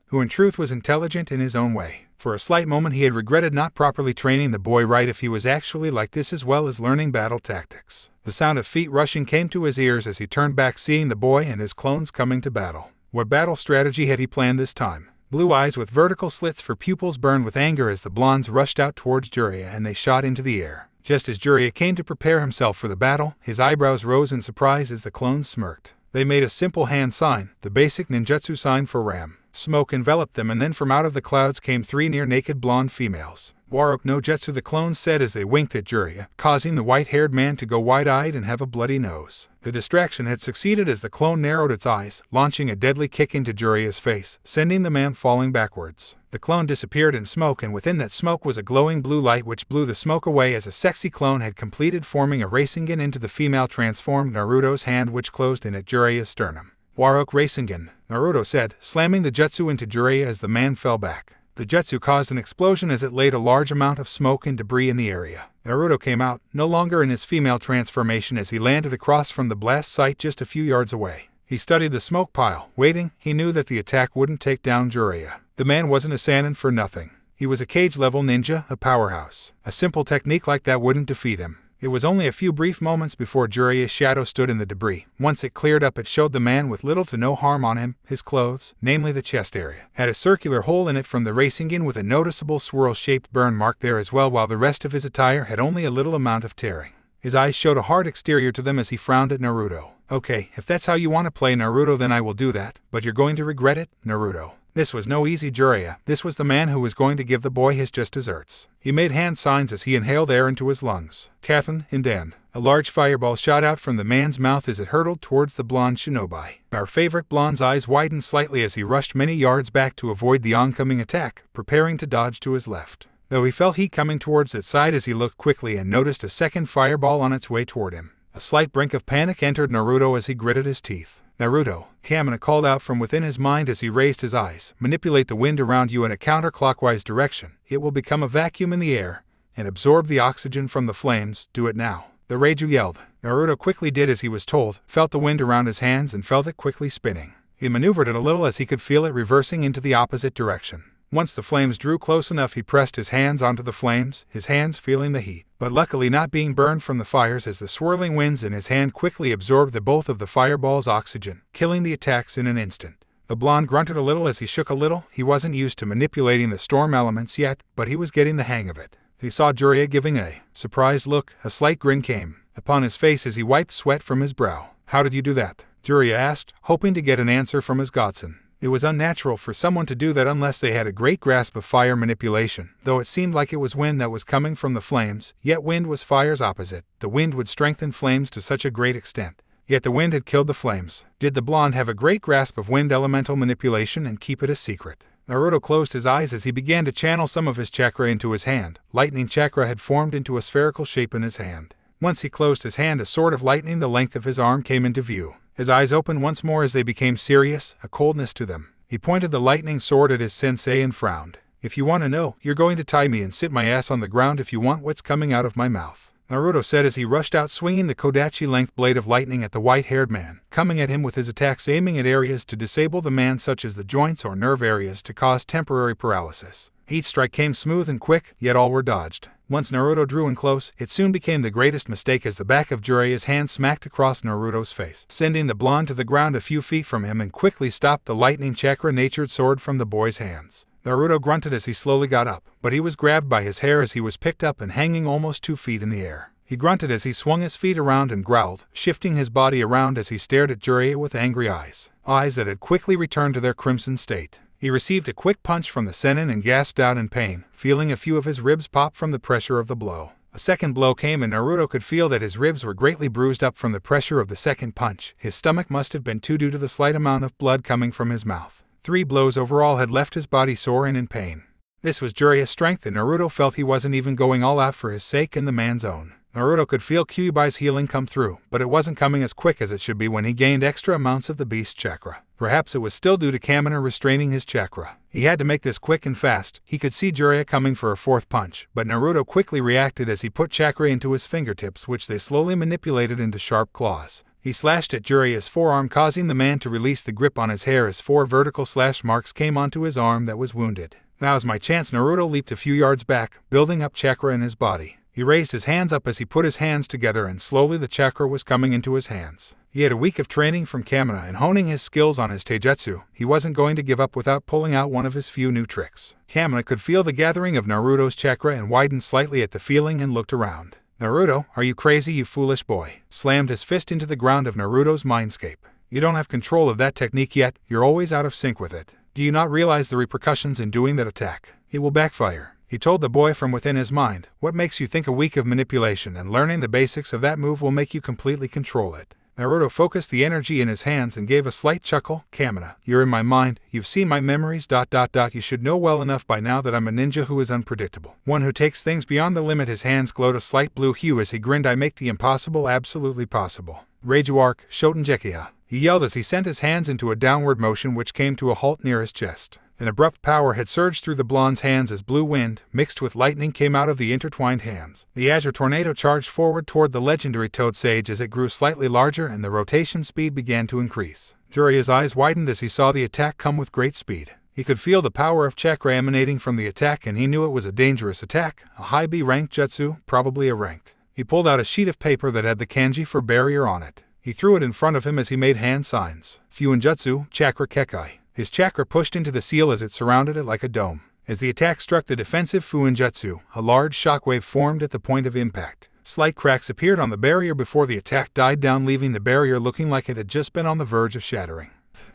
S1: who in truth was intelligent in his own way? For a slight moment he had regretted not properly training the boy right if he was actually like this, as well as learning battle tactics. The sound of feet rushing came to his ears as he turned back, seeing the boy and his clones coming to battle. What battle strategy had he planned this time? Blue eyes with vertical slits for pupils burned with anger as the blondes rushed out towards Jiraiya and they shot into the air. Just as Jiraiya came to prepare himself for the battle, his eyebrows rose in surprise as the clones smirked. They made a simple hand sign, the basic ninjutsu sign for Ram. Smoke enveloped them, and then from out of the clouds came 3 near-naked blonde females. Warok no Jutsu, the clones said as they winked at Jiraiya, causing the white-haired man to go wide-eyed and have a bloody nose. The distraction had succeeded as the clone narrowed its eyes, launching a deadly kick into Jiraiya's face, sending the man falling backwards. The clone disappeared in smoke, and within that smoke was a glowing blue light which blew the smoke away as a sexy clone had completed forming a Rasengan into the female transformed Naruto's hand, which closed in at Jiraiya's sternum. Warok Rasengan, Naruto said, slamming the jutsu into Jiraiya as the man fell back. The jutsu caused an explosion as it laid a large amount of smoke and debris in the area. Naruto came out, no longer in his female transformation, as he landed across from the blast site just a few yards away. He studied the smoke pile, waiting. He knew that the attack wouldn't take down Jiraiya. The man wasn't a Sannin for nothing. He was a cage-level ninja, a powerhouse. A simple technique like that wouldn't defeat him. It was only a few brief moments before Jiraiya's shadow stood in the debris. Once it cleared up, it showed the man with little to no harm on him. His clothes, namely the chest area, had a circular hole in it from the Rasengan with a noticeable swirl-shaped burn mark there as well, while the rest of his attire had only a little amount of tearing. His eyes showed a hard exterior to them as he frowned at Naruto. Okay, if that's how you want to play Naruto, then I will do that, but you're going to regret it, Naruto. This was no easy Jiraiya. This was the man who was going to give the boy his just desserts. He made hand signs as he inhaled air into his lungs. Taffin and Dan. A large fireball shot out from the man's mouth as it hurtled towards the blonde shinobi. Our favorite blonde's eyes widened slightly as he rushed many yards back to avoid the oncoming attack, preparing to dodge to his left. Though he felt heat coming towards that side as he looked quickly and noticed a second fireball on its way toward him. A slight brink of panic entered Naruto as he gritted his teeth. Naruto, Kamina called out from within his mind as he raised his eyes. Manipulate the wind around you in a counterclockwise direction. It will become a vacuum in the air and absorb the oxygen from the flames. Do it now. The Raiju yelled. Naruto quickly did as he was told, felt the wind around his hands and felt it quickly spinning. He maneuvered it a little as he could feel it reversing into the opposite direction. Once the flames drew close enough, he pressed his hands onto the flames, his hands feeling the heat, but luckily not being burned from the fires, as the swirling winds in his hand quickly absorbed the both of the fireball's oxygen, killing the attacks in an instant. The blonde grunted a little as he shook a little. He wasn't used to manipulating the storm elements yet, but he was getting the hang of it. He saw Jiraiya giving a surprised look. A slight grin came upon his face as he wiped sweat from his brow. How did you do that? Jiraiya asked, hoping to get an answer from his godson. It was unnatural for someone to do that unless they had a great grasp of fire manipulation, though it seemed like it was wind that was coming from the flames, yet wind was fire's opposite. The wind would strengthen flames to such a great extent. Yet the wind had killed the flames. Did the blonde have a great grasp of wind elemental manipulation and keep it a secret? Naruto closed his eyes as he began to channel some of his chakra into his hand. Lightning chakra had formed into a spherical shape in his hand. Once he closed his hand, a sword of lightning the length of his arm came into view. His eyes opened once more as they became serious, a coldness to them. He pointed the lightning sword at his sensei and frowned. If you want to know, you're going to tie me and sit my ass on the ground if you want what's coming out of my mouth," Naruto said as he rushed out swinging the Kodachi-length blade of lightning at the white-haired man, coming at him with his attacks aiming at areas to disable the man such as the joints or nerve areas to cause temporary paralysis. Each strike came smooth and quick, yet all were dodged. Once Naruto drew in close, it soon became the greatest mistake as the back of Jiraiya's hand smacked across Naruto's face, sending the blonde to the ground a few feet from him and quickly stopped the lightning chakra-natured sword from the boy's hands. Naruto grunted as he slowly got up, but he was grabbed by his hair as he was picked up and hanging almost 2 feet in the air. He grunted as he swung his feet around and growled, shifting his body around as he stared at Jiraiya with angry eyes that had quickly returned to their crimson state. He received a quick punch from the Sennin and gasped out in pain, feeling a few of his ribs pop from the pressure of the blow. A second blow came and Naruto could feel that his ribs were greatly bruised up from the pressure of the second punch. His stomach must have been too due to the slight amount of blood coming from his mouth. 3 blows overall had left his body sore and in pain. This was Jiraiya's strength and Naruto felt he wasn't even going all out for his sake and the man's own. Naruto could feel Kyubai's healing come through, but it wasn't coming as quick as it should be when he gained extra amounts of the beast chakra. Perhaps it was still due to Kamina restraining his chakra. He had to make this quick and fast. He could see Jiraiya coming for a 4th punch, but Naruto quickly reacted as he put chakra into his fingertips, which they slowly manipulated into sharp claws. He slashed at Jiraiya's forearm, causing the man to release the grip on his hair as 4 vertical slash marks came onto his arm that was wounded. Now's my chance. Naruto leaped a few yards back, building up chakra in his body. He raised his hands up as he put his hands together and slowly the chakra was coming into his hands. He had a week of training from Kamina and honing his skills on his taijutsu. He wasn't going to give up without pulling out one of his few new tricks. Kamina could feel the gathering of Naruto's chakra and widened slightly at the feeling and looked around. "Naruto, are you crazy, you foolish boy?" Slammed his fist into the ground of Naruto's mindscape. "You don't have control of that technique yet. You're always out of sync with it. Do you not realize the repercussions in doing that attack? It will backfire," he told the boy from within his mind. "What makes you think a week of manipulation and learning the basics of that move will make you completely control it?" Naruto focused the energy in his hands and gave a slight chuckle. "Kamina, you're in my mind, you've seen my memories, ... You should know well enough by now that I'm a ninja who is unpredictable. One who takes things beyond the limit." His hands glowed a slight blue hue as he grinned. "I make the impossible absolutely possible. Raiju arc, Shotengekiya," he yelled as he sent his hands into a downward motion which came to a halt near his chest. An abrupt power had surged through the blonde's hands as blue wind, mixed with lightning, came out of the intertwined hands. The azure tornado charged forward toward the legendary Toad Sage as it grew slightly larger and the rotation speed began to increase. Jiraiya's eyes widened as he saw the attack come with great speed. He could feel the power of chakra emanating from the attack and he knew it was a dangerous attack, a high B-ranked jutsu, probably a ranked. He pulled out a sheet of paper that had the kanji for barrier on it. He threw it in front of him as he made hand signs. "Fuinjutsu, Chakra Kekai." His chakra pushed into the seal as it surrounded it like a dome. As the attack struck the defensive Fuinjutsu, a large shockwave formed at the point of impact. Slight cracks appeared on the barrier before the attack died down, leaving the barrier looking like it had just been on the verge of shattering.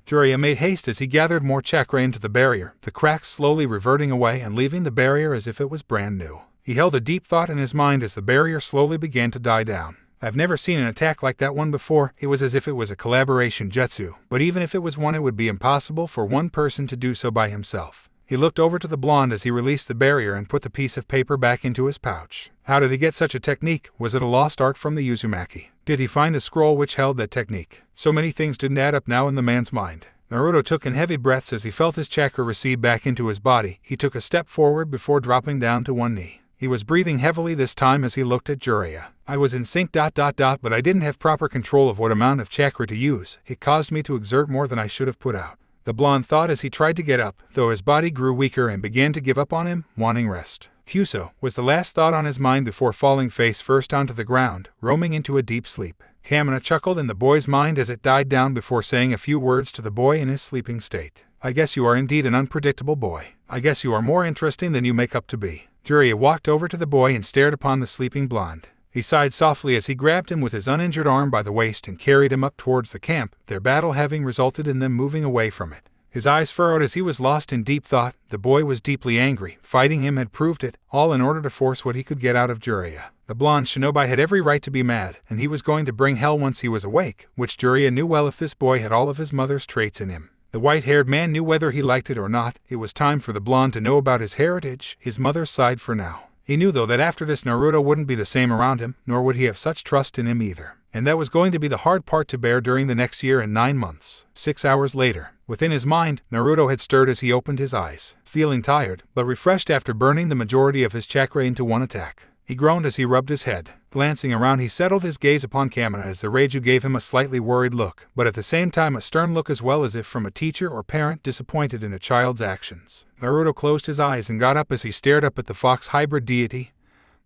S1: Jiraiya made haste as he gathered more chakra into the barrier, the cracks slowly reverting away and leaving the barrier as if it was brand new. He held a deep thought in his mind as the barrier slowly began to die down. "I've never seen an attack like that one before." It was as if it was a collaboration jutsu, but even if it was one, it would be impossible for one person to do so by himself. He looked over to the blonde as he released the barrier and put the piece of paper back into his pouch. How did he get such a technique? Was it a lost art from the Uzumaki? Did he find a scroll which held that technique? So many things didn't add up now in the man's mind. Naruto took in heavy breaths as he felt his chakra recede back into his body. He took a step forward before dropping down to one knee. He was breathing heavily this time as he looked at Jiraiya. "I was in sync ... but I didn't have proper control of what amount of chakra to use. It caused me to exert more than I should have put out," the blonde thought as he tried to get up, though his body grew weaker and began to give up on him, wanting rest. "Kyuso," was the last thought on his mind before falling face first onto the ground, roaming into a deep sleep. Kamina chuckled in the boy's mind as it died down before saying a few words to the boy in his sleeping state. "I guess you are indeed an unpredictable boy. I guess you are more interesting than you make up to be." Jiraiya walked over to the boy and stared upon the sleeping blonde. He sighed softly as he grabbed him with his uninjured arm by the waist and carried him up towards the camp, their battle having resulted in them moving away from it. His eyes furrowed as he was lost in deep thought. The boy was deeply angry. Fighting him had proved it, all in order to force what he could get out of Jiraiya. The blonde shinobi had every right to be mad, and he was going to bring hell once he was awake, which Jiraiya knew well if this boy had all of his mother's traits in him. The white-haired man knew whether he liked it or not. It was time for the blonde to know about his heritage, his mother's side for now. He knew though that after this Naruto wouldn't be the same around him, nor would he have such trust in him either. And that was going to be the hard part to bear during the next year and 9 months. 6 hours later, within his mind, Naruto had stirred as he opened his eyes. feeling tired, but refreshed after burning the majority of his chakra into one attack. He groaned as he rubbed his head. Glancing around, he settled his gaze upon Kamina as the Raiju gave him a slightly worried look, but at the same time a stern look, as well as if from a teacher or parent disappointed in a child's actions. Naruto closed his eyes and got up as he stared up at the fox hybrid deity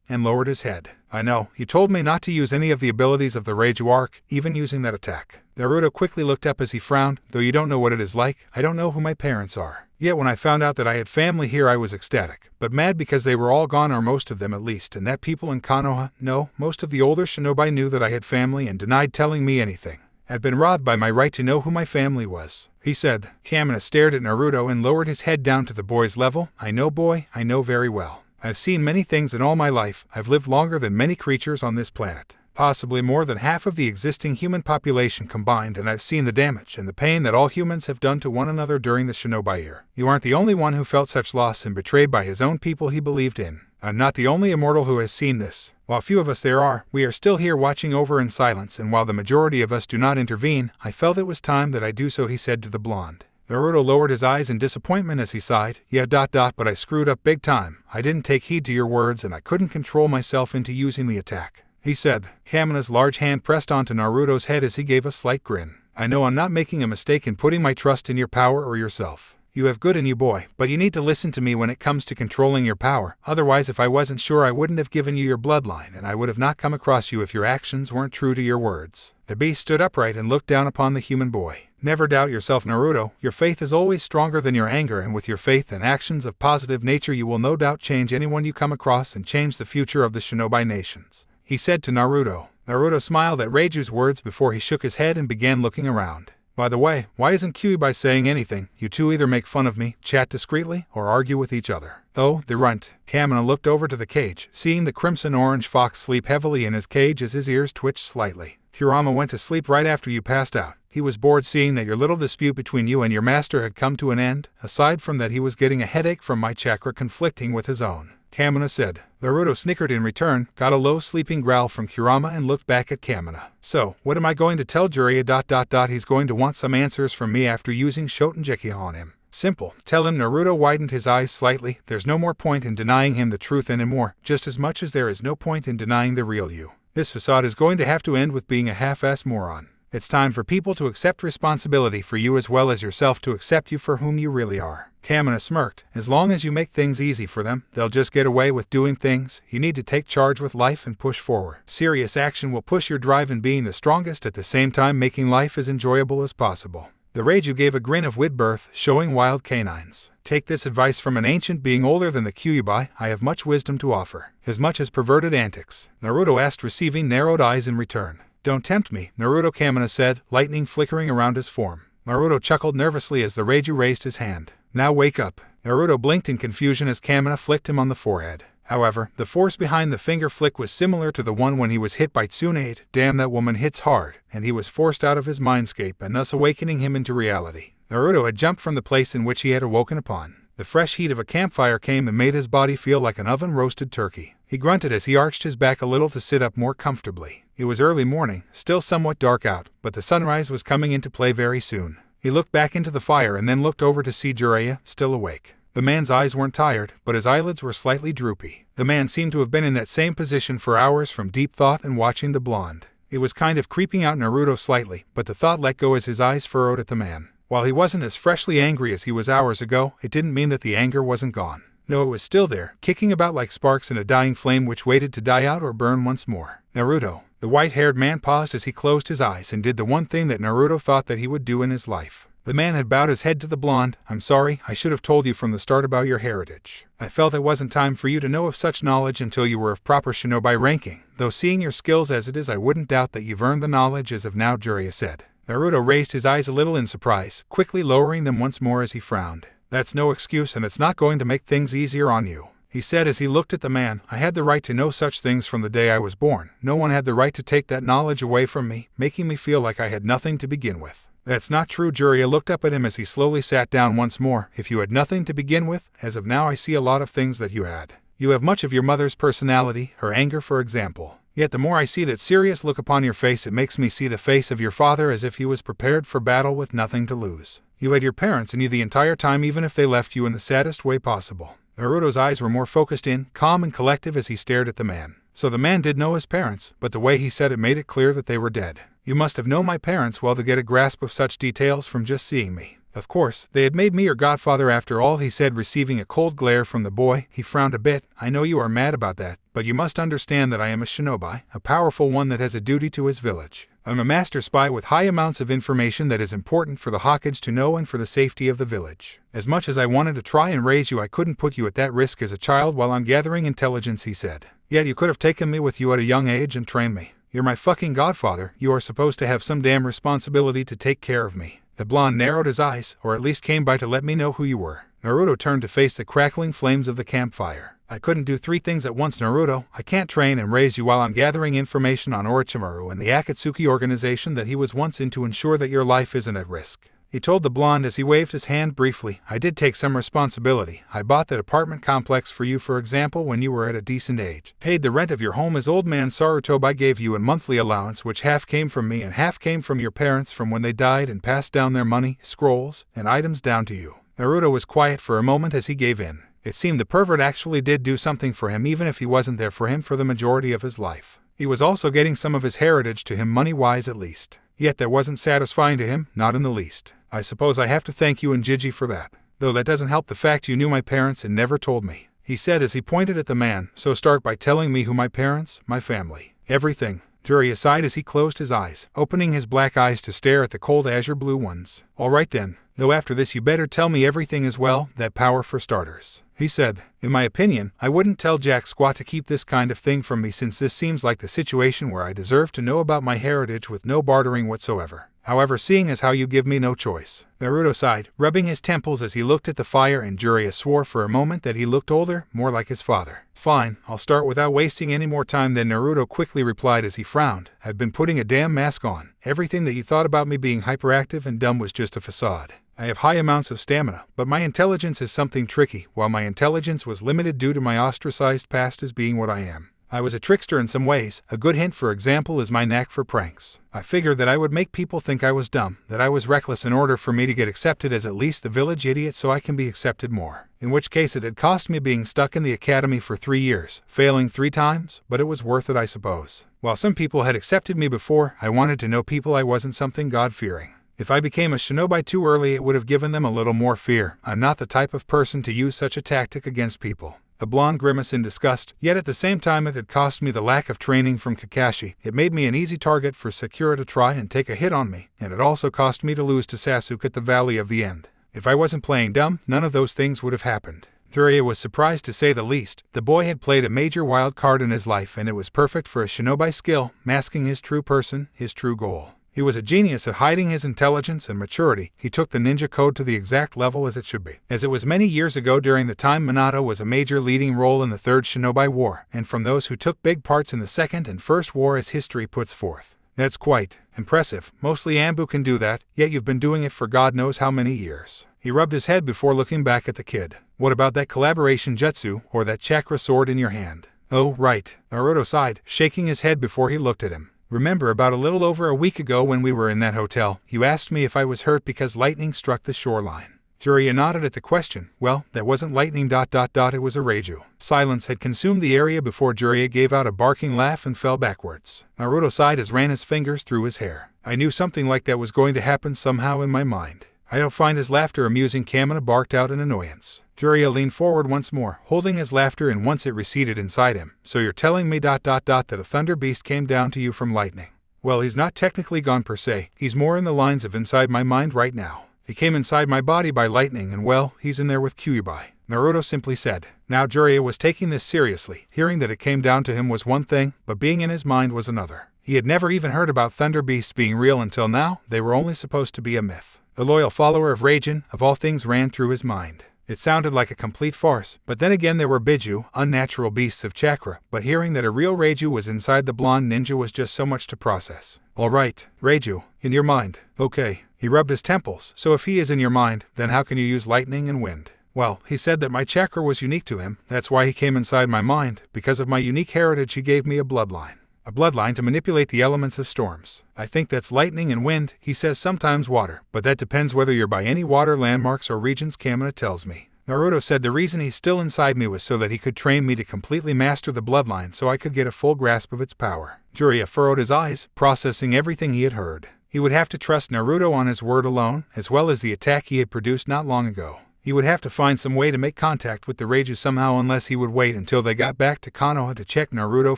S1: and lowered his head. I know, you told me not to use any of the abilities of the Raiju arc, even using that attack. Naruto quickly looked up as he frowned. Though you don't know what it is like, I don't know who my parents are. Yet when I found out that I had family here, I was ecstatic, but mad because they were all gone, or most of them at least, and that people in Konoha, no, most of the older shinobi, knew that I had family and denied telling me anything. I'd been robbed by my right to know who my family was, he said. Kamina stared at Naruto and lowered his head down to the boy's level. I know, boy, I know very well. I've seen many things in all my life. I've lived longer than many creatures on this planet, possibly more than half of the existing human population combined, and I've seen the damage and the pain that all humans have done to one another during the shinobi year. You aren't the only one who felt such loss and betrayed by his own people he believed in. I'm not the only immortal who has seen this. While few of us there are, we are still here watching over in silence, and while the majority of us do not intervene, I felt it was time that I do so, he said to the blonde. Naruto lowered his eyes in disappointment as he sighed. Yeah, but I screwed up big time. I didn't take heed to your words and I couldn't control myself into using the attack, he said. Kamina's large hand pressed onto Naruto's head as he gave a slight grin. I know I'm not making a mistake in putting my trust in your power or yourself. You have good in you, boy, but you need to listen to me when it comes to controlling your power. Otherwise, if I wasn't sure, I wouldn't have given you your bloodline, and I would have not come across you if your actions weren't true to your words. The beast stood upright and looked down upon the human boy. Never doubt yourself, Naruto. Your faith is always stronger than your anger, and with your faith and actions of positive nature, you will no doubt change anyone you come across and change the future of the shinobi nations, he said to Naruto. Naruto smiled at Raiju's words before he shook his head and began looking around. By the way, why isn't Kyuubi saying anything? You two either make fun of me, chat discreetly, or argue with each other. Oh, the runt. Kamina looked over to the cage, seeing the crimson-orange fox sleep heavily in his cage as his ears twitched slightly. Kurama went to sleep right after you passed out. He was bored seeing that your little dispute between you and your master had come to an end. Aside from that, he was getting a headache from my chakra conflicting with his own, Kamina said. Naruto snickered in return, got a low sleeping growl from Kurama, and looked back at Kamina. So, what am I going to tell Jiraiya? He's going to want some answers from me after using Shotengeki on him. Simple. Tell him. Naruto widened his eyes slightly. There's no more point in denying him the truth anymore, just as much as there is no point in denying the real you. This facade is going to have to end with being a half-ass moron. It's time for people to accept responsibility for you as well as yourself to accept you for whom you really are. Kamina smirked. As long as you make things easy for them, they'll just get away with doing things. You need to take charge with life and push forward. Serious action will push your drive in being the strongest, at the same time making life as enjoyable as possible. The Raiju gave a grin of wide birth, showing wild canines. Take this advice from an ancient being older than the Kyuubi. I have much wisdom to offer, as much as perverted antics, Naruto asked, receiving narrowed eyes in return. Don't tempt me, Naruto, Kamina said, lightning flickering around his form. Naruto chuckled nervously as the Raiju raised his hand. Now wake up. Naruto blinked in confusion as Kamina flicked him on the forehead. However, the force behind the finger flick was similar to the one when he was hit by Tsunade. Damn, that woman hits hard, and he was forced out of his mindscape and thus awakening him into reality. Naruto had jumped from the place in which he had awoken upon. The fresh heat of a campfire came and made his body feel like an oven-roasted turkey. He grunted as he arched his back a little to sit up more comfortably. It was early morning, still somewhat dark out, but the sunrise was coming into play very soon. He looked back into the fire and then looked over to see Jiraiya, still awake. The man's eyes weren't tired, but his eyelids were slightly droopy. The man seemed to have been in that same position for hours from deep thought and watching the blonde. It was kind of creeping out Naruto slightly, but the thought let go as his eyes furrowed at the man. While he wasn't as freshly angry as he was hours ago, it didn't mean that the anger wasn't gone. No, it was still there, kicking about like sparks in a dying flame which waited to die out or burn once more. Naruto. The white-haired man paused as he closed his eyes and did the one thing that Naruto thought that he would do in his life. The man had bowed his head to the blonde. I'm sorry, I should have told you from the start about your heritage. I felt it wasn't time for you to know of such knowledge until you were of proper shinobi ranking. Though seeing your skills as it is, I wouldn't doubt that you've earned the knowledge as of now, Jiraiya said. Naruto raised his eyes a little in surprise, quickly lowering them once more as he frowned. That's no excuse, and it's not going to make things easier on you, he said as he looked at the man. I had the right to know such things from the day I was born. No one had the right to take that knowledge away from me, making me feel like I had nothing to begin with. That's not true. Jiraiya looked up at him as he slowly sat down once more. If you had nothing to begin with, as of now I see a lot of things that you had. You have much of your mother's personality, her anger for example. Yet the more I see that serious look upon your face, it makes me see the face of your father as if he was prepared for battle with nothing to lose. You had your parents in you the entire time, even if they left you in the saddest way possible. Naruto's eyes were more focused in, calm and collective as he stared at the man. So the man did know his parents, but the way he said it made it clear that they were dead. You must have known my parents well to get a grasp of such details from just seeing me. Of course, they had made me your godfather after all, he said, receiving a cold glare from the boy. He frowned a bit. I know you are mad about that, but you must understand that I am a shinobi, a powerful one that has a duty to his village. I'm a master spy with high amounts of information that is important for the Hokage to know and for the safety of the village. As much as I wanted to try and raise you, I couldn't put you at that risk as a child while I'm gathering intelligence, he said. Yet you could have taken me with you at a young age and trained me. You're my fucking godfather. You are supposed to have some damn responsibility to take care of me. The blonde narrowed his eyes, or at least came by to let me know who you were. Naruto turned to face the crackling flames of the campfire. I couldn't do three things at once, Naruto. I can't train and raise you while I'm gathering information on Orochimaru and the Akatsuki organization that he was once in to ensure that your life isn't at risk. He told the blonde as he waved his hand briefly. I did take some responsibility. I bought that apartment complex for you, for example, when you were at a decent age. Paid the rent of your home as old man Sarutobi gave you a monthly allowance, which half came from me and half came from your parents from when they died, and passed down their money, scrolls, and items down to you. Naruto was quiet for a moment as he gave in. It seemed the pervert actually did do something for him, even if he wasn't there for him for the majority of his life. He was also getting some of his heritage to him, money-wise at least. Yet that wasn't satisfying to him, not in the least. I suppose I have to thank you and Gigi for that. Though that doesn't help the fact you knew my parents and never told me, he said as he pointed at the man. So start by telling me who my parents, my family, everything. Jiraiya sighed as he closed his eyes, opening his black eyes to stare at the cold azure blue ones. All right then, though after this you better tell me everything as well, that power for starters. He said, in my opinion, I wouldn't tell Jack squat to keep this kind of thing from me, since this seems like the situation where I deserve to know about my heritage with no bartering whatsoever. However, seeing as how you give me no choice. Naruto sighed, rubbing his temples as he looked at the fire, and Jiraiya swore for a moment that he looked older, more like his father. Fine, I'll start without wasting any more time then, Naruto quickly replied as he frowned. I've been putting a damn mask on. Everything that you thought about me being hyperactive and dumb was just a facade. I have high amounts of stamina, but my intelligence is something tricky. While my intelligence was limited due to my ostracized past as being what I am, I was a trickster in some ways. A good hint, for example, is my knack for pranks. I figured that I would make people think I was dumb, that I was reckless, in order for me to get accepted as at least the village idiot, so I can be accepted more. In which case it had cost me being stuck in the academy for 3 years, failing 3 times, but it was worth it, I suppose. While some people had accepted me before, I wanted to know people I wasn't something God-fearing. If I became a shinobi too early, it would have given them a little more fear. I'm not the type of person to use such a tactic against people. The blonde grimaced in disgust, yet at the same time it had cost me the lack of training from Kakashi. It made me an easy target for Sakura to try and take a hit on me, and it also cost me to lose to Sasuke at the Valley of the End. If I wasn't playing dumb, none of those things would have happened. Jiraiya was surprised to say the least. The boy had played a major wild card in his life, and it was perfect for a shinobi skill, masking his true person, his true goal. He was a genius at hiding his intelligence and maturity. He took the ninja code to the exact level as it should be. As it was many years ago, during the time Minato was a major leading role in the Third Shinobi War, and from those who took big parts in the Second and First War, as history puts forth. That's quite impressive. Mostly Anbu can do that, yet you've been doing it for God knows how many years. He rubbed his head before looking back at the kid. What about that collaboration jutsu, or that chakra sword in your hand? Oh, right. Naruto sighed, shaking his head before he looked at him. Remember, about a little over a week ago when we were in that hotel, you asked me if I was hurt because lightning struck the shoreline. Jiraiya nodded at the question. Well, that wasn't lightning ... it was a Raiju. Silence had consumed the area before Jiraiya gave out a barking laugh and fell backwards. Naruto sighed as ran his fingers through his hair. I knew something like that was going to happen somehow in my mind. I don't find his laughter amusing, Kamina barked out in annoyance. Jiraiya leaned forward once more, holding his laughter, and once it receded inside him. So you're telling me ... that a thunder beast came down to you from lightning? Well, he's not technically gone per se. He's more in the lines of inside my mind right now. He came inside my body by lightning, and well, he's in there with Kyuubi. Naruto simply said. Now Jiraiya was taking this seriously. Hearing that it came down to him was one thing, but being in his mind was another. He had never even heard about thunder beasts being real until now. They were only supposed to be a myth. The loyal follower of Raijin, of all things, ran through his mind. It sounded like a complete farce, but then again there were Biju, unnatural beasts of chakra, but hearing that a real Raiju was inside the blonde ninja was just so much to process. Alright, Raiju, in your mind. Okay. He rubbed his temples. So if he is in your mind, then how can you use lightning and wind? Well, he said that my chakra was unique to him. That's why he came inside my mind. Because of my unique heritage, he gave me a bloodline. A bloodline to manipulate the elements of storms. I think that's lightning and wind, he says, sometimes water, but that depends whether you're by any water landmarks or regions, Kamina tells me. Naruto said the reason he's still inside me was so that he could train me to completely master the bloodline so I could get a full grasp of its power. Jiraiya furrowed his eyes, processing everything he had heard. He would have to trust Naruto on his word alone, as well as the attack he had produced not long ago. He would have to find some way to make contact with the Raiju somehow, unless he would wait until they got back to Konoha to check Naruto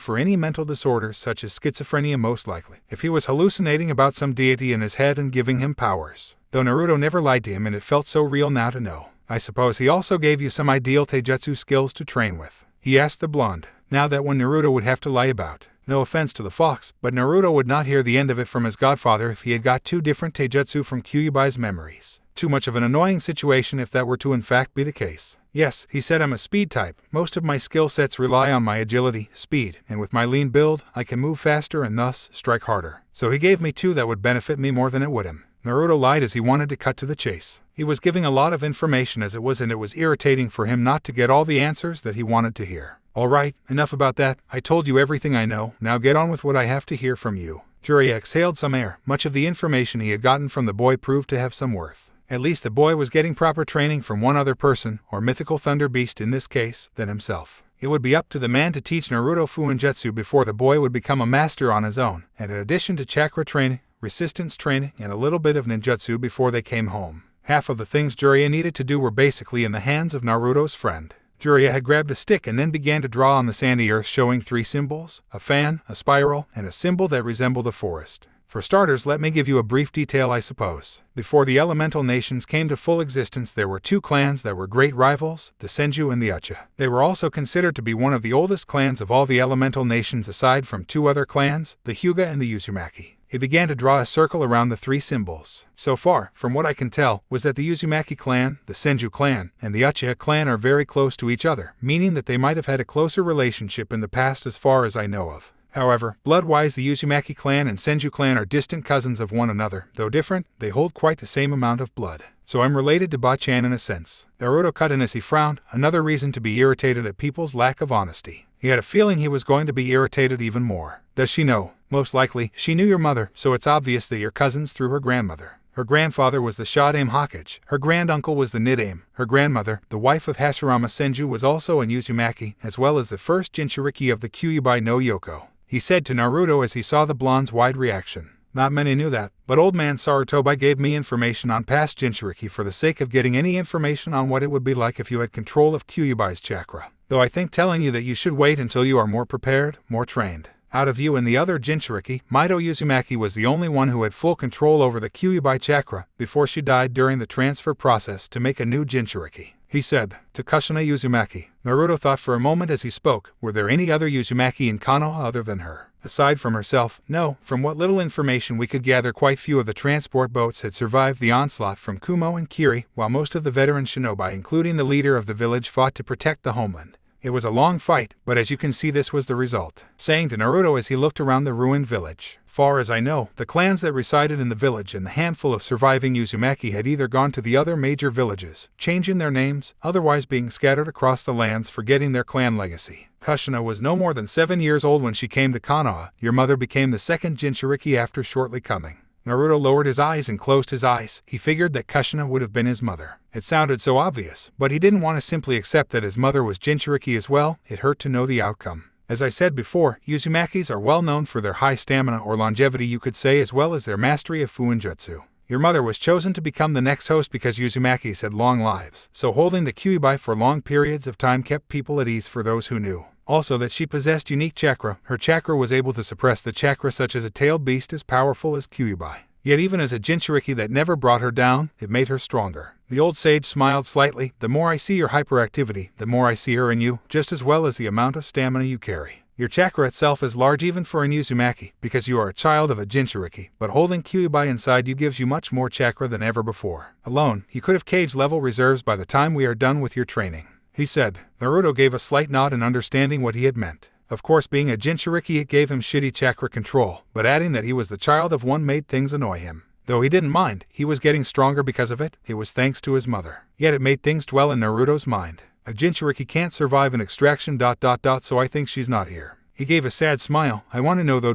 S1: for any mental disorders such as schizophrenia, most likely. If he was hallucinating about some deity in his head and giving him powers. Though Naruto never lied to him and it felt so real now to know. I suppose he also gave you some ideal taijutsu skills to train with? He asked the blonde. Now that one Naruto would have to lie about. No offense to the fox, but Naruto would not hear the end of it from his godfather if he had got two different taijutsu from Kyubai's memories. Too much of an annoying situation if that were to in fact be the case. Yes, he said, I'm a speed type. Most of my skill sets rely on my agility, speed, and with my lean build, I can move faster and thus strike harder. So he gave me two that would benefit me more than it would him. Naruto lied as he wanted to cut to the chase. He was giving a lot of information as it was, and it was irritating for him not to get all the answers that he wanted to hear. Alright, enough about that. I told you everything I know, now get on with what I have to hear from you. Jiraiya exhaled some air. Much of the information he had gotten from the boy proved to have some worth. At least the boy was getting proper training from one other person, or mythical thunder beast in this case, than himself. It would be up to the man to teach Naruto Fuinjutsu before the boy would become a master on his own, and in addition to chakra training, resistance training, and a little bit of ninjutsu before they came home. Half of the things Jiraiya needed to do were basically in the hands of Naruto's friend. Jiraiya had grabbed a stick and then began to draw on the sandy earth, showing three symbols: a fan, a spiral, and a symbol that resembled a forest. For starters, let me give you a brief detail, I suppose. Before the elemental nations came to full existence, there were two clans that were great rivals, the Senju and the Uchiha. They were also considered to be one of the oldest clans of all the elemental nations aside from two other clans, the Hyuga and the Uzumaki. He began to draw a circle around the three symbols. So far, from what I can tell, was that the Uzumaki clan, the Senju clan, and the Uchiha clan are very close to each other, meaning that they might have had a closer relationship in the past as far as I know of. However, blood-wise the Uzumaki clan and Senju clan are distant cousins of one another. Though different, they hold quite the same amount of blood. So I'm related to Ba-chan in a sense. Naruto cut in as he frowned, another reason to be irritated at people's lack of honesty. He had a feeling he was going to be irritated even more. Does she know? Most likely, she knew your mother, so it's obvious that you're cousins through her grandmother. Her grandfather was the Shodaime Hokage. Her granduncle was the Nidaime. Her grandmother, the wife of Hashirama Senju, was also an Uzumaki, as well as the first Jinchuriki of the Kyuubi no Yoko. He said to Naruto as he saw the blonde's wide reaction. Not many knew that, but old man Sarutobi gave me information on past Jinchuriki for the sake of getting any information on what it would be like if you had control of Kyuubi's chakra. Though I think telling you that you should wait until you are more prepared, more trained. Out of you and the other Jinchuriki, Mito Uzumaki was the only one who had full control over the Kyuubi chakra before she died during the transfer process to make a new Jinchuriki. He said, to Kushina Uzumaki. Naruto thought for a moment as he spoke. Were there any other Uzumaki in Konoha other than her? Aside from herself, no. From what little information we could gather, quite few of the transport boats had survived the onslaught from Kumo and Kiri, while most of the veteran shinobi, including the leader of the village, fought to protect the homeland. It was a long fight, but as you can see, this was the result. Saying to Naruto as he looked around the ruined village. Far as I know, the clans that resided in the village and the handful of surviving Uzumaki had either gone to the other major villages, changing their names, otherwise being scattered across the lands, forgetting their clan legacy. Kushina was no more than 7 years old when she came to Konoha. Your mother became the second Jinchuriki after shortly coming. Naruto lowered his eyes and closed his eyes. He figured that Kushina would have been his mother. It sounded so obvious, but he didn't want to simply accept that his mother was Jinchuriki as well. It hurt to know the outcome. As I said before, Uzumakis are well known for their high stamina or longevity, you could say, as well as their mastery of Fuinjutsu. Your mother was chosen to become the next host because Uzumakis had long lives, so holding the Kyuubi for long periods of time kept people at ease for those who knew. Also that she possessed unique chakra. Her chakra was able to suppress the chakra such as a tailed beast as powerful as Kyuubi. Yet even as a Jinchuriki that never brought her down, it made her stronger. The old sage smiled slightly. The more I see your hyperactivity, the more I see her in you, just as well as the amount of stamina you carry. Your chakra itself is large even for an Uzumaki, because you are a child of a Jinchuriki, but holding Kyuubi inside you gives you much more chakra than ever before. Alone, you could have cage-level reserves by the time we are done with your training. He said. Naruto gave a slight nod in understanding what he had meant. Of course, being a Jinchuriki, it gave him shitty chakra control, but adding that he was the child of one made things annoy him. Though he didn't mind, he was getting stronger because of it. It was thanks to his mother. Yet it made things dwell in Naruto's mind. A Jinchuriki can't survive an extraction ... so I think she's not here. He gave a sad smile. I want to know though ...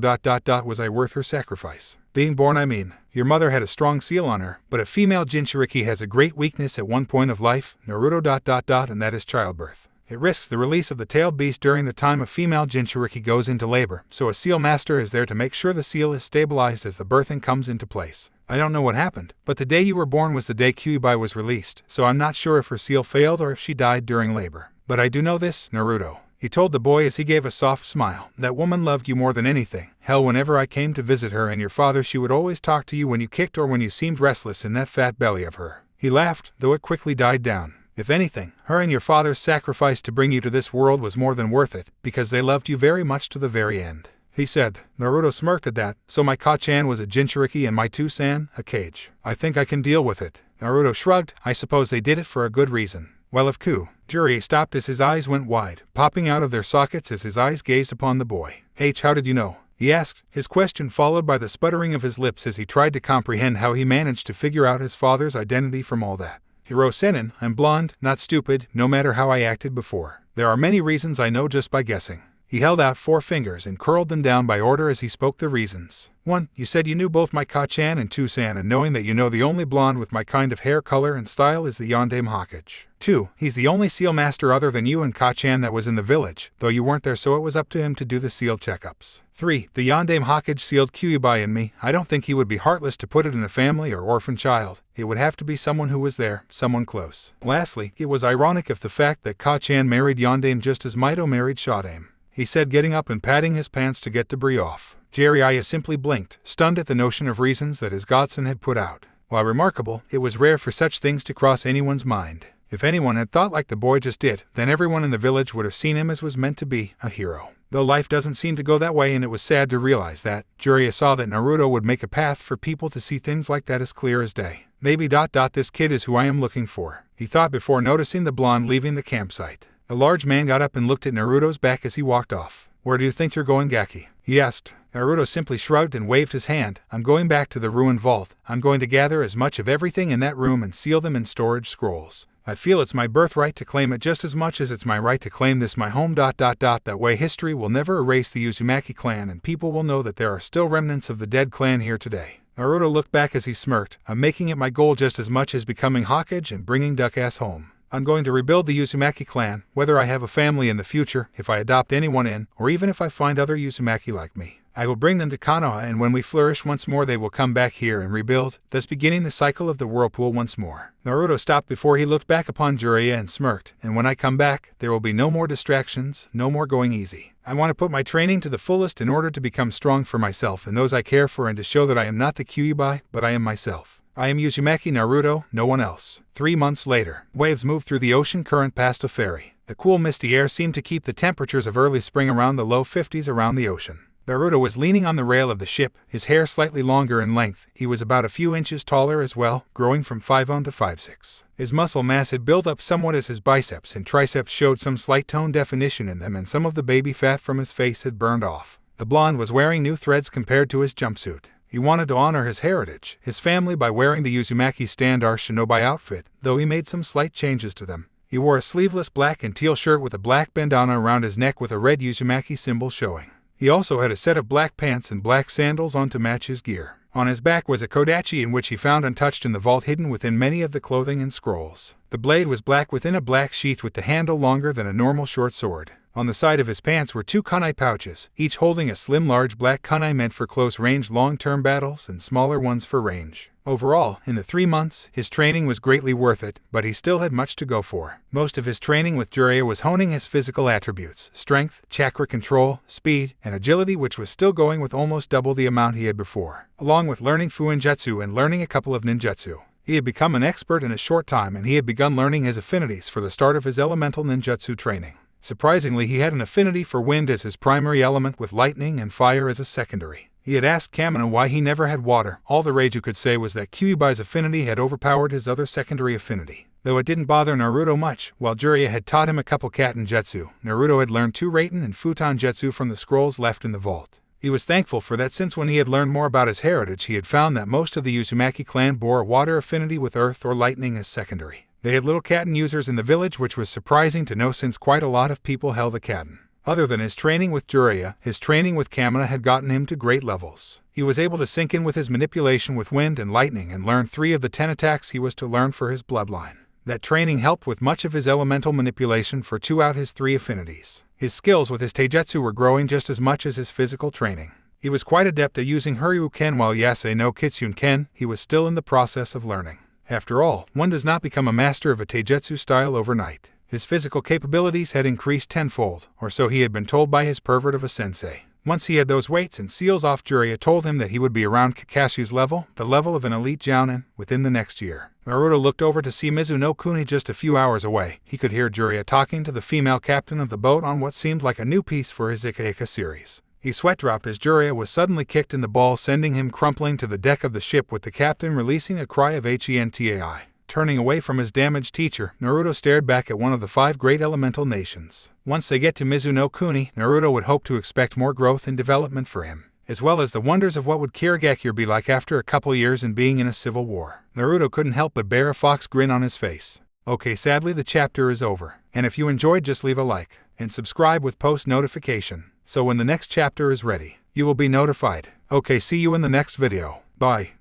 S1: Was I worth her sacrifice? Being born, I mean. Your mother had a strong seal on her, but a female Jinchuriki has a great weakness at one point of life, Naruto ... and that is childbirth. It risks the release of the tailed beast during the time a female Jinchuriki goes into labor, so a seal master is there to make sure the seal is stabilized as the birthing comes into place. I don't know what happened, but the day you were born was the day Kyuubi was released, so I'm not sure if her seal failed or if she died during labor. But I do know this, Naruto. He told the boy as he gave a soft smile. That woman loved you more than anything. Hell, whenever I came to visit her and your father, she would always talk to you when you kicked or when you seemed restless in that fat belly of her. He laughed, though it quickly died down. If anything, her and your father's sacrifice to bring you to this world was more than worth it, because they loved you very much to the very end. He said. Naruto smirked at that. So my Ka-chan was a Jinchuriki and my Tu-san, a cage. I think I can deal with it. Naruto shrugged. I suppose they did it for a good reason. Well, if Jiraiya stopped as his eyes went wide, popping out of their sockets as his eyes gazed upon the boy. How did you know? He asked, his question followed by the sputtering of his lips as he tried to comprehend how he managed to figure out his father's identity from all that. Hiro-senin, I'm blonde, not stupid, no matter how I acted before. There are many reasons I know just by guessing. He held out 4 fingers and curled them down by order as he spoke the reasons. 1. You said you knew both my Ka-chan and Tu-san, and knowing that you know the only blonde with my kind of hair color and style is the Yondaime Hokage. 2. He's the only seal master other than you and Ka-chan that was in the village, though you weren't there, so it was up to him to do the seal checkups. 3. The Yondaime Hokage sealed Kyuubi and me. I don't think he would be heartless to put it in a family or orphan child. It would have to be someone who was there, someone close. Lastly, it was ironic if the fact that Ka-chan married Yondaime just as Mito married Shadaime. He said, getting up and patting his pants to get debris off. Jiraiya simply blinked, stunned at the notion of reasons that his godson had put out. While remarkable, it was rare for such things to cross anyone's mind. If anyone had thought like the boy just did, then everyone in the village would have seen him as was meant to be, a hero. Though life doesn't seem to go that way, and it was sad to realize that, Jiraiya saw that Naruto would make a path for people to see things like that as clear as day. Maybe ... this kid is who I am looking for, he thought before noticing the blonde leaving the campsite. The large man got up and looked at Naruto's back as he walked off. Where do you think you're going, Gaki? He asked. Naruto simply shrugged and waved his hand. I'm going back to the ruined vault. I'm going to gather as much of everything in that room and seal them in storage scrolls. I feel it's my birthright to claim it just as much as it's my right to claim this my home ... That way history will never erase the Uzumaki clan and people will know that there are still remnants of the dead clan here today. Naruto looked back as he smirked. I'm making it my goal just as much as becoming Hokage and bringing Duck-ass home. I'm going to rebuild the Uzumaki clan, whether I have a family in the future, if I adopt anyone in, or even if I find other Uzumaki like me. I will bring them to Konoha, and when we flourish once more they will come back here and rebuild, thus beginning the cycle of the whirlpool once more. Naruto stopped before he looked back upon Jiraiya and smirked, and when I come back, there will be no more distractions, no more going easy. I want to put my training to the fullest in order to become strong for myself and those I care for and to show that I am not the Kyuubi, but I am myself. I am Uzumaki Naruto, no one else. 3 months later, waves moved through the ocean current past a ferry. The cool misty air seemed to keep the temperatures of early spring around the low 50s around the ocean. Naruto was leaning on the rail of the ship, his hair slightly longer in length. He was about a few inches taller as well, growing from 5'1" to 5'6". His muscle mass had built up somewhat as his biceps and triceps showed some slight tone definition in them, and some of the baby fat from his face had burned off. The blonde was wearing new threads compared to his jumpsuit. He wanted to honor his heritage, his family, by wearing the Uzumaki Standar Shinobi outfit, though he made some slight changes to them. He wore a sleeveless black and teal shirt with a black bandana around his neck with a red Uzumaki symbol showing. He also had a set of black pants and black sandals on to match his gear. On his back was a kodachi in which he found untouched in the vault, hidden within many of the clothing and scrolls. The blade was black within a black sheath with the handle longer than a normal short sword. On the side of his pants were 2 kunai pouches, each holding a slim large black kunai meant for close-range long-term battles and smaller ones for range. Overall, in the 3 months, his training was greatly worth it, but he still had much to go for. Most of his training with Jiraiya was honing his physical attributes, strength, chakra control, speed, and agility, which was still going with almost double the amount he had before, along with learning Fuinjutsu and learning a couple of ninjutsu. He had become an expert in a short time, and he had begun learning his affinities for the start of his elemental ninjutsu training. Surprisingly, he had an affinity for wind as his primary element, with lightning and fire as a secondary. He had asked Kamina why he never had water. All the Raiju could say was that Kyuubi's affinity had overpowered his other secondary affinity. Though it didn't bother Naruto much, while Jiraiya had taught him a couple Katen Jutsu, Naruto had learned 2 Raiten and Futon Jutsu from the scrolls left in the vault. He was thankful for that, since when he had learned more about his heritage he had found that most of the Uzumaki clan bore a water affinity with earth or lightning as secondary. They had little Katen users in the village, which was surprising to know since quite a lot of people held a Katen. Other than his training with Jiraiya, his training with Kamina had gotten him to great levels. He was able to sink in with his manipulation with wind and lightning and learn 3 of the 10 attacks he was to learn for his bloodline. That training helped with much of his elemental manipulation for 2 out his 3 affinities. His skills with his taijutsu were growing just as much as his physical training. He was quite adept at using Horyuken while Yasei no Kitsune-ken, he was still in the process of learning. After all, one does not become a master of a taijutsu style overnight. His physical capabilities had increased tenfold, or so he had been told by his pervert of a sensei. Once he had those weights and seals off, Jiraiya told him that he would be around Kakashi's level, the level of an elite jounin, within the next year. Naruto looked over to see Mizuno Kuni just a few hours away. He could hear Jiraiya talking to the female captain of the boat on what seemed like a new piece for his Ika Ika series. He sweat-dropped as Jiraiya was suddenly kicked in the ball, sending him crumpling to the deck of the ship with the captain releasing a cry of hentai. Turning away from his damaged teacher, Naruto stared back at one of the 5 great elemental nations. Once they get to Mizuno Kuni, Naruto would hope to expect more growth and development for him, as well as the wonders of what would Kirigakure be like after a couple years and being in a civil war. Naruto couldn't help but bear a fox grin on his face. Okay, sadly the chapter is over, and if you enjoyed, just leave a like, and subscribe with post notification, so when the next chapter is ready, you will be notified. Okay, see you in the next video. Bye.